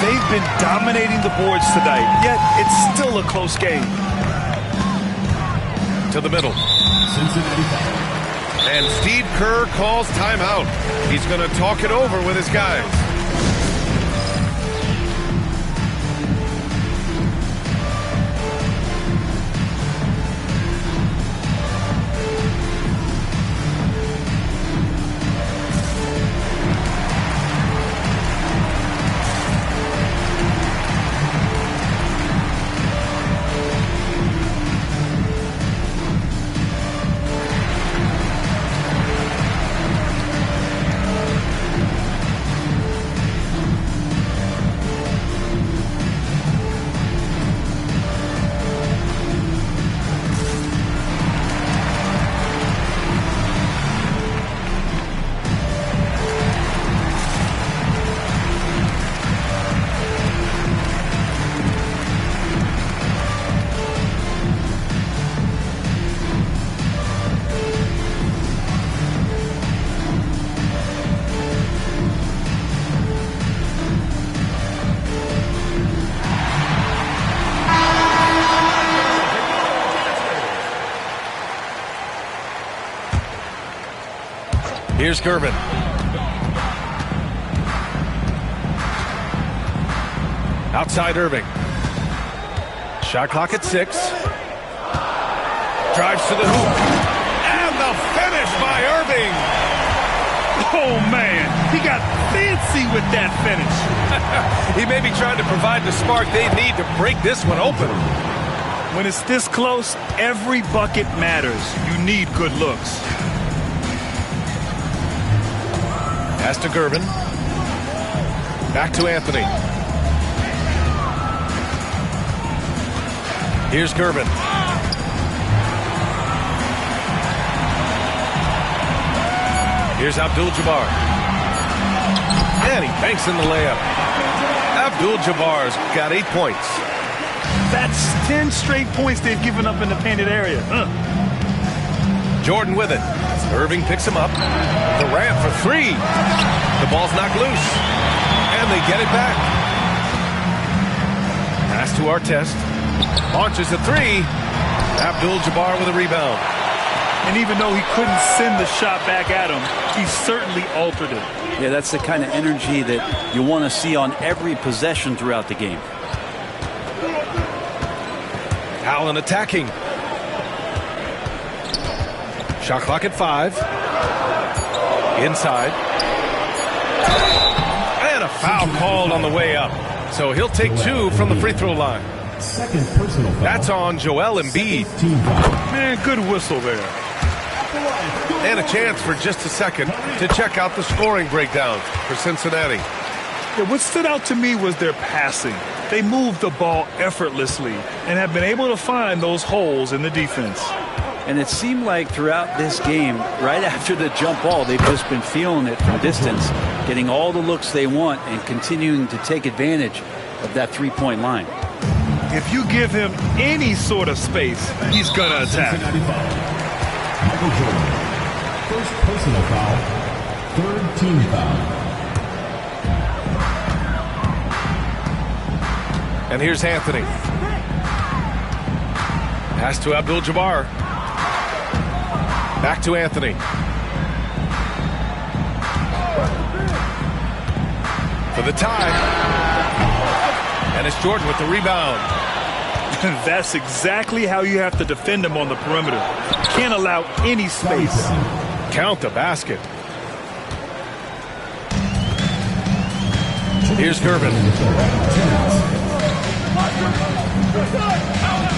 They've been dominating the boards tonight, yet it's still a close game. To the middle. And Steve Kerr calls timeout. He's going to talk it over with his guys. Here's Gervin. Outside Irving. Shot clock at 6. Drives to the hoop. And the finish by Irving. Oh, man. He got fancy with that finish. He may be trying to provide the spark they need to break this one open. When it's this close, every bucket matters. You need good looks. Pass to Gervin. Back to Anthony. Here's Gervin. Here's Abdul-Jabbar. And he banks in the layup. Abdul-Jabbar's got 8 points. That's 10 straight points they've given up in the painted area. Jordan with it. Irving picks him up. Durant for 3. The ball's knocked loose. And they get it back. Pass to Artest. Launches a 3. Abdul-Jabbar with a rebound. And even though he couldn't send the shot back at him, he certainly altered it. Yeah, that's the kind of energy that you want to see on every possession throughout the game. Allen attacking. Shot clock at 5. Inside. And a foul called on the way up. So he'll take 2 from the free throw line. Second personal foul. That's on Joel Embiid. Team foul. Man, good whistle there. And a chance for just a second to check out the scoring breakdown for Cincinnati. Yeah, what stood out to me was their passing. They moved the ball effortlessly and have been able to find those holes in the defense. And it seemed like throughout this game, right after the jump ball, they've just been feeling it from distance, getting all the looks they want and continuing to take advantage of that three-point line. If you give him any sort of space, he's going to attack. Michael Jordan. First personal foul. Third team foul. And here's Anthony. Pass to Abdul-Jabbar. Back to Anthony. For the tie. And it's Jordan with the rebound. That's exactly how you have to defend him on the perimeter. Can't allow any space. Count the basket. Here's Gervin.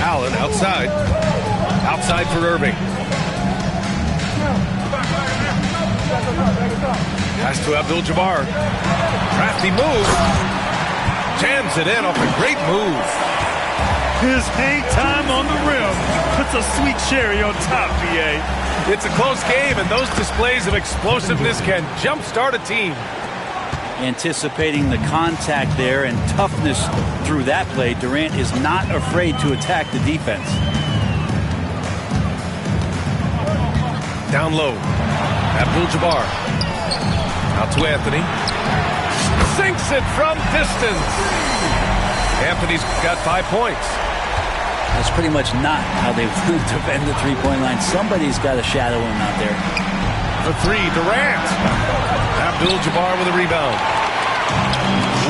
Allen outside. Outside for Irving. Pass to Abdul-Jabbar. Crafty move. Jams it in off a great move. His hang time on the rim puts a sweet cherry on top, BA. It's a close game, and those displays of explosiveness can jumpstart a team. Anticipating the contact there and toughness through that play, Durant is not afraid to attack the defense. Down low. Abdul-Jabbar. Out to Anthony. Sinks it from distance. Anthony's got 5 points. That's pretty much not how they defend the three-point line. Somebody's got to shadow him out there. For 3, Durant. Abdul-Jabbar with a rebound.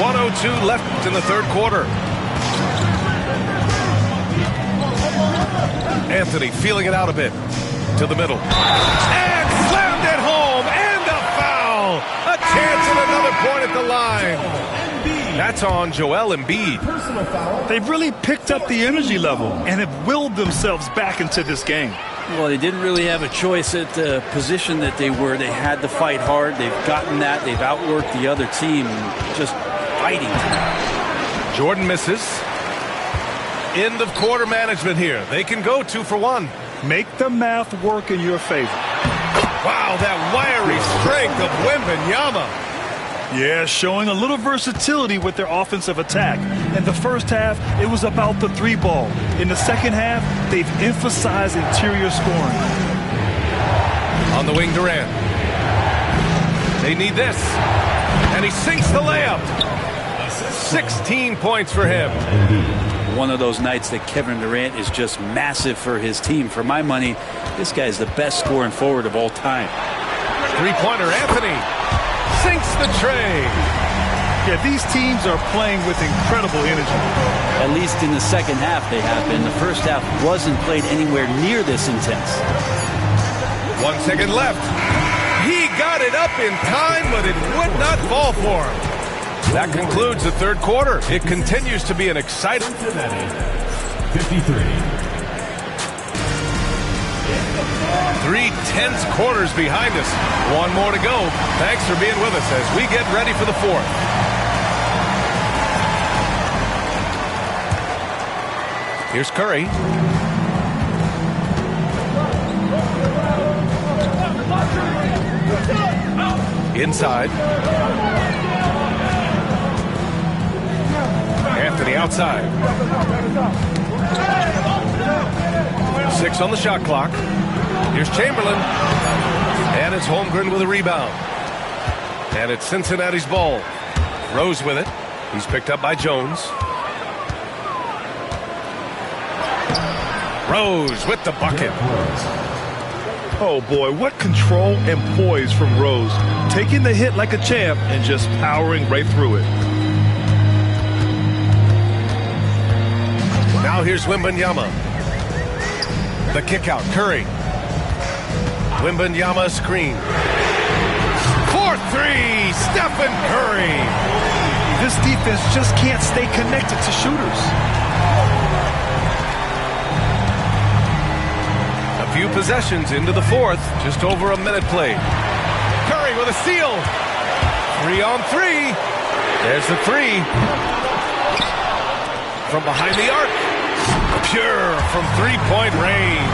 1:02 left in the third quarter. Anthony feeling it out a bit. To the middle. And slammed it home. And a foul. A chance at another point at the line. That's on Joel Embiid. They've really picked up the energy level and have willed themselves back into this game. Well, they didn't really have a choice at the position that they were. They had to fight hard. They've gotten that. They've outworked the other team. Just fighting tonight. Jordan misses. End of quarter management here. They can go 2 for 1. Make the math work in your favor. Wow, that wiry strength of Wembanyama. Yeah, showing a little versatility with their offensive attack. In the first half, it was about the 3-ball. In the second half, they've emphasized interior scoring. On the wing, Durant. They need this. And he sinks the layup. 16 points for him. One of those nights that Kevin Durant is just massive for his team. For my money, this guy's the best scoring forward of all time. Three-pointer, Anthony. Sinks the tray. Yeah, these teams are playing with incredible energy. At least in the second half they have been. The first half wasn't played anywhere near this intense. 1 second left. He got it up in time, but it would not fall for him. That concludes the third quarter. It continues to be an exciting... 53. 3 tense quarters behind us. 1 more to go. Thanks for being with us as we get ready for the fourth. Here's Curry. Inside. Anthony outside. 6 on the shot clock. Here's Chamberlain. And it's Holmgren with a rebound. And it's Cincinnati's ball. Rose with it. He's picked up by Jones. Rose with the bucket. Oh, boy, what control and poise from Rose. Taking the hit like a champ and just powering right through it. Now here's Wembanyama. The kick out, Curry. Wembanyama screen. 4-3, Stephen Curry. This defense just can't stay connected to shooters. A few possessions into the fourth, just over a minute played. Curry with a steal. 3-on-3. There's the three. From behind the arc. Pure from three-point range.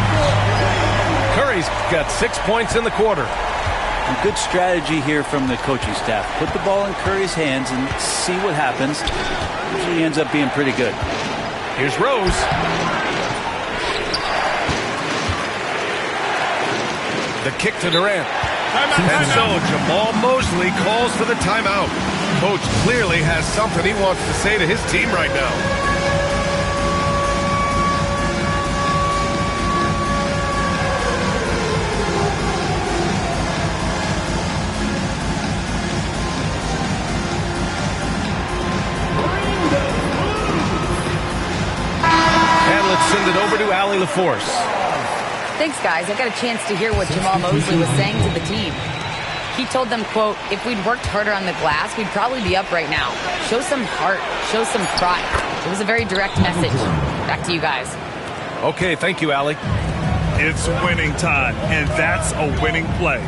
Curry's got 6 points in the quarter. A good strategy here from the coaching staff. Put the ball in Curry's hands and see what happens. Usually ends up being pretty good. Here's Rose. The kick to Durant. And so Jamal Mosley calls for the timeout. Coach clearly has something he wants to say to his team right now. Send it over to Allie LaForce. Thanks, guys. I got a chance to hear what Jamal Mosley was saying to the team. He told them, quote, if we'd worked harder on the glass, we'd probably be up right now. Show some heart. Show some pride. It was a very direct message. Back to you guys. Okay, thank you, Allie. It's winning time, and that's a winning play.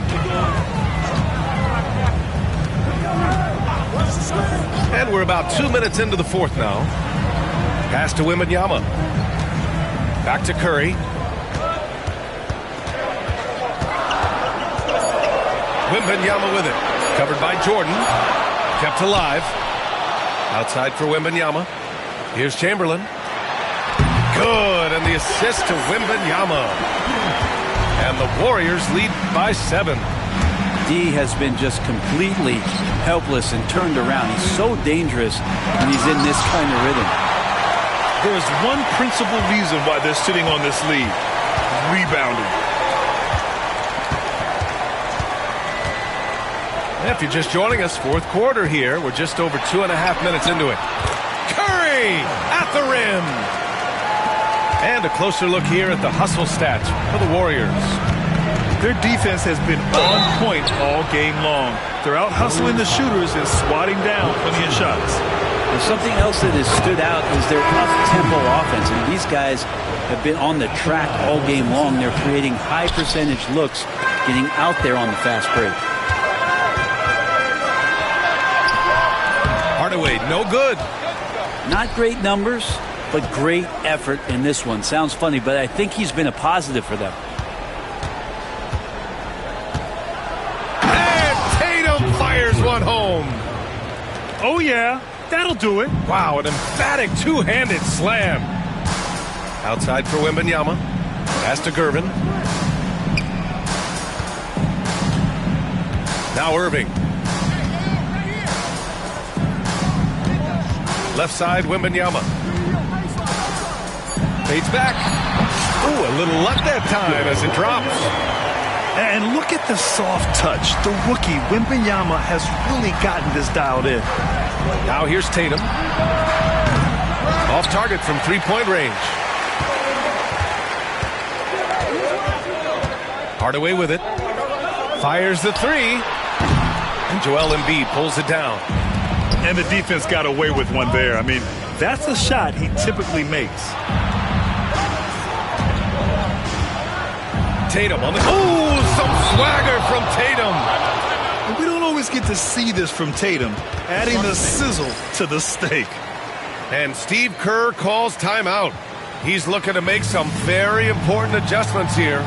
And we're about 2 minutes into the fourth now. Pass to Wembanyama. Back to Curry. Wembanyama with it. Covered by Jordan. Kept alive. Outside for Wembanyama. Here's Chamberlain. Good, and the assist to Wembanyama. And the Warriors lead by 7. D has been just completely helpless and turned around. He's so dangerous when he's in this kind of rhythm. There's one principal reason why they're sitting on this lead. Rebounding. If you're just joining us, fourth quarter here. We're just over 2.5 minutes into it. Curry at the rim. And a closer look here at the hustle stats for the Warriors. Their defense has been on point all game long. They're out hustling the shooters and swatting down plenty of shots. And something else that has stood out is their up-tempo offense. And these guys have been on the track all game long. They're creating high-percentage looks, getting out there on the fast break. Hardaway, no good. Not great numbers, but great effort in this one. Sounds funny, but I think he's been a positive for them. And Tatum fires one home. Oh, yeah. That'll do it. Wow, an emphatic two-handed slam. Outside for Wembanyama. Pass to Gervin. Now Irving. Left side, Wembanyama. Fades back. Ooh, a little luck that time as it drops. And look at the soft touch. The rookie, Wembanyama, has really gotten this dialed in. Now here's Tatum. Off target from three-point range. Hardaway with it. Fires the three. And Joel Embiid pulls it down. And the defense got away with one there. I mean, that's a shot he typically makes. Tatum on the... Ooh, some swagger from Tatum. We don't always get to see this from Tatum, adding the sizzle to the steak. And Steve Kerr calls timeout. He's looking to make some very important adjustments here.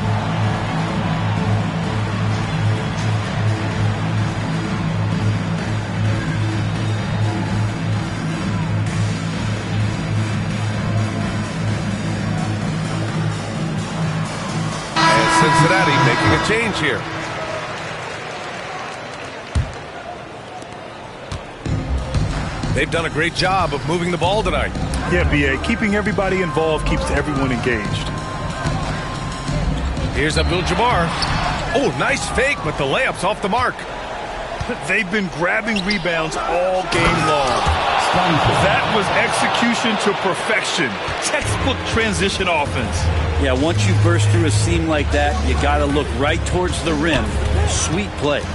Cincinnati making a change here. They've done a great job of moving the ball tonight. Yeah, B.A. Keeping everybody involved keeps everyone engaged. Here's Abdul-Jabbar. Oh, nice fake, but the layup's off the mark. They've been grabbing rebounds all game long. That was execution to perfection. Textbook transition offense. Yeah, once you burst through a seam like that, you got to look right towards the rim. Sweet play.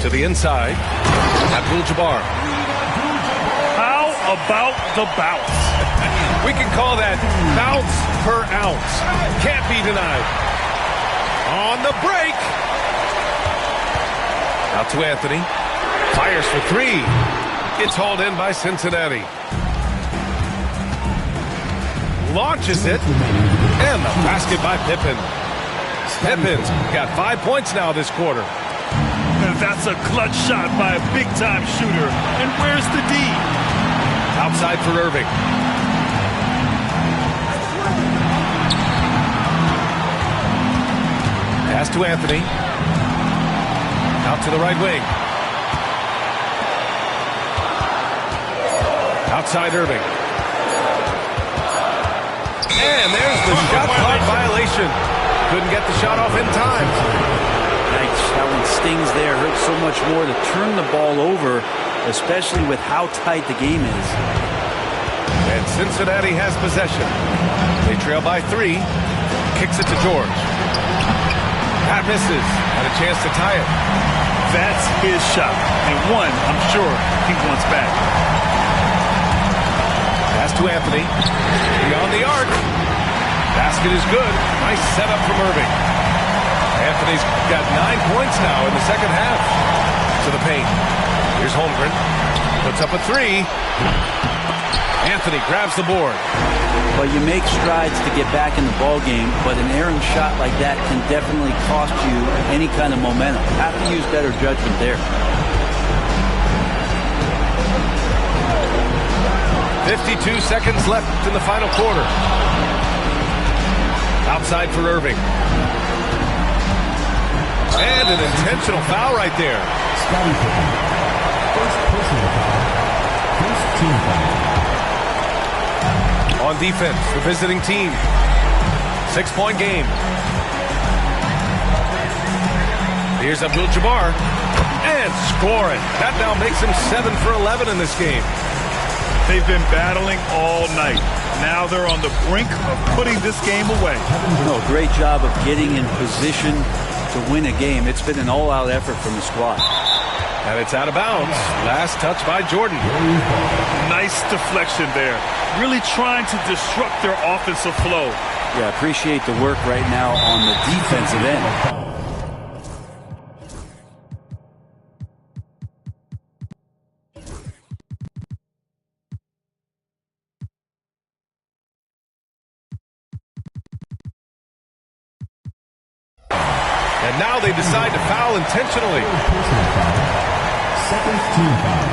To the inside, Abdul-Jabbar. How about the bounce? We can call that bounce per ounce. Can't be denied. On the break. Out to Anthony. Fires for three. It's hauled in by Cincinnati. Launches it. And the basket by Pippen. Pippen's got 5 points now this quarter. That's a clutch shot by a big-time shooter. And where's the D? Outside for Irving. Pass to Anthony. Out to the right wing. Outside Irving. And there's the shot clock violation. Couldn't get the shot off in time. Nice. That one stings there. Hurts so much more to turn the ball over, especially with how tight the game is. And Cincinnati has possession. They trail by 3. Kicks it to George. That misses. And a chance to tie it. That's his shot. And one, I'm sure, he wants back. Pass to Anthony. Beyond the arc. Basket is good. Nice setup from Irving. Anthony's got 9 points now in the second half. To the paint. Here's Holmgren. Puts up a 3. Anthony grabs the board. Well, you make strides to get back in the ball game, but an errant shot like that can definitely cost you any kind of momentum. Have to use better judgment there. 52 seconds left in the final quarter. Outside for Irving. And an intentional foul right there. Scottie Pippen. First personal foul. First team foul. On defense, the visiting team. 6-point game. Here's Abdul-Jabbar. And scoring. That now makes him 7 for 11 in this game. They've been battling all night. Now they're on the brink of putting this game away. No, great job of getting in position to win a game. It's been an all-out effort from the squad. And it's out of bounds. Last touch by Jordan. Nice deflection there. Really trying to disrupt their offensive flow. Yeah, appreciate the work right now on the defensive end. And now they decide to foul intentionally. Second team foul.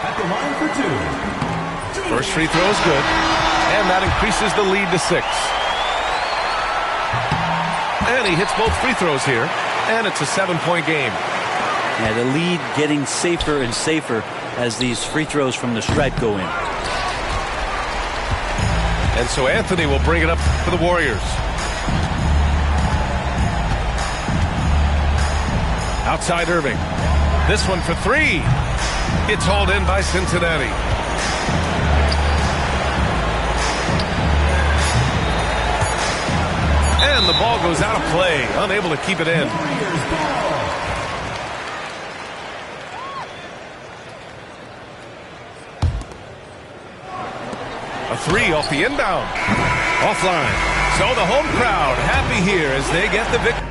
At the line for 2. First free throw is good. And that increases the lead to 6. And he hits both free throws here. And it's a 7-point game. Yeah, the lead getting safer and safer as these free throws from the stripe go in. And so Anthony will bring it up for the Warriors. Outside Irving. This one for 3. It's hauled in by Cincinnati. And the ball goes out of play. Unable to keep it in. A 3 off the inbound. Offline. So the home crowd happy here as they get the victory.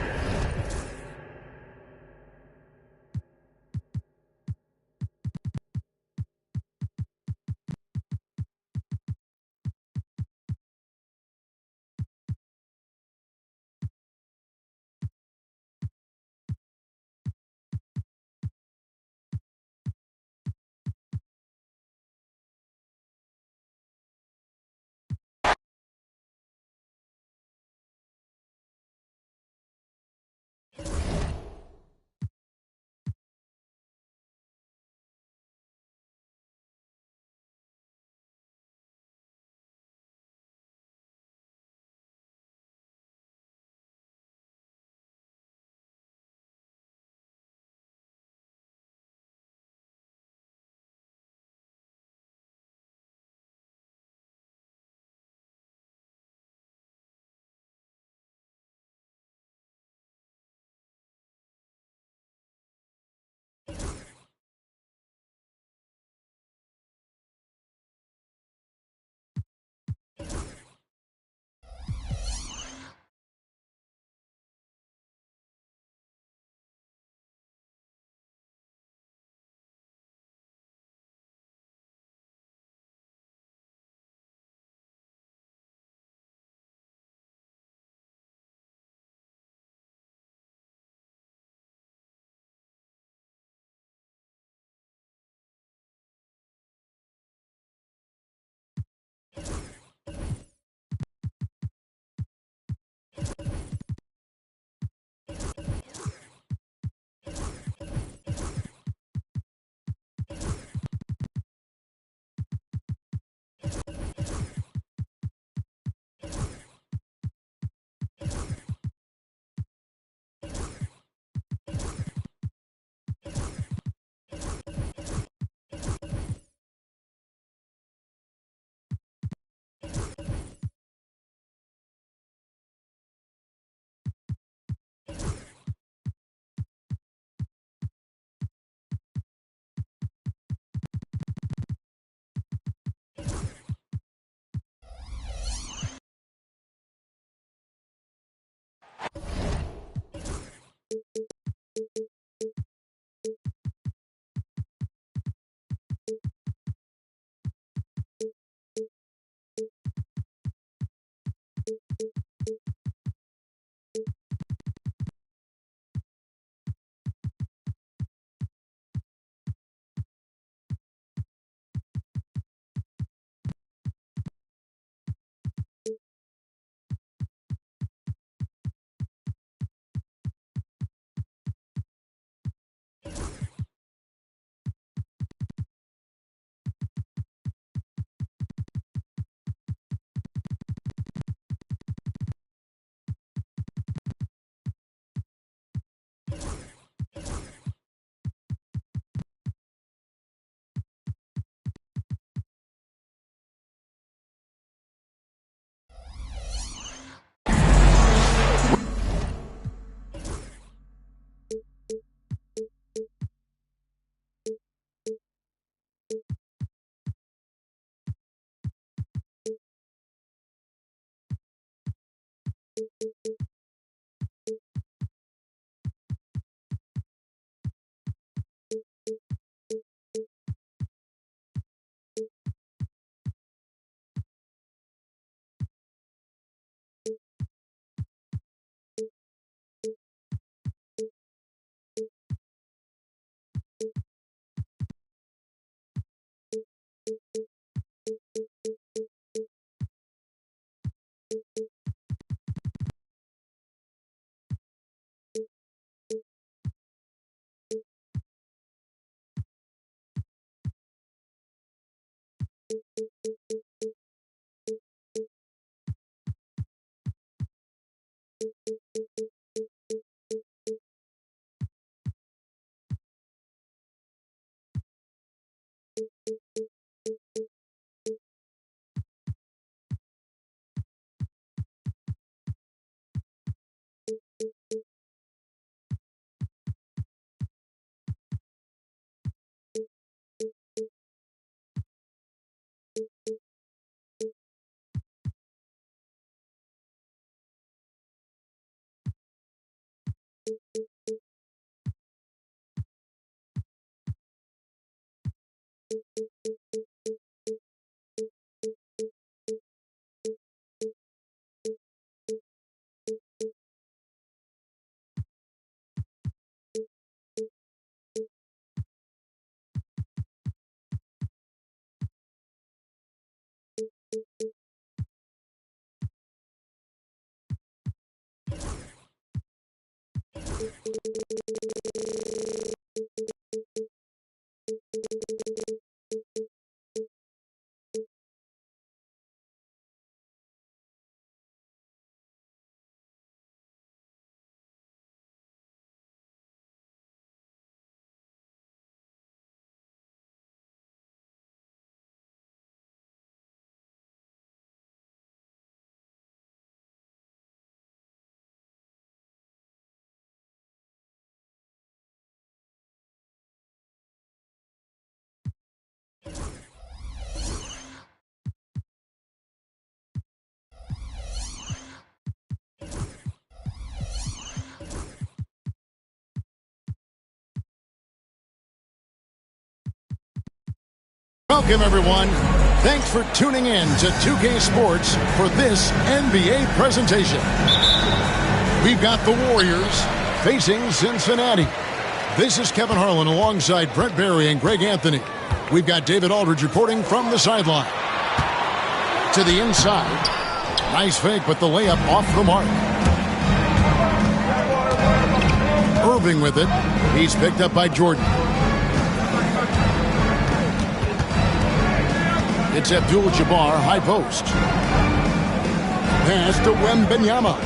Welcome, everyone. Thanks for tuning in to 2K Sports for this NBA presentation. We've got the Warriors facing Cincinnati. This is Kevin Harlan alongside Brent Barry and Greg Anthony. We've got David Aldridge reporting from the sideline. to the inside. Nice fake, but the layup off the mark. Irving with it. He's picked up by Jordan. It's Abdul-Jabbar, high post. Pass to Wembanyama.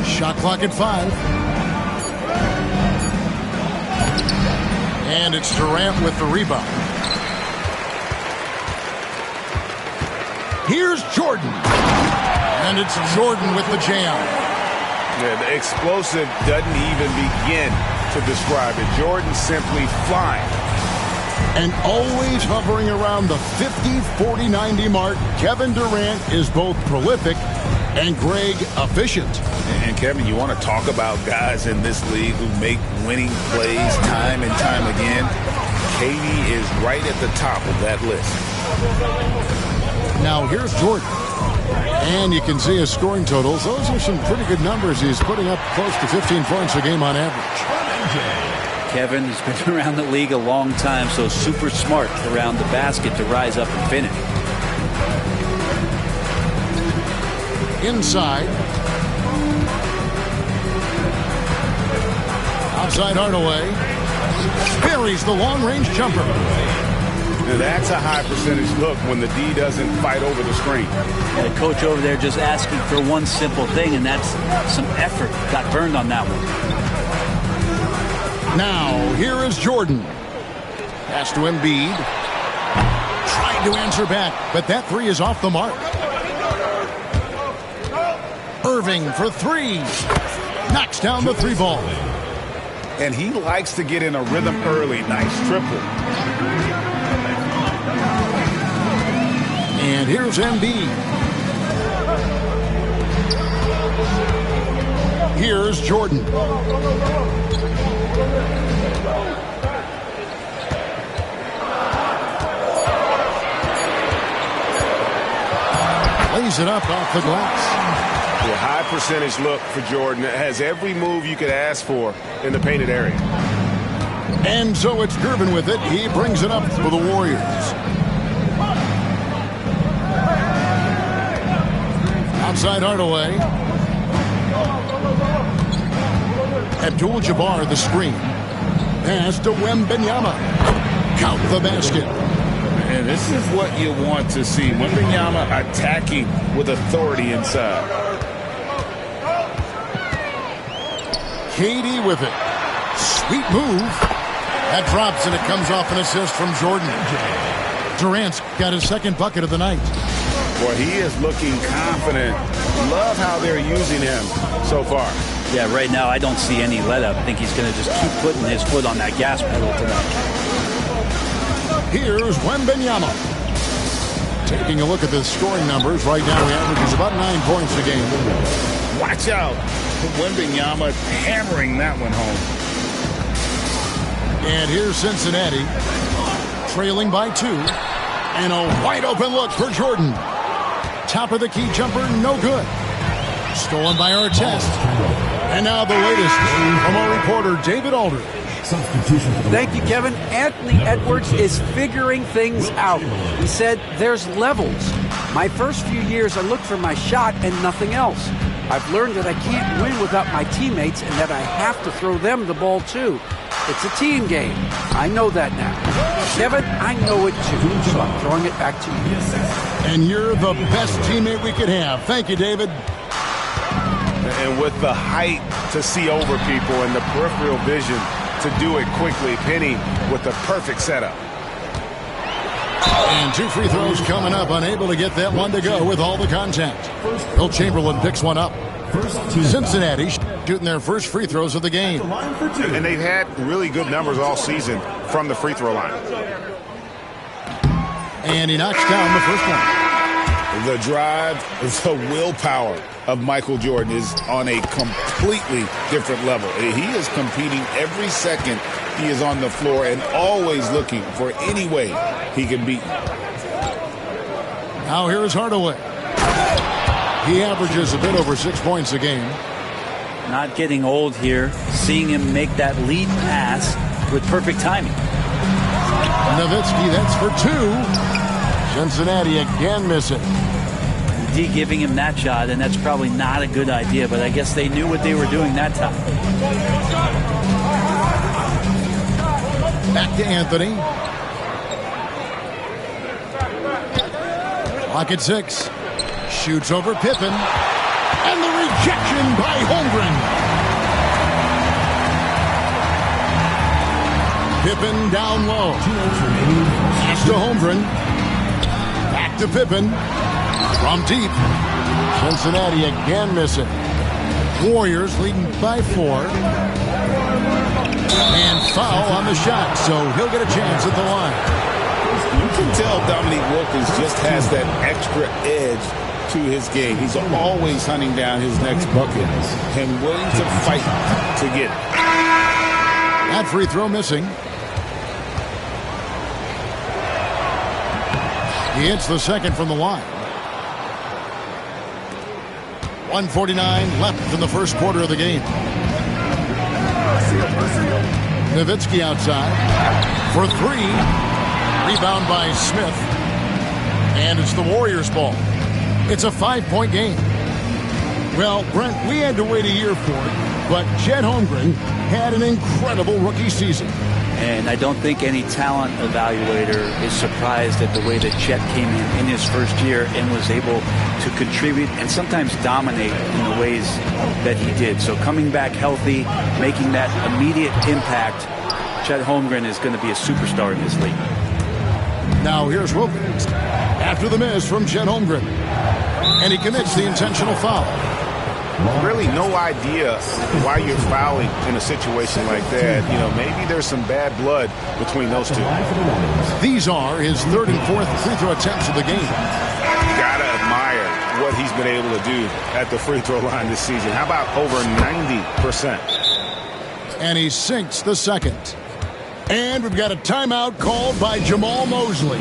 Shot clock at 5. And it's Durant with the rebound. Here's Jordan. And it's Jordan with the jam. Yeah, the explosive doesn't even begin to describe it. Jordan simply flying. And always hovering around the 50, 40, 90 mark, Kevin Durant is both prolific and, Greg, efficient. And Kevin, you want to talk about guys in this league who make winning plays time and time again? KD is right at the top of that list. Now here's Jordan. And you can see his scoring totals. Those are some pretty good numbers. He's putting up close to 15 points a game on average. Kevin has been around the league a long time, so super smart around the basket to rise up and finish. Inside. Outside Hardaway. Buries the long-range jumper. That's a high percentage look when the D doesn't fight over the screen. Yeah, the coach over there just asking for one simple thing, and that's some effort. Got burned on that one. Now, here is Jordan. Pass to Embiid. Trying to answer back, but that three is off the mark. Irving for three. Knocks down the three ball. And he likes to get in a rhythm early. Nice triple. And here's Embiid. Here's Jordan. Lays it up off the glass. A high percentage look for Jordan. It has every move you could ask for in the painted area. And so it's Gervin with it. He brings it up for the Warriors. Outside Hardaway. Abdul-Jabbar the screen. Pass to Wembanyama. Count the basket. And this is what you want to see. Wembanyama attacking with authority inside. KD with it. Sweet move. That drops and it comes off an assist from Jordan. Durant's got his second bucket of the night. Boy, he is looking confident. Love how they're using him so far. Yeah, right now I don't see any let up. I think he's going to just keep putting his foot on that gas pedal tonight. Here's Wembanyama. Taking a look at the scoring numbers. Right now he averages about 9 points a game. Watch out. Wembanyama hammering that one home. And here's Cincinnati. Trailing by 2. And a wide open look for Jordan. Top of the key jumper, no good. Stolen by Artest. And now the latest from our reporter, David Aldridge. Thank you, Kevin. Anthony Edwards is figuring things out. He said there's levels. My first few years, I looked for my shot and nothing else. I've learned that I can't win without my teammates and that I have to throw them the ball too. It's a team game. I know that now. Kevin, I know it too, so I'm throwing it back to you. And you're the best teammate we could have. Thank you, David. And with the height to see over people and the peripheral vision to do it quickly, Penny with the perfect setup. And 2 free throws coming up, unable to get that one to go with all the contact. Will Chamberlain picks one up. Cincinnati shooting their first free throws of the game. And they've had really good numbers all season from the free throw line. And he knocks down the first one. The drive, the willpower of Michael Jordan is on a completely different level. He is competing every second he is on the floor and always looking for any way he can beat. Now here is Hardaway. He averages a bit over 6 points a game. Not getting old here. Seeing him make that lead pass with perfect timing. Nowitzki, that's for 2. Cincinnati again missing. D giving him that shot, and that's probably not a good idea, but I guess they knew what they were doing that time. Back to Anthony. Clock at 6. Shoots over Pippen. And the rejection by Holmgren. Pippen down low. Pass to Holmgren. Back to Pippen. From deep. Cincinnati again missing. Warriors leading by 4. And foul on the shot, so he'll get a chance at the line. You can tell Dominique Wilkins just has that extra edge to his game. He's always hunting down his next bucket and willing to fight to get it. That free throw missing. He hits the second from the line. 1:49 left in the first quarter of the game. Nowitzki outside for 3. Rebound by Smith. And it's the Warriors' ball. It's a 5-point game. Well, Brent, we had to wait a year for it, but Chet Holmgren had an incredible rookie season. And I don't think any talent evaluator is surprised at the way that Chet came in his first year and was able to contribute and sometimes dominate in the ways that he did. So coming back healthy, making that immediate impact, Chet Holmgren is going to be a superstar in this league. Now here's Wilkins after the miss from Chet Holmgren. And he commits the intentional foul. Really no idea why you're fouling in a situation like that. You know, maybe there's some bad blood between those two. These are his 3rd and 4th free throw attempts of the game. You gotta admire what he's been able to do at the free throw line this season. How about over 90%? And he sinks the second. And we've got a timeout called by Jamal Mosley.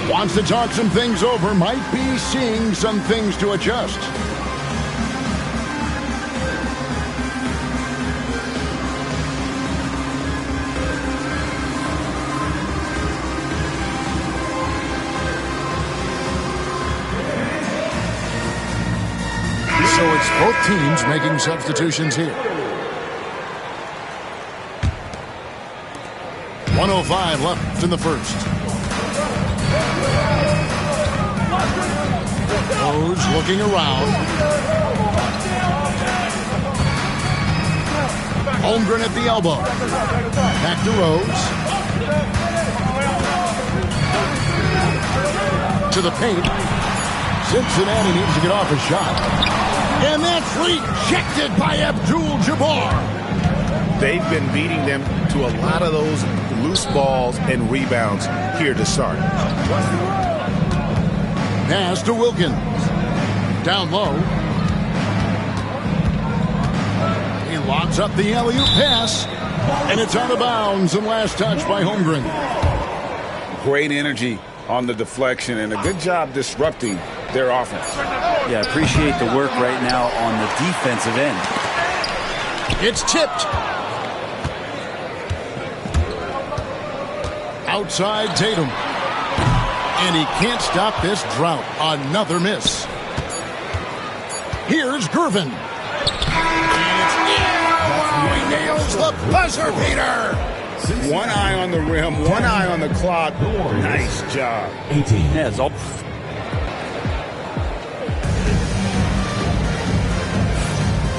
Wants to talk some things over, might be seeing some things to adjust. So it's both teams making substitutions here. 1:05 left in the first. Rose looking around. Holmgren at the elbow. Back to Rose. To the paint. Cincinnati needs to get off a shot. And that's rejected by Abdul-Jabbar. They've been beating them to a lot of those loose balls and rebounds here to start. Pass to Wilkins. Down low. He lobs up the alley-oop pass. And it's out of bounds and last touch by Holmgren. Great energy on the deflection and a good job disrupting their offense. Yeah, appreciate the work right now on the defensive end. It's tipped. Outside Tatum. And he can't stop this drought. Another miss. Here's Gervin. He nails the buzzer beater. One eye on the rim, one eye on the clock. Nice job. 18. Yeah, it's all...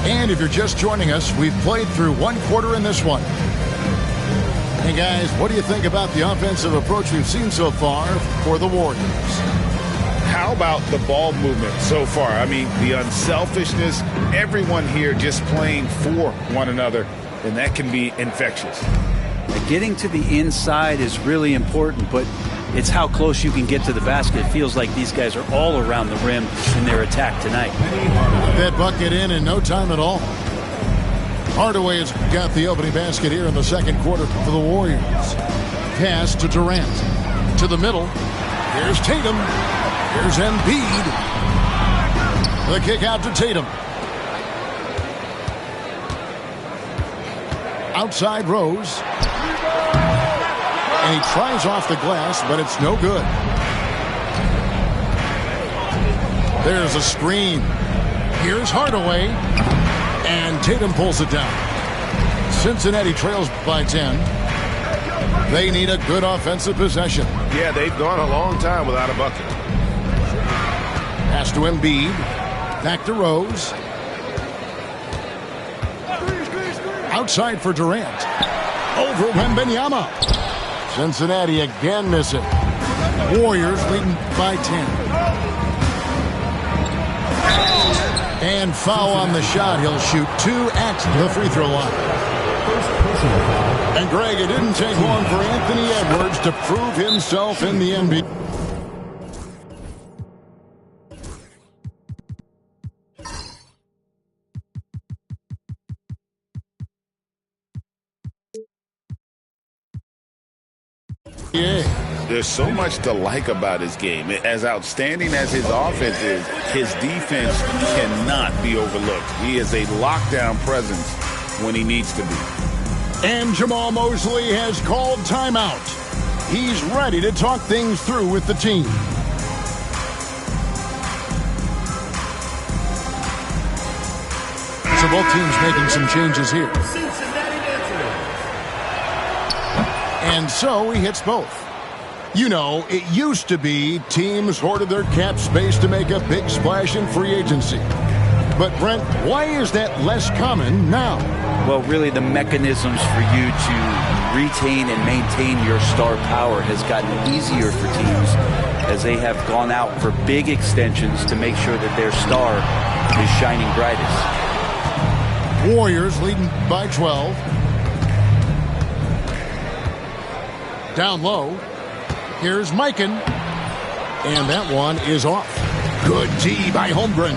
And if you're just joining us, we've played through one quarter in this one. Hey guys, what do you think about the offensive approach we've seen so far for the Warriors? How about the ball movement so far? I mean, the unselfishness, everyone here just playing for one another, and that can be infectious. Getting to the inside is really important, but it's how close you can get to the basket. It feels like these guys are all around the rim in their attack tonight. That bucket in no time at all. Hardaway has got the opening basket here in the second quarter for the Warriors. Pass to Durant. To the middle. Here's Tatum. Here's Embiid. The kick out to Tatum. Outside Rose. And he tries off the glass, but it's no good. There's a screen. Here's Hardaway. And Tatum pulls it down. Cincinnati trails by 10. They need a good offensive possession. Yeah, they've gone a long time without a bucket. Pass to Embiid. Back to Rose. Outside for Durant. Over Wembanyama. Cincinnati again missing. Warriors leading by 10. And foul on the shot. He'll shoot 2 at the free throw line. And Greg, it didn't take long for Anthony Edwards to prove himself in the NBA. There's so much to like about his game. As outstanding as his offense is, his defense cannot be overlooked. He is a lockdown presence when he needs to be. And Jamal Mosley has called timeout. He's ready to talk things through with the team. So both teams making some changes here. And so he hits both. You know, it used to be teams hoarded their cap space to make a big splash in free agency. But, Brent, why is that less common now? Well, really, the mechanisms for you to retain and maintain your star power has gotten easier for teams as they have gone out for big extensions to make sure that their star is shining brightest. Warriors leading by 12. Down low. Here's Mikan. And that one is off. Good D by Holmgren.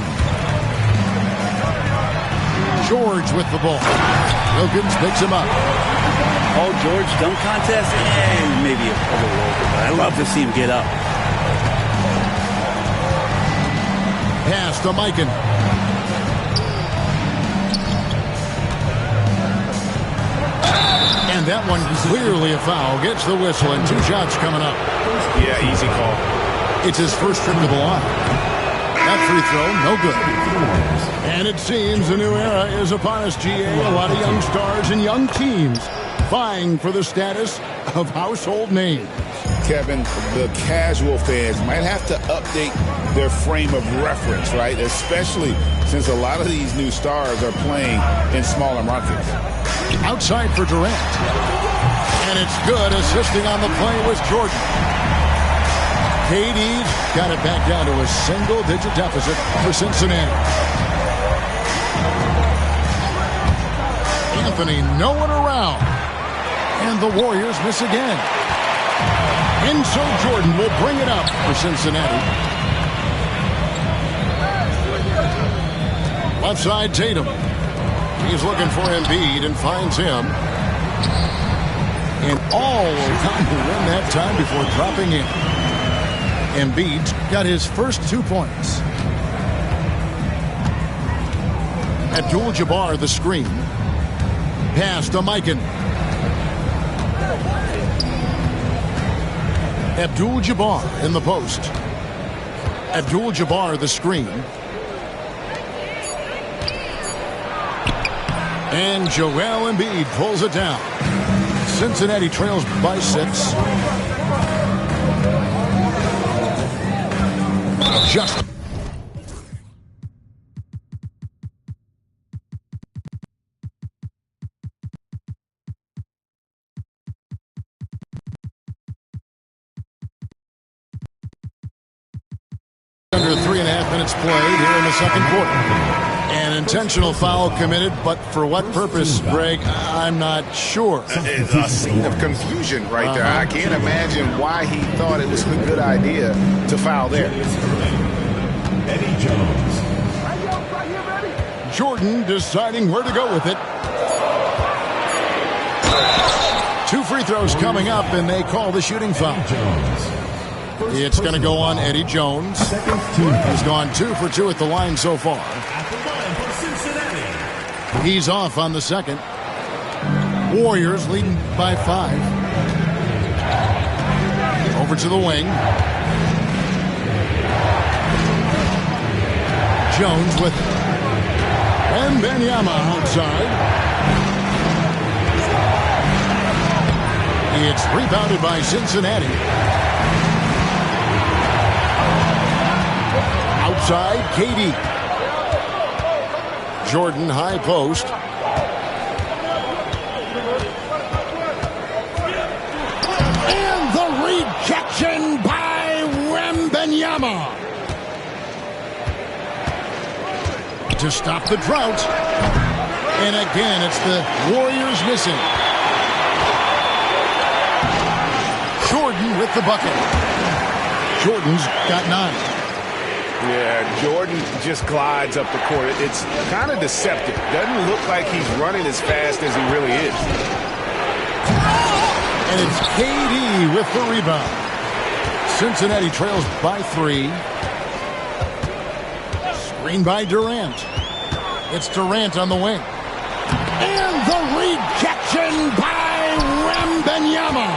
George with the ball. Wilkins picks him up. Paul George dunk contest? Maybe a little over, but I love to see him get up. Pass to Mikan. And that one clearly a foul. Gets the whistle and 2 shots coming up. Yeah, easy call. It's his first trip to the line. That free throw, no good. And it seems a new era is upon us, GA. A lot of young stars and young teams vying for the status of household names. Kevin, the casual fans might have to update their frame of reference, right? Especially since a lot of these new stars are playing in smaller markets. Outside for Durant. And it's good. Assisting on the play was Jordan. KD's got it back down to a single-digit deficit for Cincinnati. Anthony, no one around. And the Warriors miss again. And so Jordan will bring it up for Cincinnati. Left side, Tatum. He's looking for Embiid and finds him. And all time to win that time before dropping in. Embiid's got his first 2 points. Abdul-Jabbar the screen. Pass to Mikan. Abdul-Jabbar in the post. Abdul-Jabbar the screen. And Joel Embiid pulls it down. Cincinnati trails by 6. Just under 3.5 minutes played here in the second quarter. An intentional foul committed, but for what purpose, Greg, I'm not sure. It's a scene of confusion right there. I can't imagine why he thought it was a good idea to foul there. Eddie Jones. Jordan deciding where to go with it. 2 free throws coming up, and they call the shooting foul. It's going to go on Eddie Jones. He's gone 2 for 2 at the line so far. He's off on the second. Warriors leading by 5. Over to the wing. Jones with it. Wembanyama outside. It's rebounded by Cincinnati. Outside, KD. Jordan, high post. And the rejection by Wembanyama. To stop the drought. And again, it's the Warriors missing. Jordan with the bucket. Jordan's got 9. Yeah, Jordan just glides up the court. It's kind of deceptive. Doesn't look like he's running as fast as he really is. And it's KD with the rebound. Cincinnati trails by 3. Screen by Durant. It's Durant on the wing. And the rejection by Wembanyama.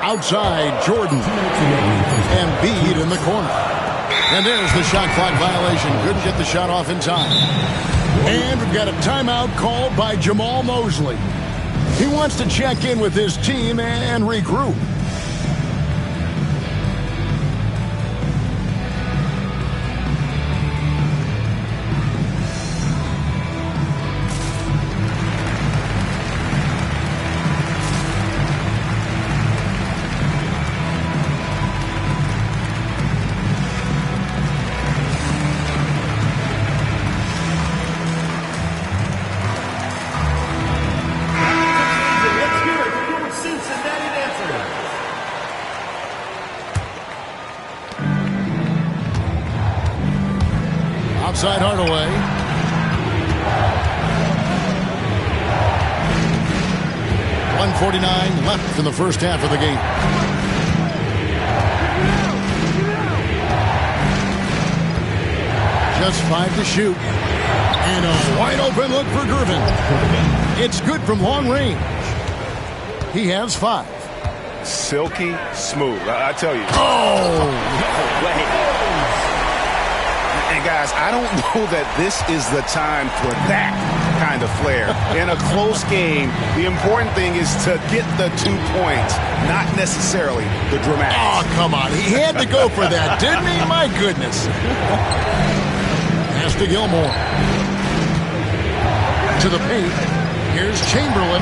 Outside, Jordan. Embiid in the corner. And there's the shot clock violation. Couldn't get the shot off in time. And we've got a timeout called by Jamal Mosley. He wants to check in with his team and regroup. Outside Hardaway. .149 left in the first half of the game. Just 5 to shoot. And a wide open look for Gervin. It's good from long range. He has 5. Silky smooth, I tell you. Oh! No way. And guys, I don't know that this is the time for that kind of flair. In a close game, the important thing is to get the 2 points, not necessarily the dramatics. Oh, come on. He had to go for that, didn't he? My goodness. Pass to Gilmore. To the paint. Here's Chamberlain.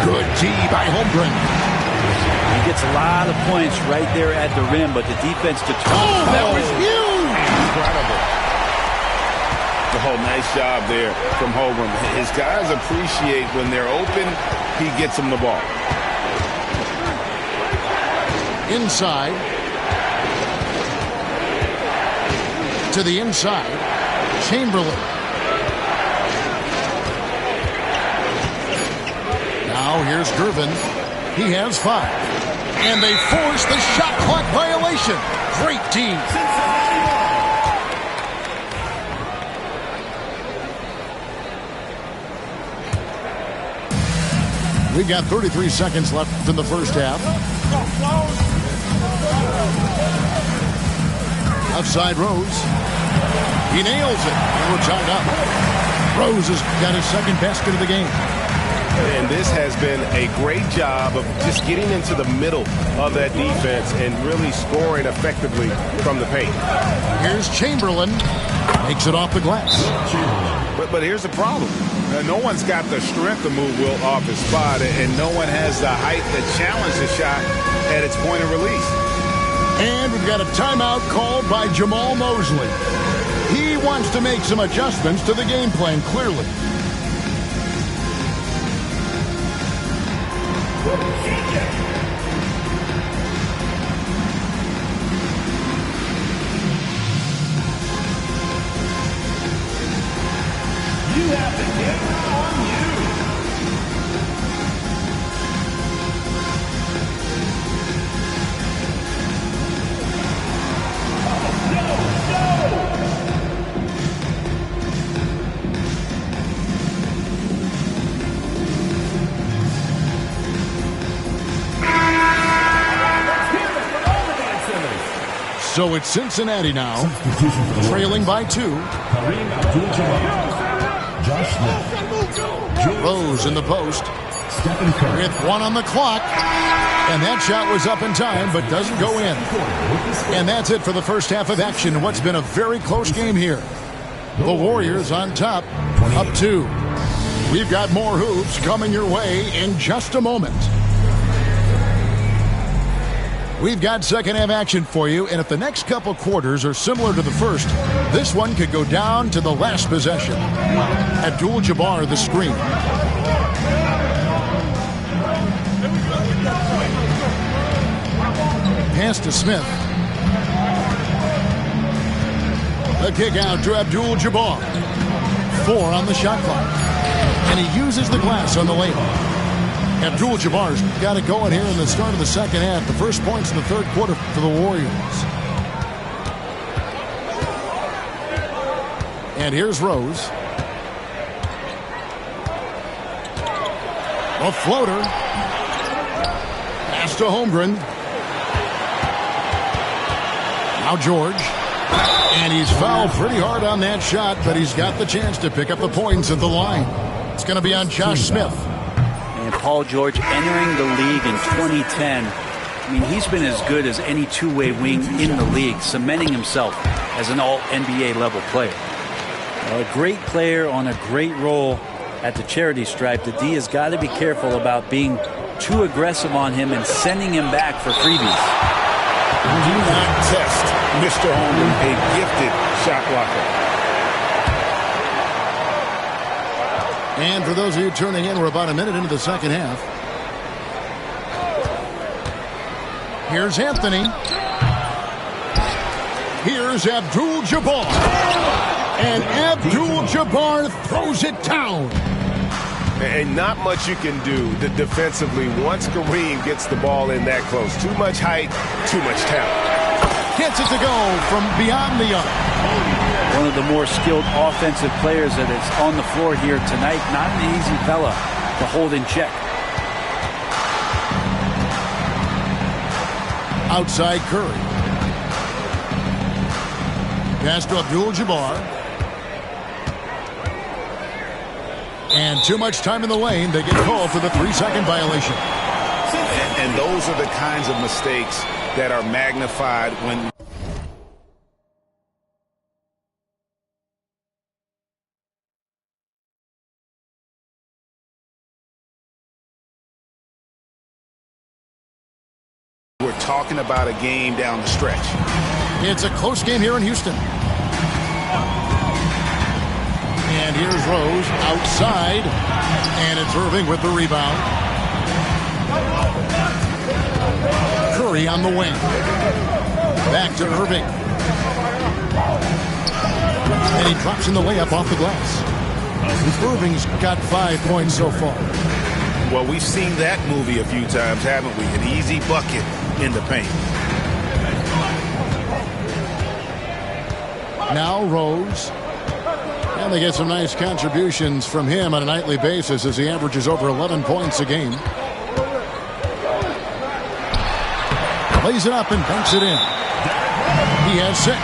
Good D by Holmgren. He gets a lot of points right there at the rim, but the defense determined. Oh, that was huge! Incredible. Oh, nice job there from Holmgren. His guys appreciate when they're open, he gets them the ball. Inside. To the inside. Chamberlain. Now here's Gervin. He has 5. And they force the shot clock violation. Great team. We've got 33 seconds left in the first half. Outside Rose. He nails it. And we're tied up. Rose has got his second basket of the game. And this has been a great job of just getting into the middle of that defense and really scoring effectively from the paint. Here's Chamberlain. Makes it off the glass. But here's the problem. No one's got the strength to move Wilt off his spot, and no one has the height to challenge the shot at its point of release. And we've got a timeout called by Jamal Mosley. He wants to make some adjustments to the game plan, clearly. You have the camera on you. So it's Cincinnati now, trailing by 2. Kareem Abdul-Jabbar. Josh Smith. Rose in the post Stephen Curry. with 1 on the clock. And that shot was up in time, but doesn't go in. And that's it for the first half of action. What's been a very close game here. The Warriors on top, up 2. We've got more hoops coming your way in just a moment. We've got second half action for you, and if the next couple quarters are similar to the first, this one could go down to the last possession. Abdul-Jabbar the screen. Pass to Smith. A kick out to Abdul-Jabbar. 4 on the shot clock. And he uses the glass on the layup. Abdul-Jabbar's got it going here in the start of the second half. The first points in the third quarter for the Warriors. And here's Rose. A floater. Pass to Holmgren. Now George. And he's fouled pretty hard on that shot, but he's got the chance to pick up the points at the line. It's going to be on Josh Smith. And Paul George entering the league in 2010. I mean, he's been as good as any two-way wing in the league, cementing himself as an all-NBA level player. A great player on a great role at the charity stripe. The D has got to be careful about being too aggressive on him and sending him back for freebies. Do not test Mr. Holmgren, a gifted shot blocker. And for those of you tuning in, we're about a minute into the second half. Here's Anthony. Here's Abdul-Jabbar. And Abdul-Jabbar throws it down. And not much you can do defensively once Kareem gets the ball in that close. Too much height, too much talent. Gets it to go from beyond the arc. One of the more skilled offensive players that is on the floor here tonight. Not an easy fella to hold in check. Outside Curry. Pass to Abdul-Jabbar. And too much time in the lane. They get called for the 3-second violation. And those are the kinds of mistakes that are magnified when we're talking about a game down the stretch. It's a close game here in Houston. And here's Rose outside. And it's Irving with the rebound. Curry on the wing. Back to Irving. And he drops in the layup off the glass. Irving's got 5 points so far. Well, we've seen that movie a few times, haven't we? An easy bucket in the paint. Now Rose. And they get some nice contributions from him on a nightly basis as he averages over 11 points a game. Lays it up and banks it in. He has 6.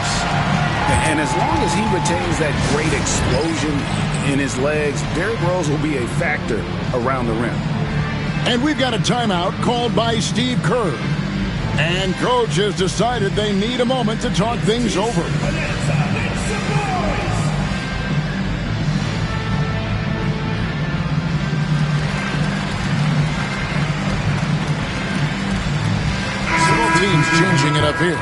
And as long as he retains that great explosion in his legs, Derrick Rose will be a factor around the rim. And we've got a timeout called by Steve Kerr. And coach has decided they need a moment to talk things over. Teams changing it up here.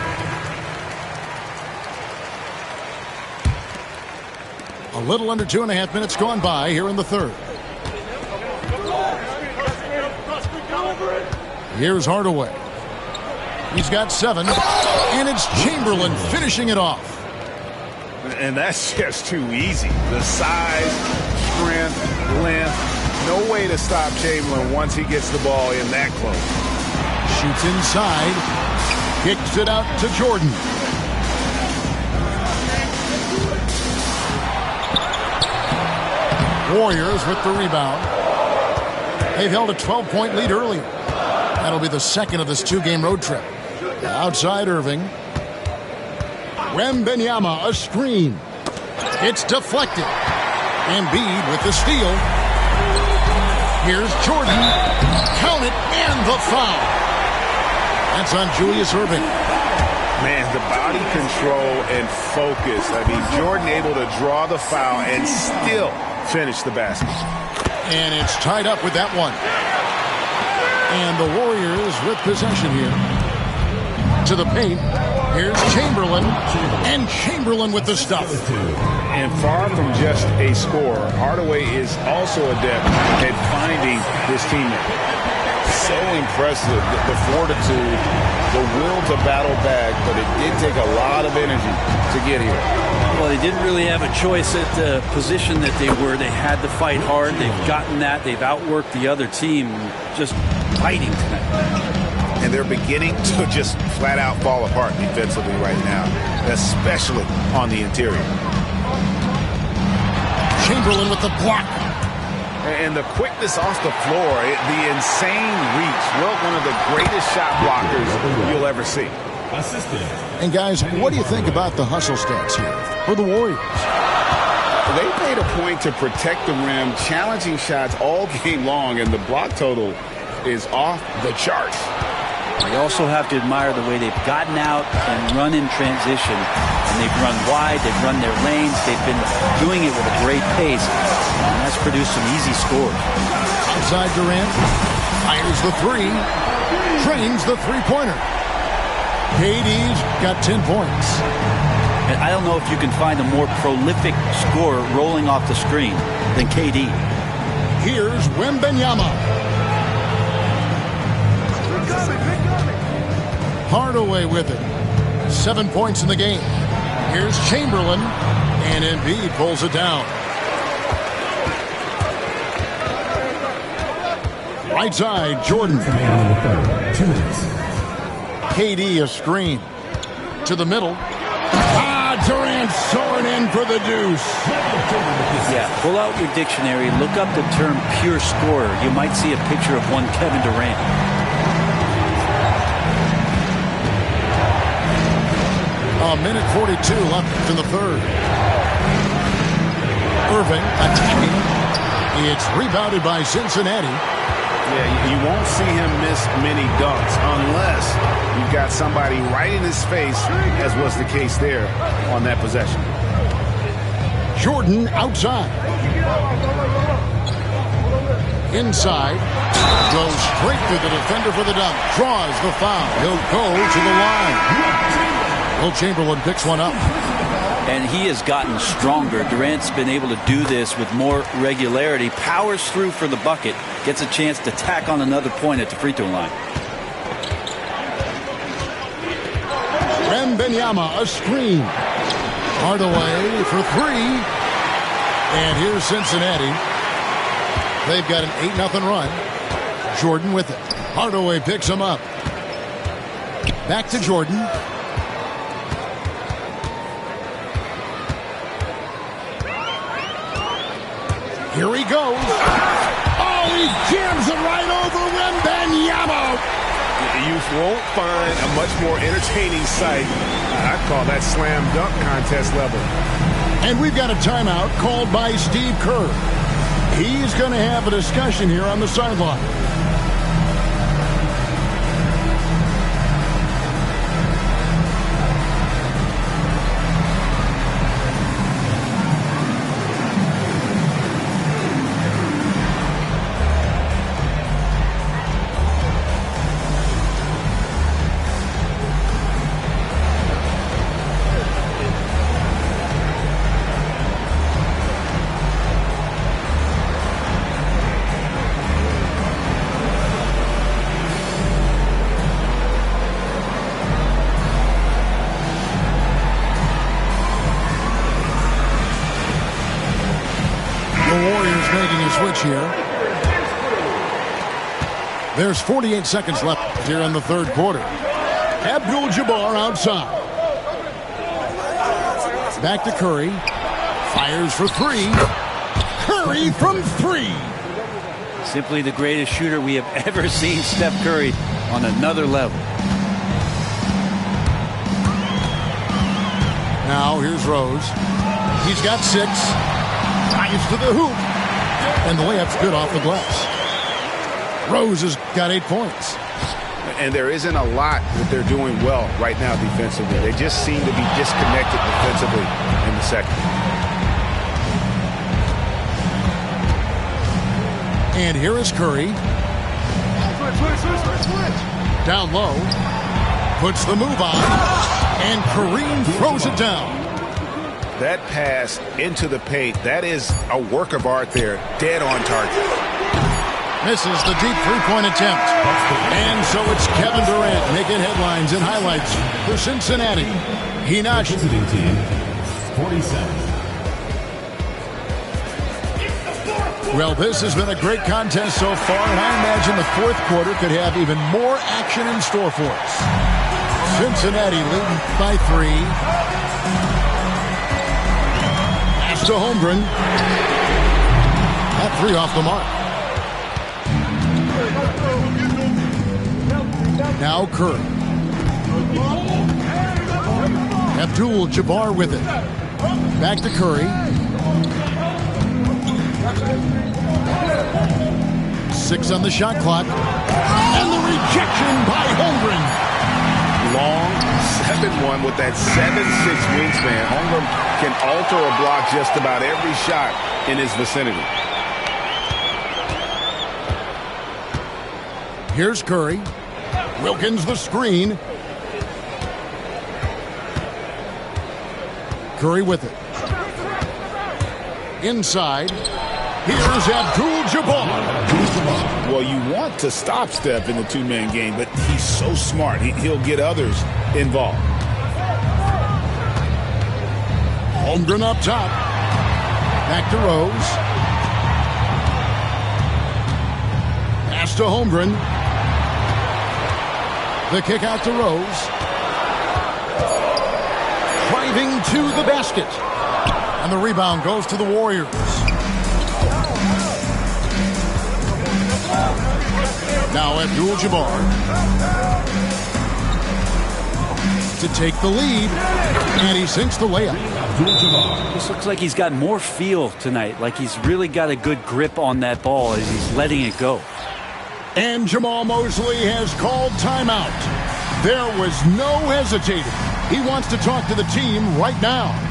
A little under 2.5 minutes gone by here in the third. Here's Hardaway. He's got 7, and it's Chamberlain finishing it off. And that's just too easy. The size, strength, length, no way to stop Chamberlain once he gets the ball in that close. Shoots inside. Kicks it out to Jordan. Warriors with the rebound. They've held a 12-point lead earlier. That'll be the second of this 2-game road trip. Outside Irving. Wembanyama, a screen. It's deflected. Embiid with the steal. Here's Jordan. Count it, and the foul. That's on Julius Erving. Man, the body control and focus. I mean, Jordan able to draw the foul and still finish the basket. And it's tied up with that one. And the Warriors with possession here. To the paint. Here's Chamberlain. And Chamberlain with the stuff. And far from just a scorer, Hardaway is also adept at finding his teammate. So impressive, the fortitude, the will to battle back, but it did take a lot of energy to get here. Well, they didn't really have a choice at the position that they were. They had to fight hard. They've gotten that. They've outworked the other team, just fighting tonight. And they're beginning to just flat out fall apart defensively right now, especially on the interior. Chamberlain with the block. And the quickness off the floor, the insane reach. Well, one of the greatest shot blockers you'll ever see. And guys, what do you think about the hustle stats here for the Warriors? They made a point to protect the rim, challenging shots all game long, and the block total is off the charts. You also have to admire the way they've gotten out and run in transition. And they've run wide, they've run their lanes, they've been doing it with a great pace. And that's produced some easy scores. Outside Durant, fires the three, trains the three-pointer. KD's got 10 points. And I don't know if you can find a more prolific scorer rolling off the screen than KD. Here's Wembanyama. Hardaway with it. 7 points in the game. Here's Chamberlain, and Embiid pulls it down. Right side, Jordan. KD a screen. To the middle. Durant soaring in for the deuce. Yeah, pull out your dictionary, look up the term pure scorer. You might see a picture of one Kevin Durant. A minute 42 left in the third. Irving attacking. It's rebounded by Cincinnati. Yeah, you won't see him miss many dunks unless you've got somebody right in his face, as was the case there on that possession. Jordan outside. Inside. Goes straight to the defender for the dunk. Draws the foul. He'll go to the line. Will Chamberlain picks one up. And he has gotten stronger. Durant's been able to do this with more regularity. Powers through for the bucket. Gets a chance to tack on another point at the free throw line. Wembanyama, a screen. Hardaway for three. And here's Cincinnati. They've got an 8-0 run. Jordan with it. Hardaway picks him up. Back to Jordan. Here he goes. Oh, he jams it right over Wembanyama. You won't find a much more entertaining sight. I'd call that slam dunk contest level. And we've got a timeout called by Steve Kerr. He's going to have a discussion here on the sideline. Here. There's 48 seconds left here in the third quarter. Abdul-Jabbar outside. Back to Curry. Fires for three. Curry from three. Simply the greatest shooter we have ever seen, Steph Curry, on another level. Now here's Rose. He's got 6. Dives to the hoop. And the layup's good off the glass. Rose has got 8 points. And there isn't a lot that they're doing well right now defensively. They just seem to be disconnected defensively in the second. And here is Curry. Down low. Puts the move on. And Kareem throws it down. That pass into the paint, that is a work of art there. Dead on target. Misses the deep three-point attempt. And so it's Kevin Durant making headlines and highlights for Cincinnati. He notched. Visiting team, 47. Well, this has been a great contest so far, and I imagine the fourth quarter could have even more action in store for us. Cincinnati leading by 3. Pass to Holmgren. That 3 off the mark. Now Curry. Abdul-Jabbar with it. Back to Curry. 6 on the shot clock. And the rejection by Holmgren. Long 7-1 with that 7'6" wingspan. Holmgren can alter or block just about every shot in his vicinity. Here's Curry. Wilkins the screen. Curry with it. Inside. Here's Abdul-Jabbar. Well, you want to stop Steph in the two-man game, but he's so smart. He'll get others involved. Holmgren up top. Back to Rose. Pass to Holmgren. The kick out to Rose. Driving to the basket. And the rebound goes to the Warriors. Now Abdul-Jabbar to take the lead, and he sinks the layup. This looks like he's got more feel tonight, like he's really got a good grip on that ball as he's letting it go. And Jamal Mosley has called timeout. There was no hesitating. He wants to talk to the team right now.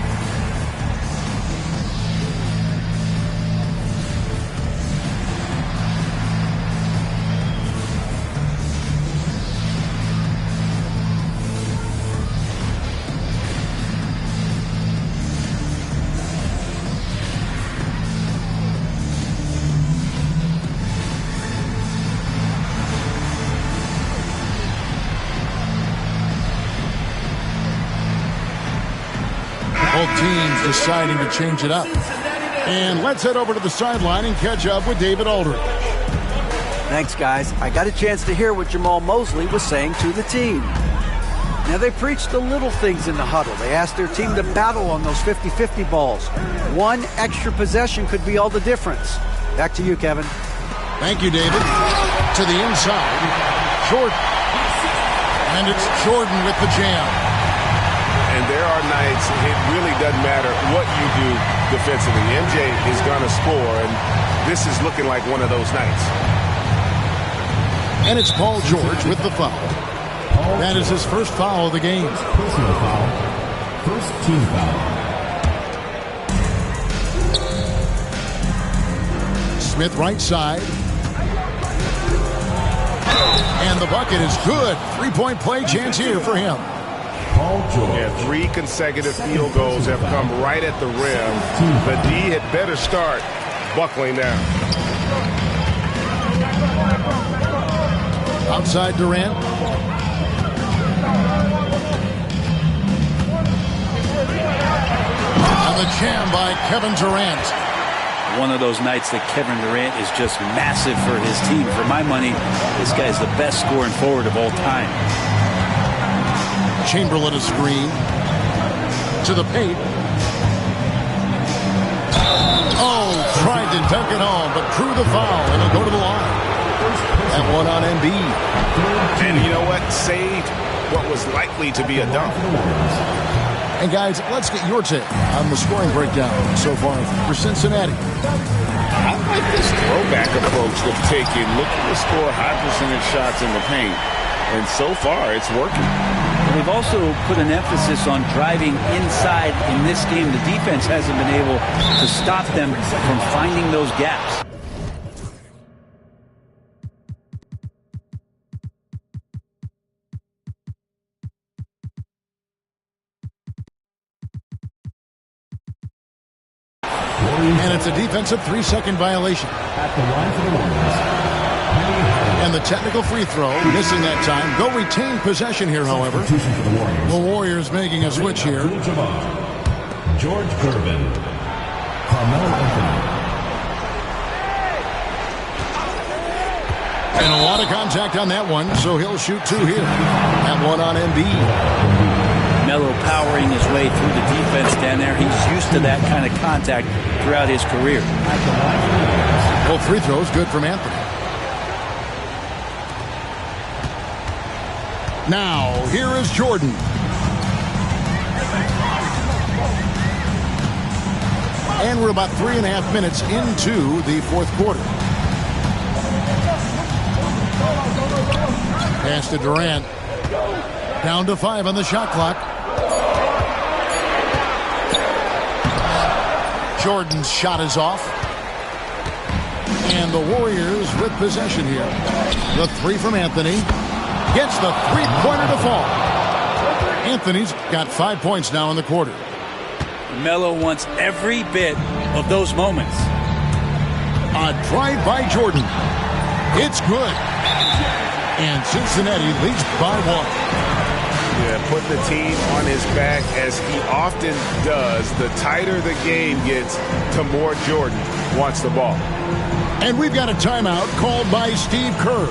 Both teams deciding to change it up. And let's head over to the sideline and catch up with David Aldridge. Thanks, guys. I got a chance to hear what Jamal Mosley was saying to the team. Now, they preached the little things in the huddle. They asked their team to battle on those 50-50 balls. One extra possession could be all the difference. Back to you, Kevin. Thank you, David. To the inside. Jordan. And it's Jordan with the jam. And there are nights it really doesn't matter what you do defensively. MJ is going to score, and this is looking like one of those nights. And it's Paul George with the foul. That is his first foul of the game. Personal foul. First team foul. Smith right side. And the bucket is good. Three-point play chance here for him. Yeah, 3 consecutive field goals have come right at the rim. The D had better start buckling down. Outside Durant. And the jam by Kevin Durant. One of those nights that Kevin Durant is just massive for his team. For my money, this guy's the best scoring forward of all time. Chamberlain a screen to the paint. Oh, tried to dunk it home, but drew the foul, and he'll go to the line. That one on Embiid. And you know what? Saved what was likely to be a dunk. And guys, let's get your take on the scoring breakdown so far for Cincinnati. I like this throwback approach they've taken, looking to score high percentage shots in the paint. And so far, it's working. They've also put an emphasis on driving inside in this game. The defense hasn't been able to stop them from finding those gaps. And it's a defensive 3-second violation. At the line for the Warriors, Penny Hardaway. And the technical free throw, missing that time. They'll retain possession here, however. Substitution for the Warriors. The Warriors making a switch here. Abdul-Jabbar, George Gervin, Carmelo Anthony. And a lot of contact on that one, so he'll shoot 2 here. That one on Embiid. Melo powering his way through the defense down there. He's used to that kind of contact throughout his career. Both free throws good from Anthony. Now, here is Jordan. And we're about 3.5 minutes into the fourth quarter. Pass to Durant. Down to 5 on the shot clock. Jordan's shot is off. And the Warriors with possession here. The 3 from Anthony. Gets the three-pointer to fall. Anthony's got 5 points now in the quarter. Melo wants every bit of those moments. A drive by Jordan. It's good. And Cincinnati leads by 1. Yeah, put the team on his back as he often does. The tighter the game gets, the more Jordan wants the ball. And we've got a timeout called by Steve Kerr.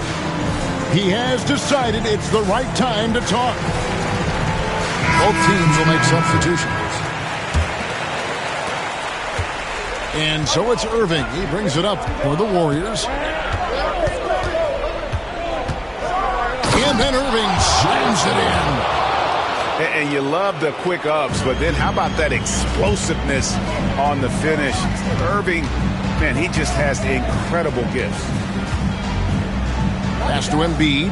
He has decided it's the right time to talk. Both teams will make substitutions. And so it's Irving. He brings it up for the Warriors. And then Irving slams it in. And you love the quick ups, but then how about that explosiveness on the finish? Irving, man, he just has incredible gifts. Pass to Embiid.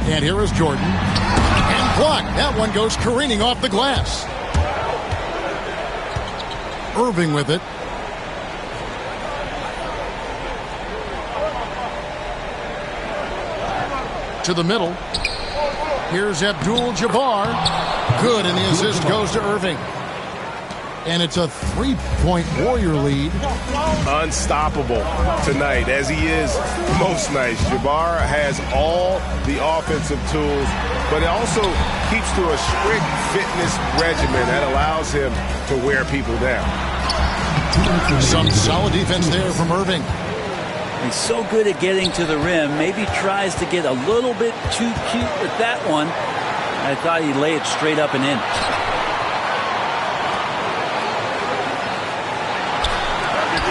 And here is Jordan. And blocked. That one goes careening off the glass. Irving with it. To the middle. Here's Abdul-Jabbar. Good, and the assist goes to Irving. And it's a 3-point Warrior lead. Unstoppable tonight, as he is most nights. Jabbar has all the offensive tools, but it also keeps to a strict fitness regimen that allows him to wear people down. Some solid defense there from Irving. He's so good at getting to the rim. Maybe tries to get a little bit too cute with that one. I thought he'd lay it straight up and in.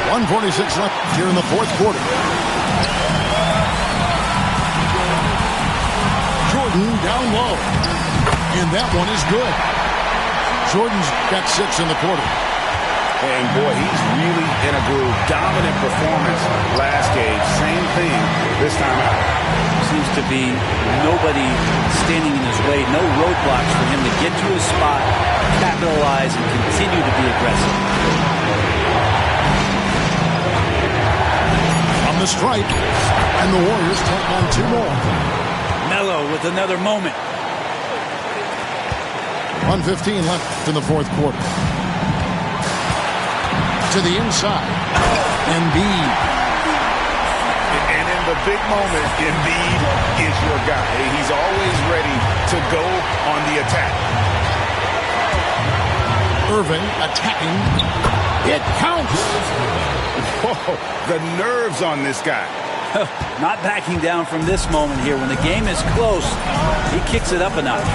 .146 left here in the fourth quarter. Jordan down low. And that one is good. Jordan's got 6 in the quarter. And boy, he's really in a groove. Dominant performance last game. Same thing this time out. Seems to be nobody standing in his way. No roadblocks for him to get to his spot, capitalize, and continue to be aggressive. From the stripe. And the Warriors tack on 2 more. Melo with another moment. 1:15 left in the fourth quarter. To the inside. Embiid. And in the big moment, Embiid is your guy. He's always ready to go on the attack. Irving attacking. It counts. Whoa, the nerves on this guy. Not backing down from this moment here. When the game is close, he kicks it up a notch.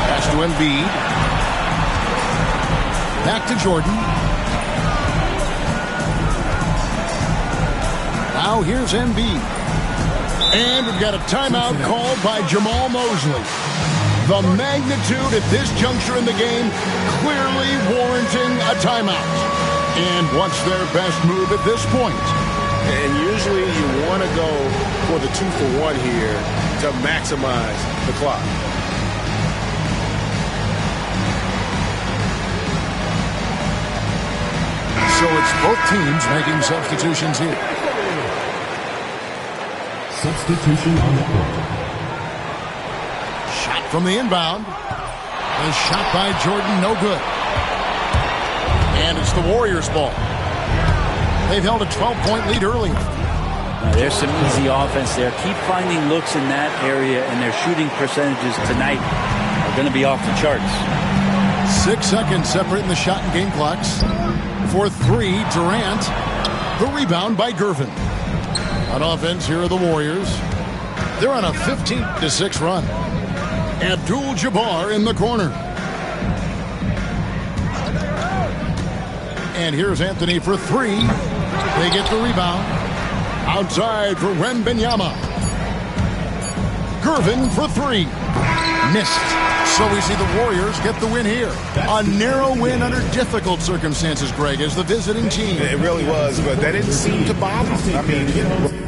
Pass to Embiid. Back to Jordan. Now here's Embiid. And we've got a timeout called by Jamal Mosley. The magnitude at this juncture in the game clearly warranting a timeout. And what's their best move at this point? And usually you want to go for the 2-for-1 here to maximize the clock. So it's both teams making substitutions here. Substitution on the court. Shot from the inbound. A shot by Jordan, no good. And it's the Warriors' ball. They've held a 12-point lead earlier. Now, there's some easy offense there. Keep finding looks in that area, and their shooting percentages tonight are going to be off the charts. 6 seconds separating the shot and game clocks. For three, Durant. The rebound by Gervin. On offense, here are the Warriors. They're on a 15-6 run. Abdul-Jabbar in the corner. And here's Anthony for three. They get the rebound. Outside for Wembanyama. Gervin for three. Missed. So we see the Warriors get the win here. A narrow win under difficult circumstances, Greg, as the visiting team. It really was, but that didn't seem to bother them. I mean,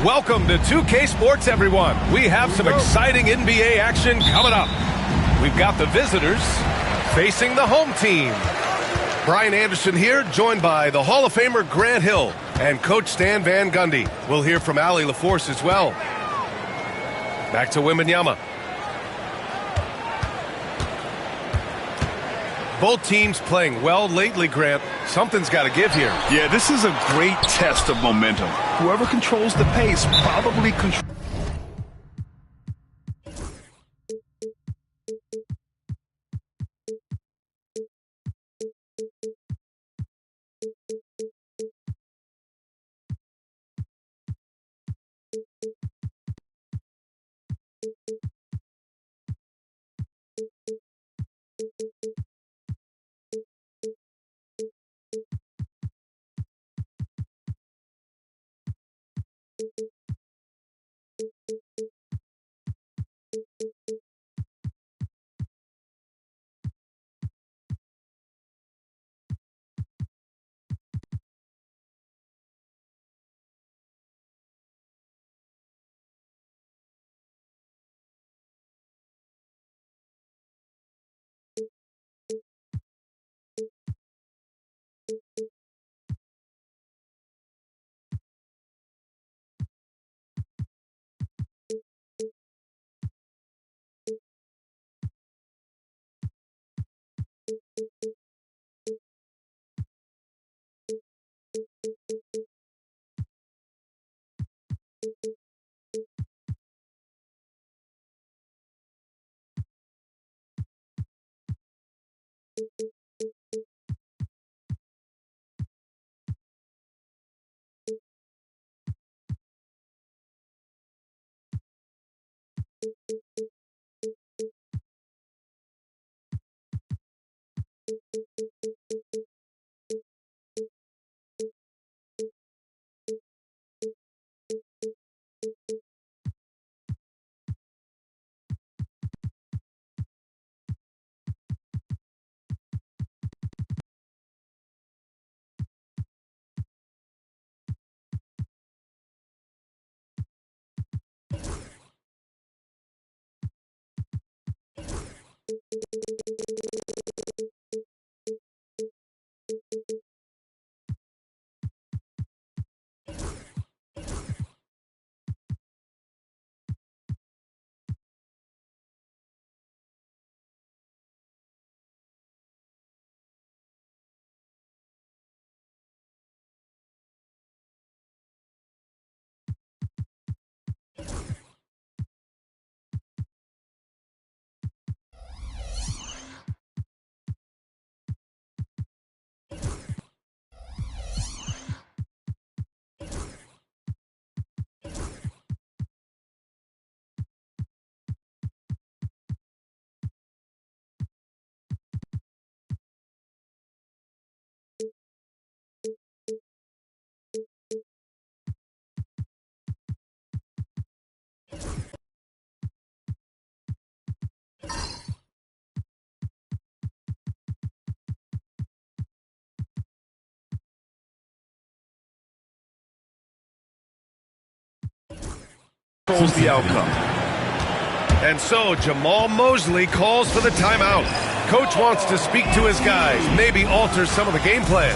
Welcome to 2K Sports, everyone. We have some exciting NBA action coming up. We've got the visitors facing the home team. Brian Anderson here, joined by the Hall of Famer Grant Hill and Coach Stan Van Gundy. We'll hear from Allie LaForce as well. Back to Wembanyama. Both teams playing well lately, Grant. Something's got to give here. Yeah, this is a great test of momentum. Whoever controls the pace probably controls. The outcome. And so Jamal Mosley calls for the timeout. Coach wants to speak to his guys, maybe alter some of the game plan.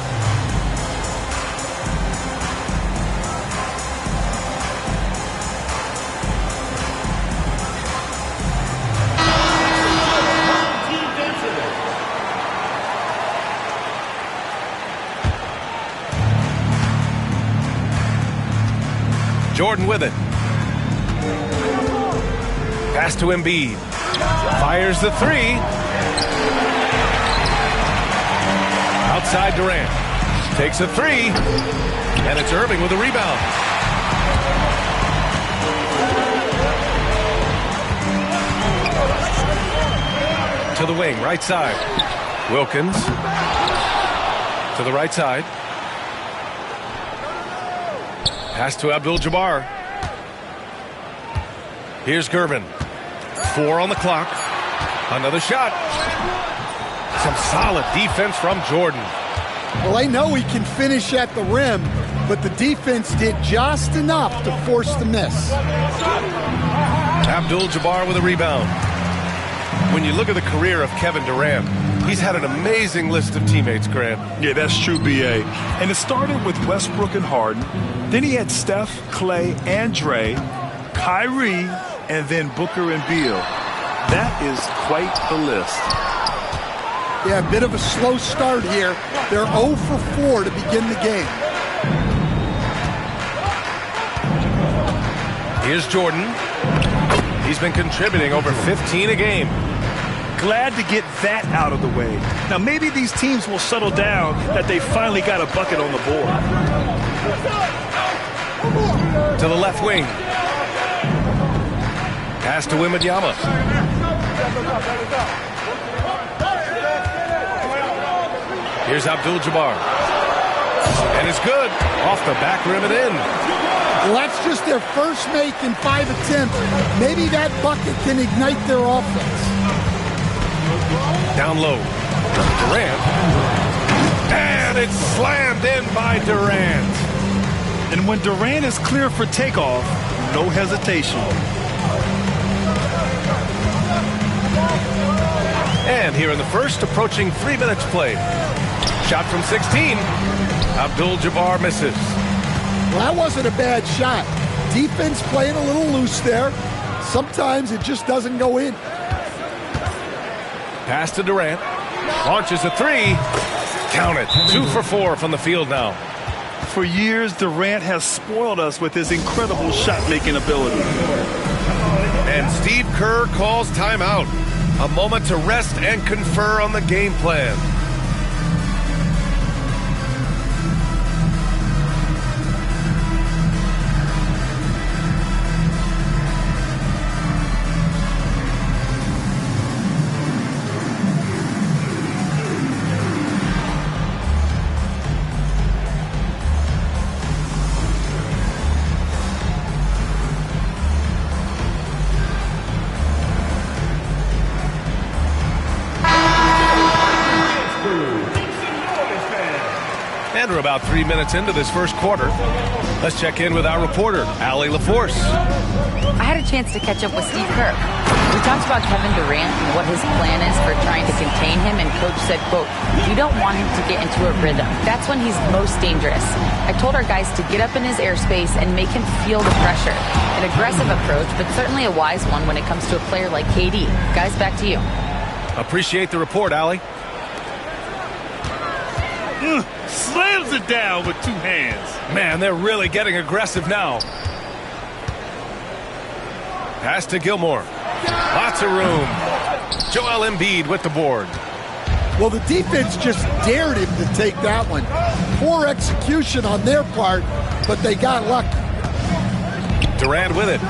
Jordan with it. Pass to Embiid. Fires the three. Outside Durant. Takes a three. And it's Irving with a rebound. To the wing, right side. Wilkins. To the right side. Pass to Abdul-Jabbar. Here's Gervin. 4 on the clock. Another shot. Some solid defense from Jordan. Well, they know he can finish at the rim, but the defense did just enough to force the miss. Abdul-Jabbar with a rebound. When you look at the career of Kevin Durant, he's had an amazing list of teammates, Grant. Yeah, that's true, B.A. And it started with Westbrook and Harden. Then he had Steph, Clay, and Dre, Kyrie, and then Booker and Beal. That is quite the list. Yeah, a bit of a slow start here. They're 0 for 4 to begin the game. Here's Jordan. He's been contributing over 15 a game. Glad to get that out of the way. Now maybe these teams will settle down that they finally got a bucket on the board. To the left wing. Pass to Wembanyama. Here's Abdul-Jabbar. And it's good. Off the back rim and in. Well, that's just their first make in 5 attempts. Maybe that bucket can ignite their offense. Down low. Durant. And it's slammed in by Durant. And when Durant is clear for takeoff, no hesitation. And here in the first, approaching 3 minutes played. Shot from 16. Abdul-Jabbar misses. Well, that wasn't a bad shot. Defense playing a little loose there. Sometimes it just doesn't go in. Pass to Durant. Launches a 3. Count it. 2 for 4 from the field now. For years, Durant has spoiled us with his incredible shot-making ability. And Steve Kerr calls timeout. A moment to rest and confer on the game plan. And we're about 3 minutes into this first quarter. Let's check in with our reporter, Allie LaForce. I had a chance to catch up with Steve Kerr. We talked about Kevin Durant and what his plan is for trying to contain him, and Coach said, quote, "You don't want him to get into a rhythm. That's when he's most dangerous." I told our guys to get up in his airspace and make him feel the pressure. An aggressive approach, but certainly a wise one when it comes to a player like KD. Guys, back to you. Appreciate the report, Allie. Slams it down with 2 hands. Man, they're really getting aggressive now. Pass to Gilmore. Lots of room. Joel Embiid with the board. Well, the defense just dared him to take that one. Poor execution on their part, but they got lucky. Durant with it.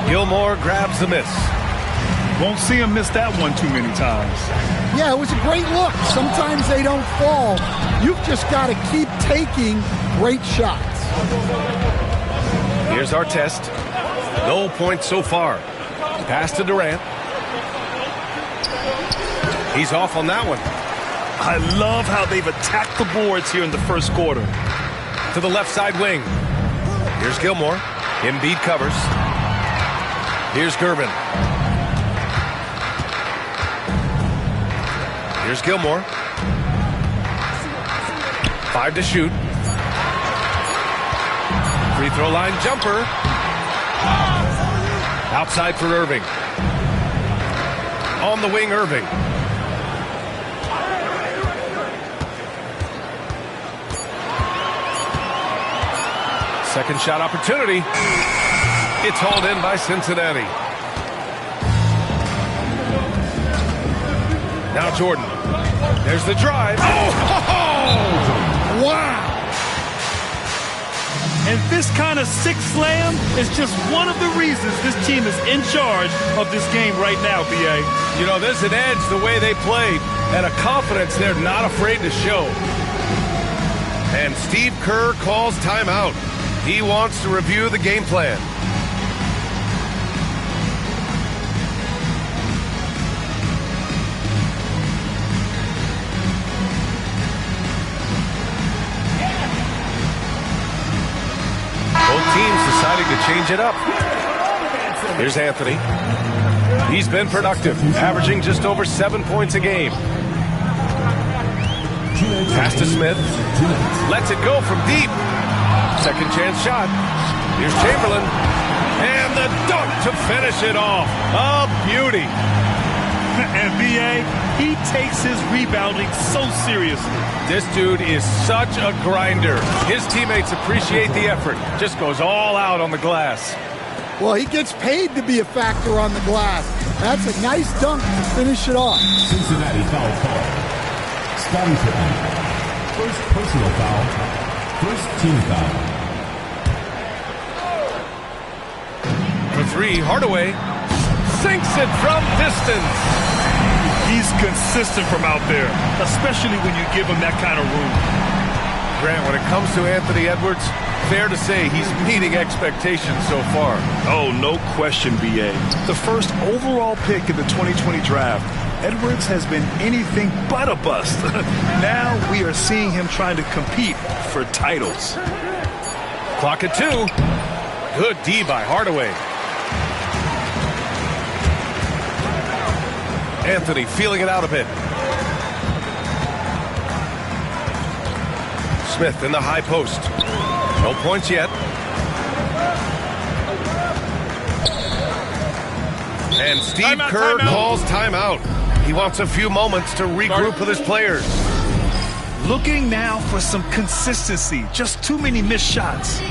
Gilmore grabs the miss. Won't see him miss that one too many times. Yeah, it was a great look. Sometimes they don't fall. You've just got to keep taking great shots. Here's our test. No points so far. Pass to Durant. He's off on that one. I love how they've attacked the boards here in the first quarter. To the left side wing. Here's Gilmore. Embiid covers. Here's Gervin. Here's Gilmore. 5 to shoot. Free throw line jumper. Outside for Irving. On the wing, Irving. Second shot opportunity. It's hauled in by Cincinnati. Now Jordan. There's the drive. Oh! Wow! And this kind of sick slam is just one of the reasons this team is in charge of this game right now, B.A. You know, there's an edge the way they played and a confidence they're not afraid to show. And Steve Kerr calls timeout. He wants to review the game plan. change it up. Here's Anthony. He's been productive, averaging just over 7 points a game. Pass to Smith. Lets it go from deep. Second chance shot. Here's Chamberlain. And the dunk to finish it off. A beauty. And B.A., he takes his rebounding so seriously. This dude is such a grinder. His teammates appreciate the effort. Just goes all out on the glass. Well, he gets paid to be a factor on the glass. That's a nice dunk to finish it off. Cincinnati foul call. Scottie Pippen. First personal foul. First team foul. For three, Hardaway sinks it from distance. He's consistent from out there, especially when you give him that kind of room. Grant, when it comes to Anthony Edwards, fair to say he's meeting expectations so far. Oh, no question, B.A. The first overall pick in the 2020 draft, Edwards has been anything but a bust. Now we are seeing him trying to compete for titles. Clock at 2. Good D by Hardaway. Anthony feeling it out a bit. Smith in the high post. No points yet. And Steve Kerr calls timeout. He wants a few moments to regroup with his players. Looking now for some consistency. Just too many missed shots.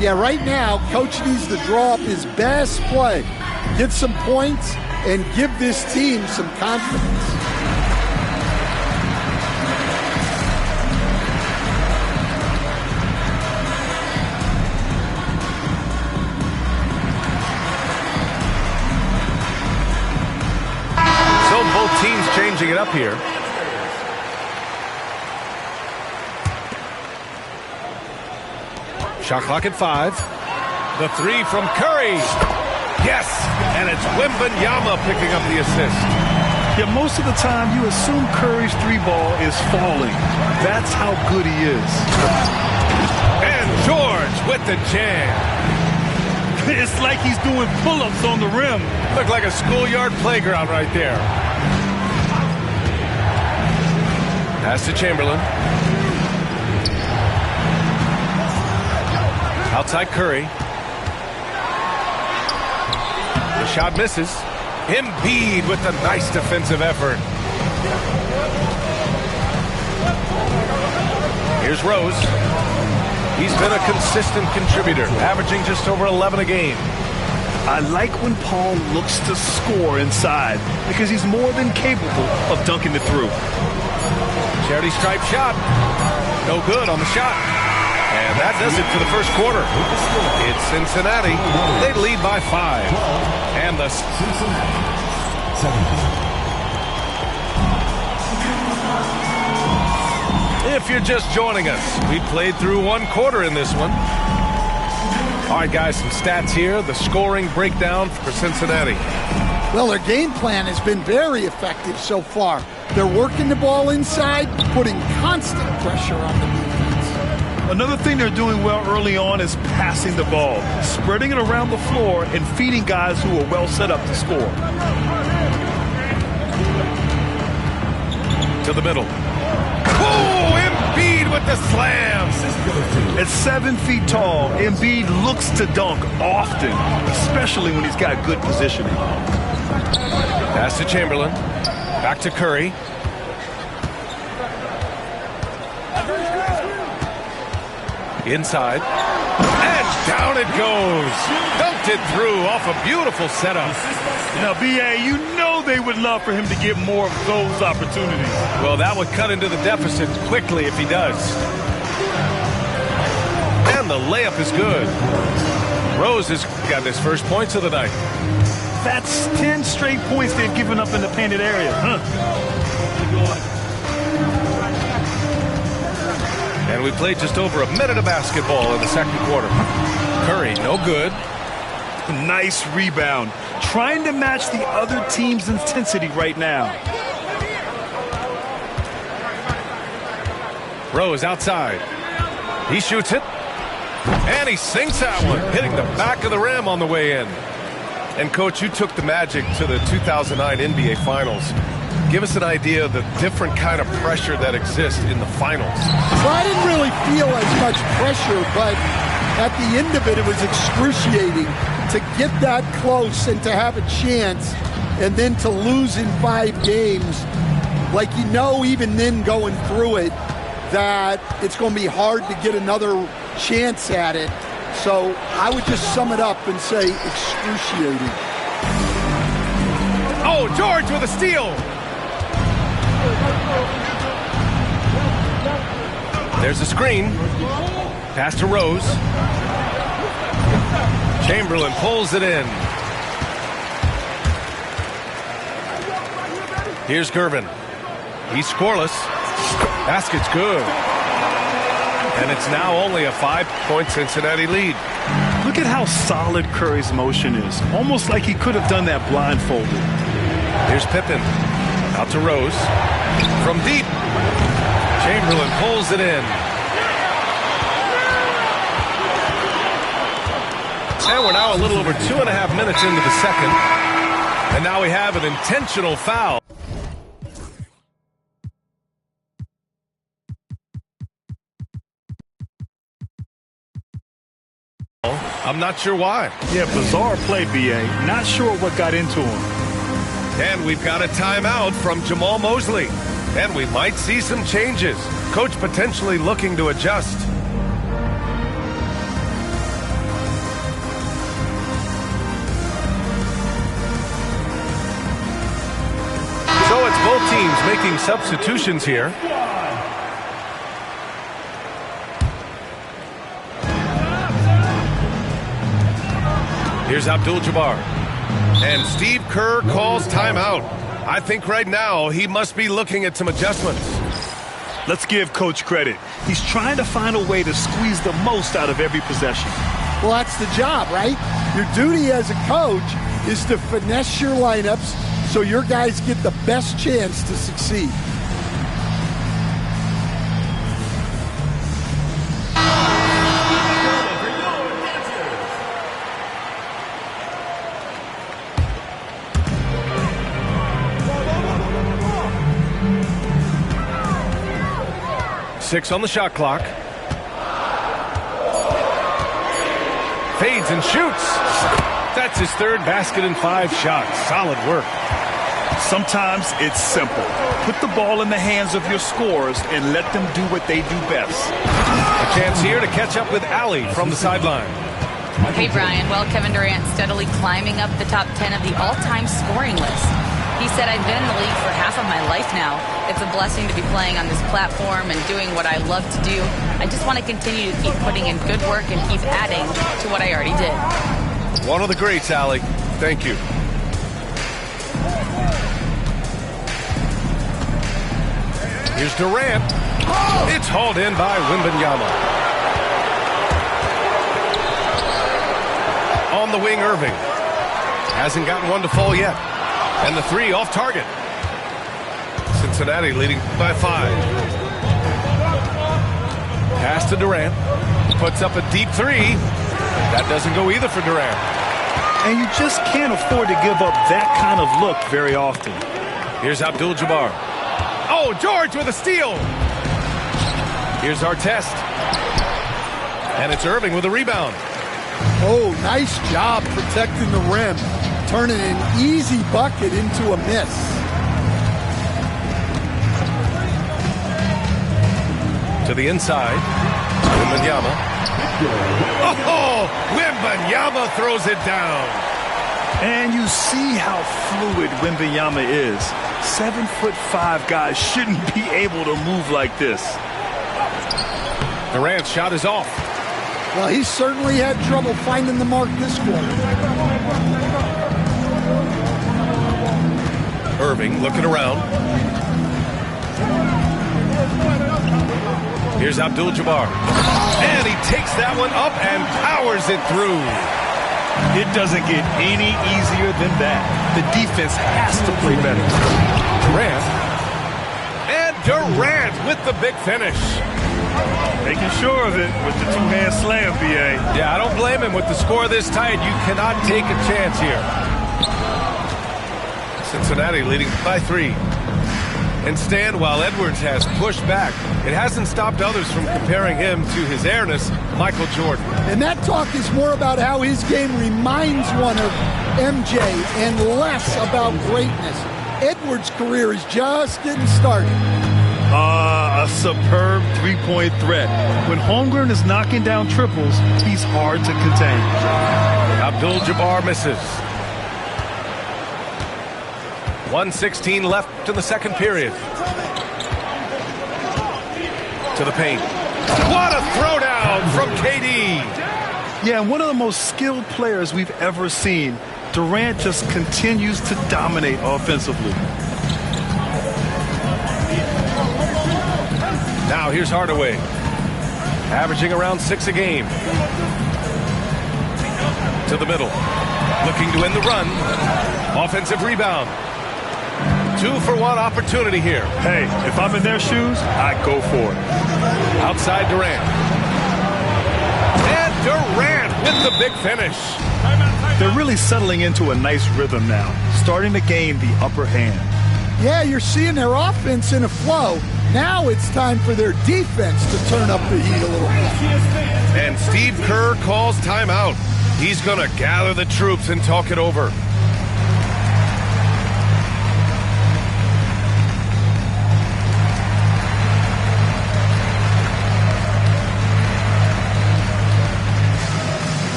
Yeah, right now, Coach needs to draw up his best play, get some points, and give this team some confidence. So both teams changing it up here. Shot clock at 5. The three from Curry. Yes, and it's Wembanyama picking up the assist. Yeah, most of the time you assume Curry's three ball is falling. That's how good he is. And George with the jam. It's like he's doing pull-ups on the rim. Looked like a schoolyard playground right there. Pass to Chamberlain. Outside Curry. The shot misses. Embiid with a nice defensive effort. Here's Rose. He's been a consistent contributor, averaging just over 11 a game. I like when Paul looks to score inside because he's more than capable of dunking it through. Charity stripe shot. No good on the shot. And that does it for the first quarter. It's Cincinnati. They lead by 5. And the Cincinnati 17. If you're just joining us, we played through one quarter in this one. All right, guys, some stats here. The scoring breakdown for Cincinnati. Well, their game plan has been very effective so far. They're working the ball inside, putting constant pressure on the defense. Another thing they're doing well early on is passing the ball, spreading it around the floor and feeding guys who are well set up to score. To the middle. Oh, Embiid with the slam. At 7 feet tall, Embiid looks to dunk often, especially when he's got good positioning. Pass to Chamberlain. Back to Curry. Inside. And down it goes. Dunked it through off a beautiful setup. Now, B.A., you know they would love for him to get more of those opportunities. Well, that would cut into the deficit quickly if he does. And the layup is good. Rose has got his first points of the night. That's 10 straight points they've given up in the painted area. And we played just over a minute of basketball in the second quarter. Curry, no good. Nice rebound. Trying to match the other team's intensity right now. Rose outside. He shoots it. And he sinks that one, hitting the back of the rim on the way in. And, Coach, you took the Magic to the 2009 NBA Finals. Give us an idea of the different kind of pressure that exists in the finals. So I didn't really feel as much pressure, but at the end of it, it was excruciating to get that close and to have a chance and then to lose in 5 games. Like, you know, even then going through it, that it's going to be hard to get another chance at it. So I would just sum it up and say excruciating. Oh, George with a steal. There's a screen. Pass to Rose. Chamberlain pulls it in. Here's Gervin. He's scoreless. Basket's good. And it's now only a 5-point Cincinnati lead. Look at how solid Curry's motion is. Almost like he could have done that blindfolded. Here's Pippen. Out to Rose. From deep. Chamberlain pulls it in. And we're now a little over 2.5 minutes into the second. And now we have an intentional foul. I'm not sure why. Yeah, bizarre play, B.A. Not sure what got into him. And we've got a timeout from Jamal Mosley. And we might see some changes. Coach potentially looking to adjust. So it's both teams making substitutions here. Here's Abdul-Jabbar. And Steve Kerr calls timeout. I think right now he must be looking at some adjustments. Let's give Coach credit. He's trying to find a way to squeeze the most out of every possession. Well, that's the job, right? Your duty as a coach is to finesse your lineups so your guys get the best chance to succeed. Six on the shot clock. Fades and shoots. That's his third basket in 5 shots. Solid work. Sometimes it's simple. Put the ball in the hands of your scorers and let them do what they do best. A chance here to catch up with Allie from the sideline. Hey, Brian. Well, Kevin Durant steadily climbing up the top 10 of the all-time scoring list. He said, I've been in the league for half of my life now. It's a blessing to be playing on this platform and doing what I love to do. I just want to continue to keep putting in good work and keep adding to what I already did. One of the greats, Allie. Thank you. Here's Durant. It's hauled in by Wembanyama. On the wing, Irving. Hasn't gotten one to fall yet. And the 3 off target. Cincinnati leading by 5. Pass to Durant. Puts up a deep 3. That doesn't go either for Durant. And you just can't afford to give up that kind of look very often. Here's Abdul-Jabbar. Oh, George with a steal. Here's Artest. And it's Irving with a rebound. Oh, nice job protecting the rim. Turning an easy bucket into a miss. To the inside. Wembanyama. Oh, Wembanyama throws it down. And you see how fluid Wembanyama is. 7'5" guys shouldn't be able to move like this. Durant's shot is off. Well, he certainly had trouble finding the mark this quarter. Irving looking around. Here's Abdul-Jabbar. And he takes that one up and powers it through. It doesn't get any easier than that. The defense has to play better. Durant. And Durant with the big finish. Making sure of it with the two-hand slam, B.A. Yeah, I don't blame him. With the score this tight, you cannot take a chance here. Cincinnati leading by 3. And Stan, while Edwards has pushed back, it hasn't stopped others from comparing him to his airness, Michael Jordan. And that talk is more about how his game reminds one of MJ and less about greatness. Edwards' career is just getting started. A superb three-point threat. When Holmgren is knocking down triples, he's hard to contain. Abdul-Jabbar misses. 1:16 left in the second period. To the paint. What a throwdown from KD. Yeah, one of the most skilled players we've ever seen. Durant just continues to dominate offensively. Now here's Hardaway. Averaging around 6 a game. To the middle. Looking to end the run. Offensive rebound. 2-for-1 opportunity here. Hey, if I'm in their shoes, I'd go for it. Outside Durant. And Durant with the big finish. They're really settling into a nice rhythm now, starting to gain the upper hand. Yeah, you're seeing their offense in a flow. Now it's time for their defense to turn up the heat a little bit. And Steve Kerr calls timeout. He's going to gather the troops and talk it over.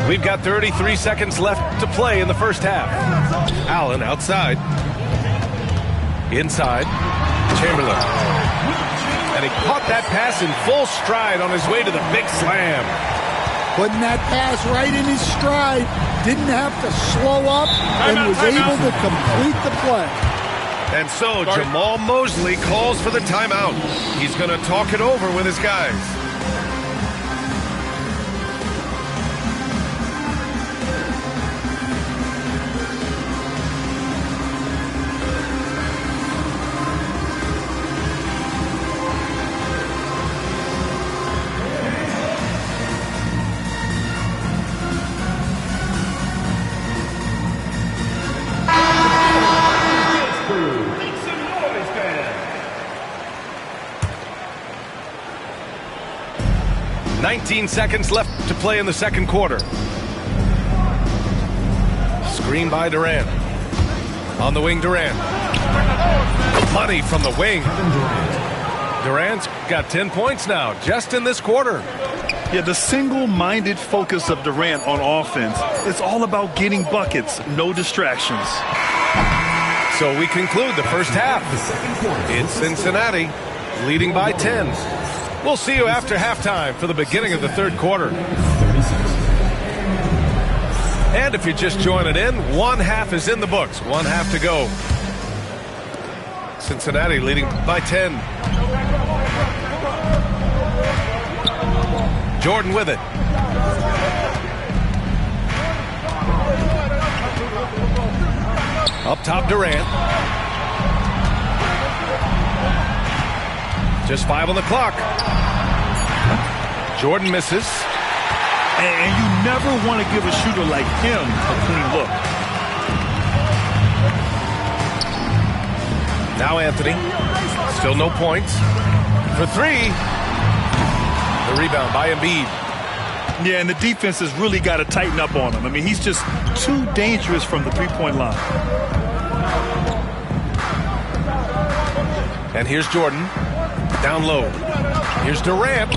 We've got 33 seconds left to play in the first half. Allen outside. Inside. Chamberlain. And he caught that pass in full stride on his way to the big slam. Putting that pass right in his stride. Didn't have to slow up and was able to complete the play. And so Jamal Mosley calls for the timeout. He's going to talk it over with his guys. Seconds left to play in the second quarter. Screen by Durant. On the wing, Durant. Money from the wing. Durant's got 10 points now, just in this quarter. Yeah, the single-minded focus of Durant on offense is all about getting buckets, no distractions. So we conclude the first half. It's Cincinnati leading by 10. We'll see you after halftime for the beginning of the third quarter. And if you're just joining in, one half is in the books. One half to go. Cincinnati leading by 10. Jordan with it. Up top, Durant. Just 5 on the clock. Jordan misses. And you never want to give a shooter like him a clean look. Now Anthony. Still no points. For 3. The rebound by Embiid. Yeah, and the defense has really got to tighten up on him. I mean, he's just too dangerous from the three-point line. And here's Jordan. Down low. Here's Durant.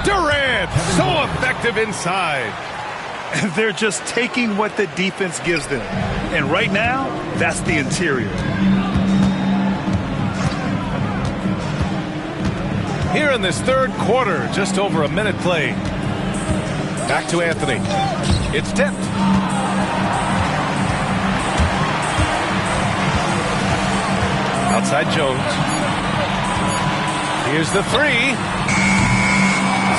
Durant! So effective inside. They're just taking what the defense gives them. And right now, that's the interior. Here in this third quarter, just over a minute played. Back to Anthony. It's tipped. Outside Jones. Here's the 3.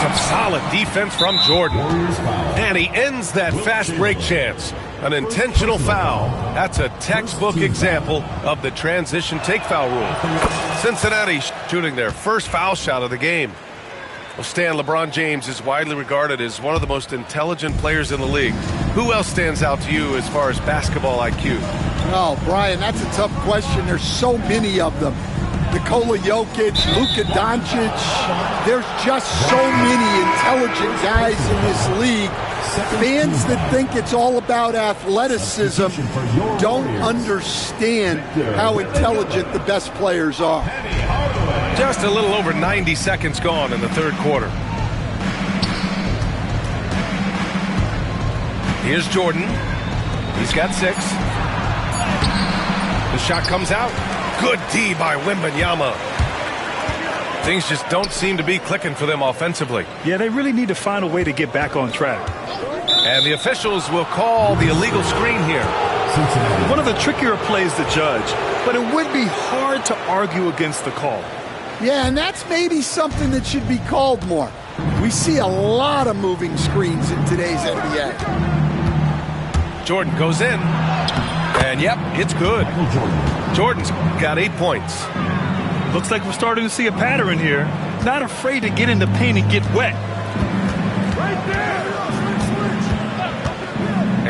Some solid defense from Jordan. And he ends that fast break chance. An intentional foul. That's a textbook example of the transition take foul rule. Cincinnati shooting their first foul shot of the game. Well, Stan, LeBron James is widely regarded as one of the most intelligent players in the league. Who else stands out to you as far as basketball IQ? Oh, Brian, that's a tough question. There's so many of them. Nikola Jokic, Luka Doncic. There's just so many intelligent guys in this league. Fans that think it's all about athleticism don't understand how intelligent the best players are. Just a little over 90 seconds gone in the third quarter. Here's Jordan. He's got 6. The shot comes out. Good D by Wembanyama. Things just don't seem to be clicking for them offensively. Yeah, they really need to find a way to get back on track. And the officials will call the illegal screen here. One of the trickier plays to judge, but it would be hard to argue against the call. Yeah, and that's maybe something that should be called more. We see a lot of moving screens in today's NBA. Jordan goes in. And yep, it's good. Jordan's got 8 points. Looks like we're starting to see a pattern here. Not afraid to get in the paint and get wet. Right there.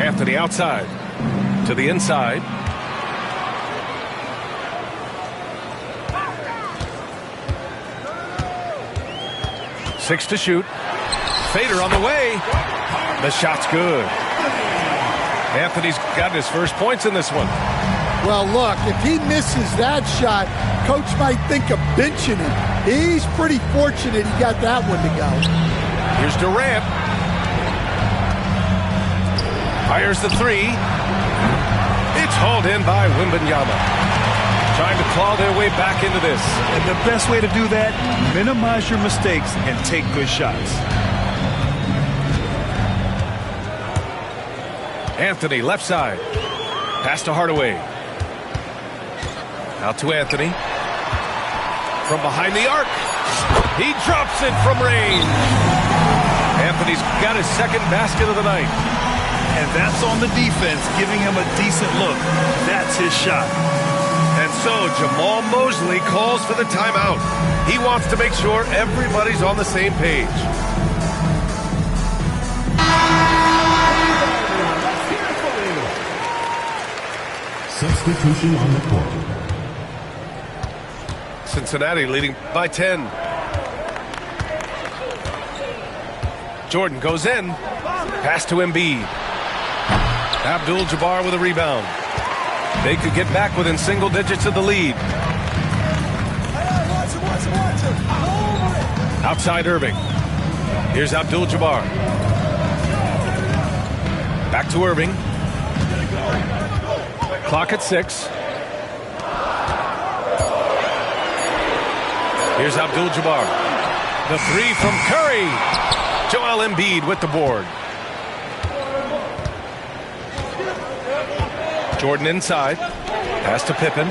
Anthony outside to the inside. Six to shoot. Fader on the way. The shot's good. Anthony's got his first points in this one. Well, look, if he misses that shot, coach might think of benching him. He's pretty fortunate he got that one to go. Here's Durant. Fires the 3. It's hauled in by Wembanyama. Trying to claw their way back into this. And the best way to do that, minimize your mistakes and take good shots. Anthony, left side. Pass to Hardaway. Out to Anthony. From behind the arc. He drops it from range. Anthony's got his second basket of the night. And that's on the defense, giving him a decent look. That's his shot. And so Jamal Mosley calls for the timeout. He wants to make sure everybody's on the same page. Substitution on the court. Cincinnati leading by 10. Jordan goes in. Pass to Embiid. Abdul-Jabbar with a rebound. They could get back within single digits of the lead. Outside Irving. Here's Abdul-Jabbar. Back to Irving. Clock at 6. Here's Abdul-Jabbar. The 3 from Curry. Joel Embiid with the board. Jordan inside. Pass to Pippen.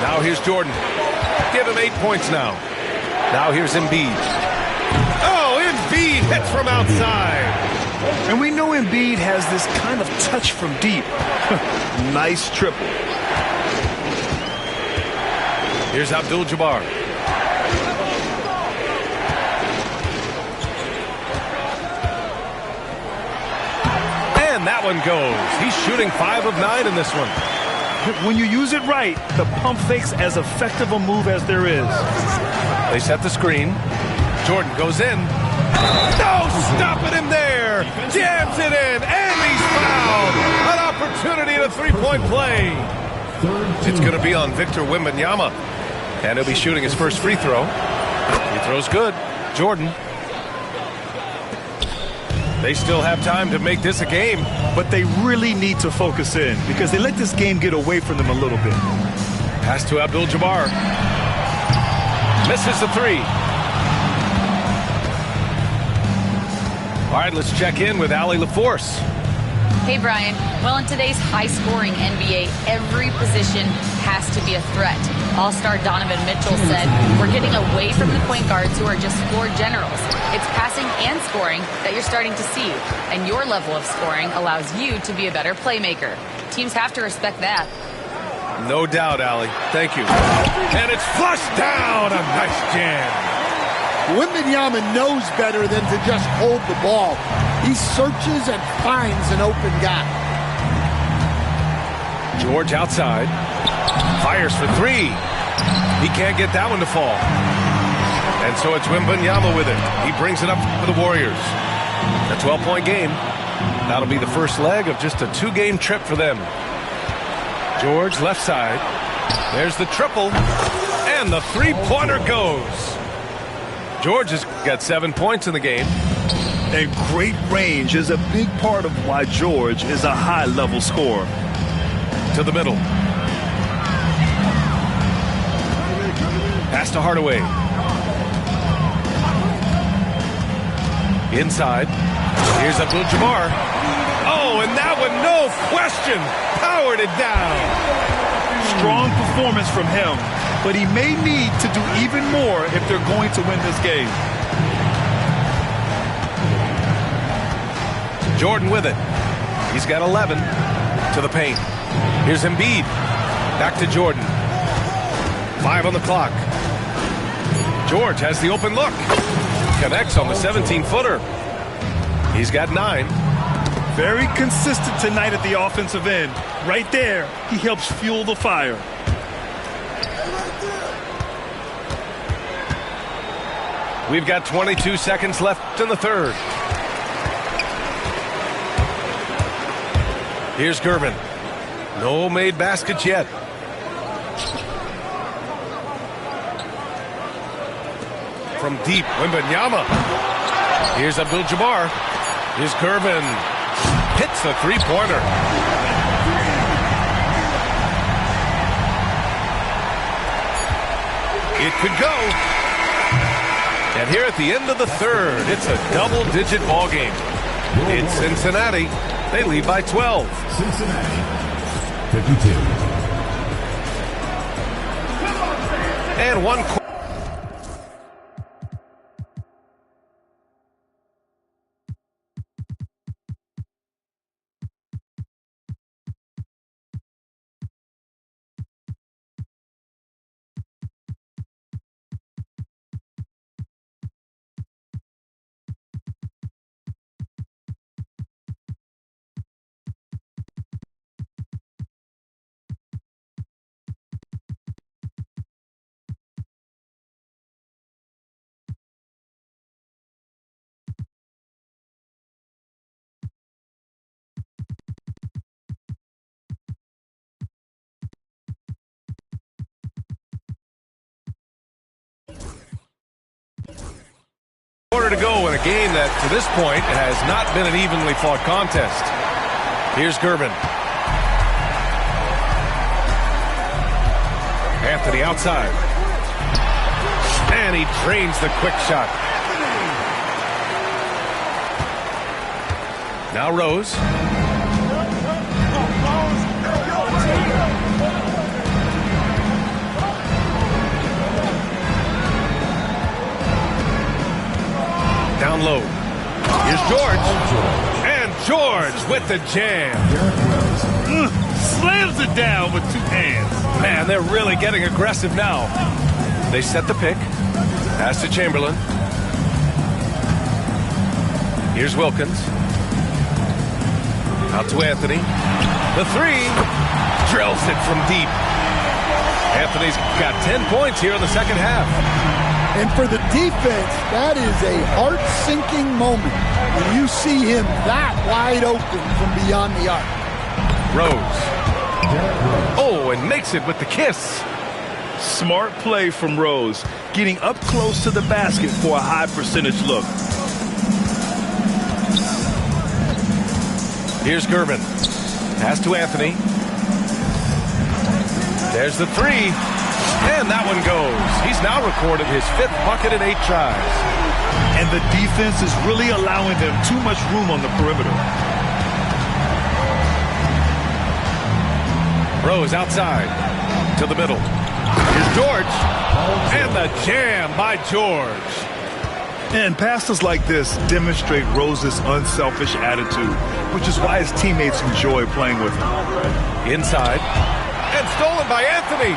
Now here's Jordan. Give him 8 points now. Now here's Embiid. Oh, Embiid hits from outside. And we know Embiid has this kind of touch from deep. Nice triple. Here's Abdul-Jabbar. And that one goes. He's shooting 5 of 9 in this one. When you use it right, the pump fake's as effective a move as there is. They set the screen. Jordan goes in. No, stopping him there. Jams it in, and he's fouled. An opportunity at a three-point play. It's going to be on Victor Wembanyama, and he'll be shooting his first free throw. Free throw's good. Jordan. They still have time to make this a game. But they really need to focus in because they let this game get away from them a little bit. Pass to Abdul-Jabbar. Misses the 3. All right, let's check in with Allie LaForce. Hey, Brian. Well, in today's high-scoring NBA, every position has to be a threat. All-star Donovan Mitchell said, "We're getting away from the point guards who are just floor generals. It's passing and scoring that you're starting to see, and your level of scoring allows you to be a better playmaker. Teams have to respect that." No doubt, Allie. Thank you. And it's flushed down. A nice jam. Wembanyama knows better than to just hold the ball. He searches and finds an open guy. George outside. Fires for three. He can't get that one to fall. And so it's Wembanyama with it. He brings it up for the Warriors. A 12-point game. That'll be the first leg of just a 2-game trip for them. George left side. There's the triple. And the three-pointer goes. George has got 7 points in the game. And great range is a big part of why George is a high-level scorer. To the middle. Pass to Hardaway. Inside. Here's Abdul-Jabbar. Oh, and that one, no question, powered it down. Strong performance from him, but he may need to do even more if they're going to win this game. Jordan with it. He's got 11 to the paint. Here's Embiid. Back to Jordan. 5 on the clock. George has the open look. Connects on the 17-footer. He's got 9. Very consistent tonight at the offensive end. Right there, he helps fuel the fire. We've got 22 seconds left in the third. Here's Gervin. No made baskets yet. From deep, Wembanyama. Here's Abdul-Jabbar. Here's Gervin. Hits the three-pointer. It could go. And here at the end of the third, it's a double-digit ball game. It's Cincinnati. They lead by 12. Cincinnati, 52. And one. Quarter to go in a game that, to this point, has not been an evenly fought contest. Here's Gervin. Anthony outside. And he drains the quick shot. Now Rose. Down low. Here's George. And George with the jam. Slams it down with 2 hands. Man, they're really getting aggressive now. They set the pick. Pass to Chamberlain. Here's Wilkins. Out to Anthony. The three. Drills it from deep. Anthony's got 10 points here in the second half. And for the defense, that is a heart-sinking moment when you see him that wide open from beyond the arc. Rose. Oh, and makes it with the kiss. Smart play from Rose, getting up close to the basket for a high percentage look. Here's Gervin. Pass to Anthony. There's the three. And that one goes. He's now recorded his 5th bucket in 8 tries. And the defense is really allowing them too much room on the perimeter. Throws outside to the middle. Here's George. And the jam by George. And passes like this demonstrate Rose's unselfish attitude, which is why his teammates enjoy playing with him. Inside. And stolen by Anthony.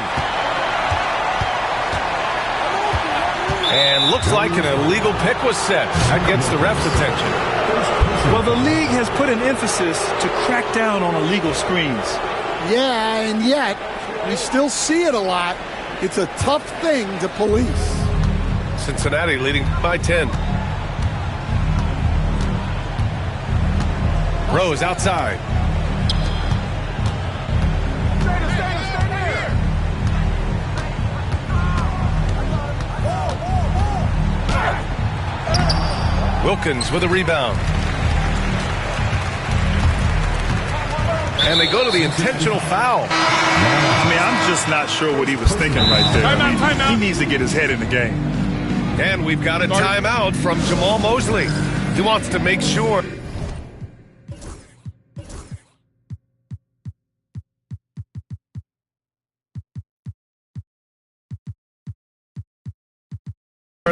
And looks like an illegal pick was set. That gets the ref's attention. Well, the league has put an emphasis to crack down on illegal screens. Yeah, and yet we still see it a lot. It's a tough thing to police. Cincinnati leading by 10. Rose outside. Wilkins with a rebound. And they go to the intentional foul. I mean, I'm just not sure what he was thinking right there. Timeout. He needs to get his head in the game. And we've got a timeout from Jamal Mosley. He wants to make sure.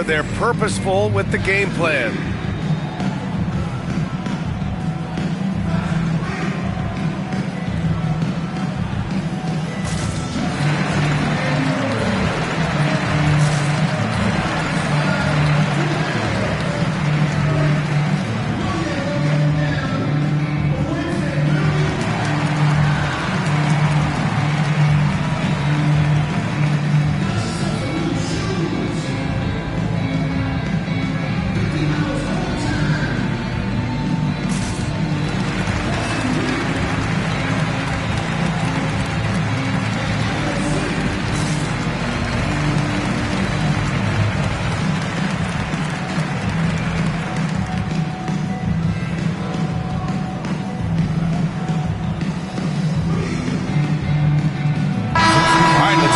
They're purposeful with the game plan.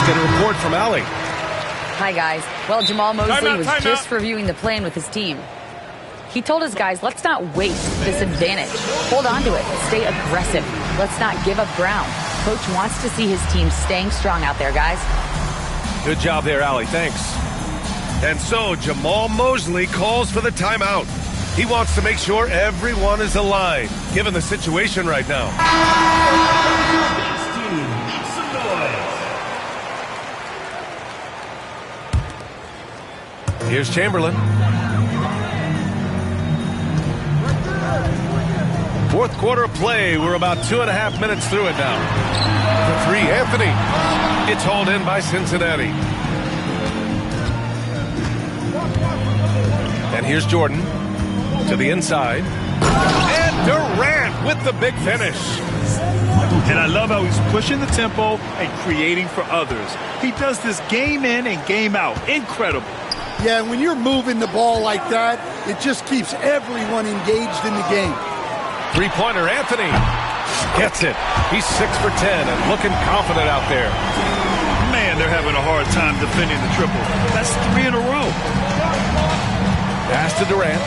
Get a report from Allie. Hi, guys. Well, Jamal Mosley was just reviewing the plan with his team. He told his guys, let's not waste this advantage. Hold on to it. Stay aggressive. Let's not give up ground. Coach wants to see his team staying strong out there, guys. Good job there, Allie. Thanks. And so Jamal Mosley calls for the timeout. He wants to make sure everyone is aligned, given the situation right now. Here's Chamberlain. Fourth quarter of play. We're about 2.5 minutes through it now. The three, Anthony. It's hauled in by Cincinnati. And here's Jordan to the inside. And Durant with the big finish. And I love how he's pushing the tempo and creating for others. He does this game in and game out. Incredible. Yeah, when you're moving the ball like that, it just keeps everyone engaged in the game. Three-pointer, Anthony gets it. He's 6 for 10 and looking confident out there. Man, they're having a hard time defending the triple. That's 3 in a row. Pass to Durant.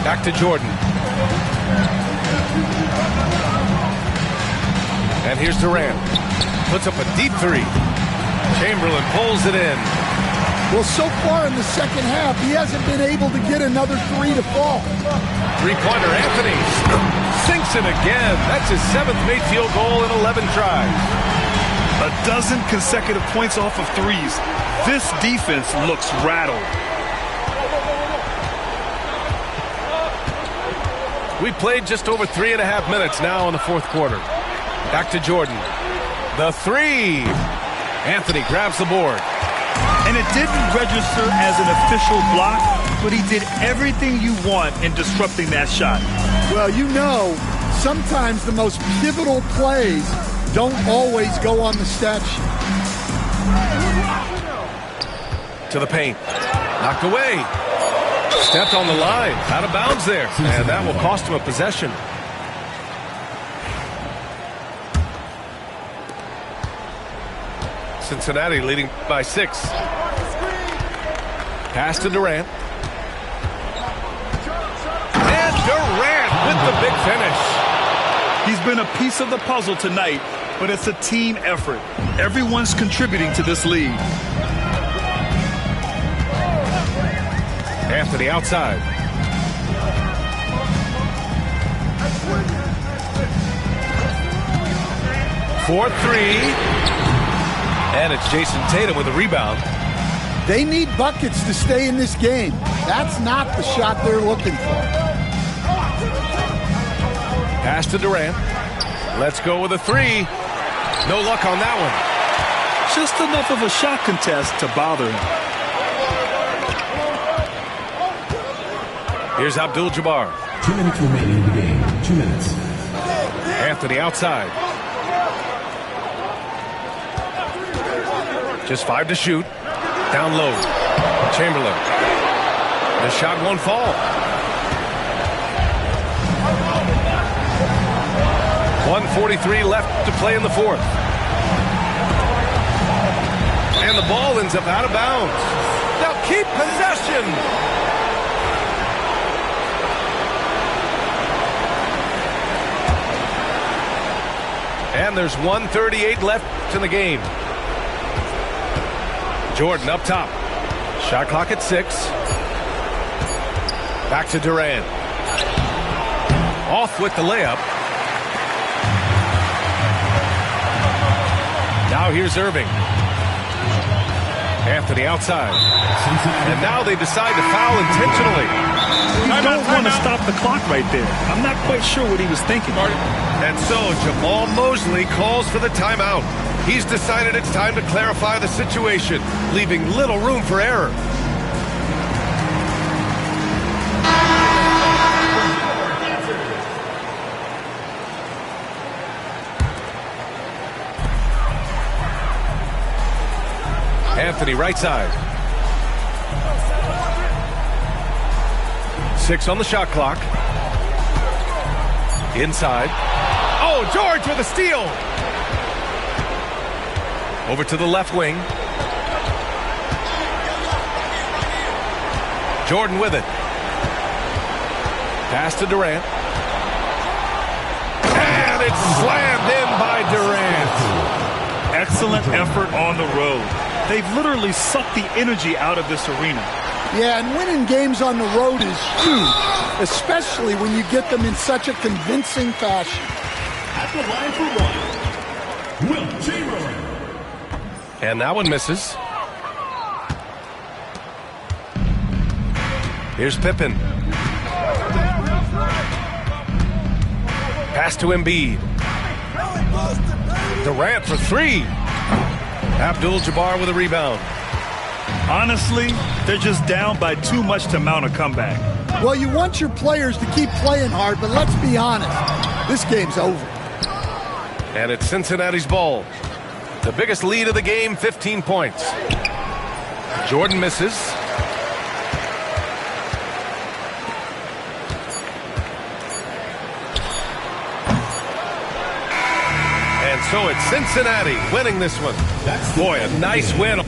Back to Jordan. And here's Durant. Puts up a deep three. Chamberlain pulls it in. Well, so far in the second half, he hasn't been able to get another three to fall. Three-pointer, Anthony sinks it again. That's his 7th made field goal in 11 tries. A dozen consecutive points off of threes. This defense looks rattled. We've played just over 3.5 minutes now in the fourth quarter. Back to Jordan. The three. Anthony grabs the board. And it didn't register as an official block, but he did everything you want in disrupting that shot. Well, you know, sometimes the most pivotal plays don't always go on the stat sheet. To the paint. Knocked away. Stepped on the line. Out of bounds there. And that will cost him a possession. Cincinnati leading by 6. Pass to Durant. And Durant with the big finish. He's been a piece of the puzzle tonight, but it's a team effort. Everyone's contributing to this lead. After the outside. For three. And it's Jason Tatum with a rebound. They need buckets to stay in this game. That's not the shot they're looking for. Pass to Durant. Let's go with a three. No luck on that one. Just enough of a shot contest to bother him. Here's Abdul-Jabbar. 2 minutes remaining in the game. 2 minutes. After the outside. Just 5 to shoot. Down low. Chamberlain. The shot won't fall. 1:43 left to play in the fourth. And the ball ends up out of bounds. Now keep possession. And there's 1:38 left in the game. Jordan up top. Shot clock at 6. Back to Durant. Off with the layup. Now here's Irving. After the outside. And now they decide to foul intentionally. You don't want to stop the clock right there. I'm not quite sure what he was thinking. And so Jamal Mosley calls for the timeout. He's decided it's time to clarify the situation, leaving little room for error. Anthony right side. 6 on the shot clock. Inside. Oh, George with a steal. Over to the left wing. Jordan with it. Pass to Durant. And it's slammed in by Durant. Excellent effort on the road. They've literally sucked the energy out of this arena. Yeah, and winning games on the road is huge, especially when you get them in such a convincing fashion. At the line for one, Wilt Chamberlain. And that one misses. Here's Pippen. Pass to Embiid. Durant for 3. Abdul-Jabbar with a rebound. Honestly, they're just down by too much to mount a comeback. Well, you want your players to keep playing hard, but let's be honest, this game's over. And it's Cincinnati's ball. The biggest lead of the game, 15 points. Jordan misses. And so it's Cincinnati winning this one. Boy, a nice win.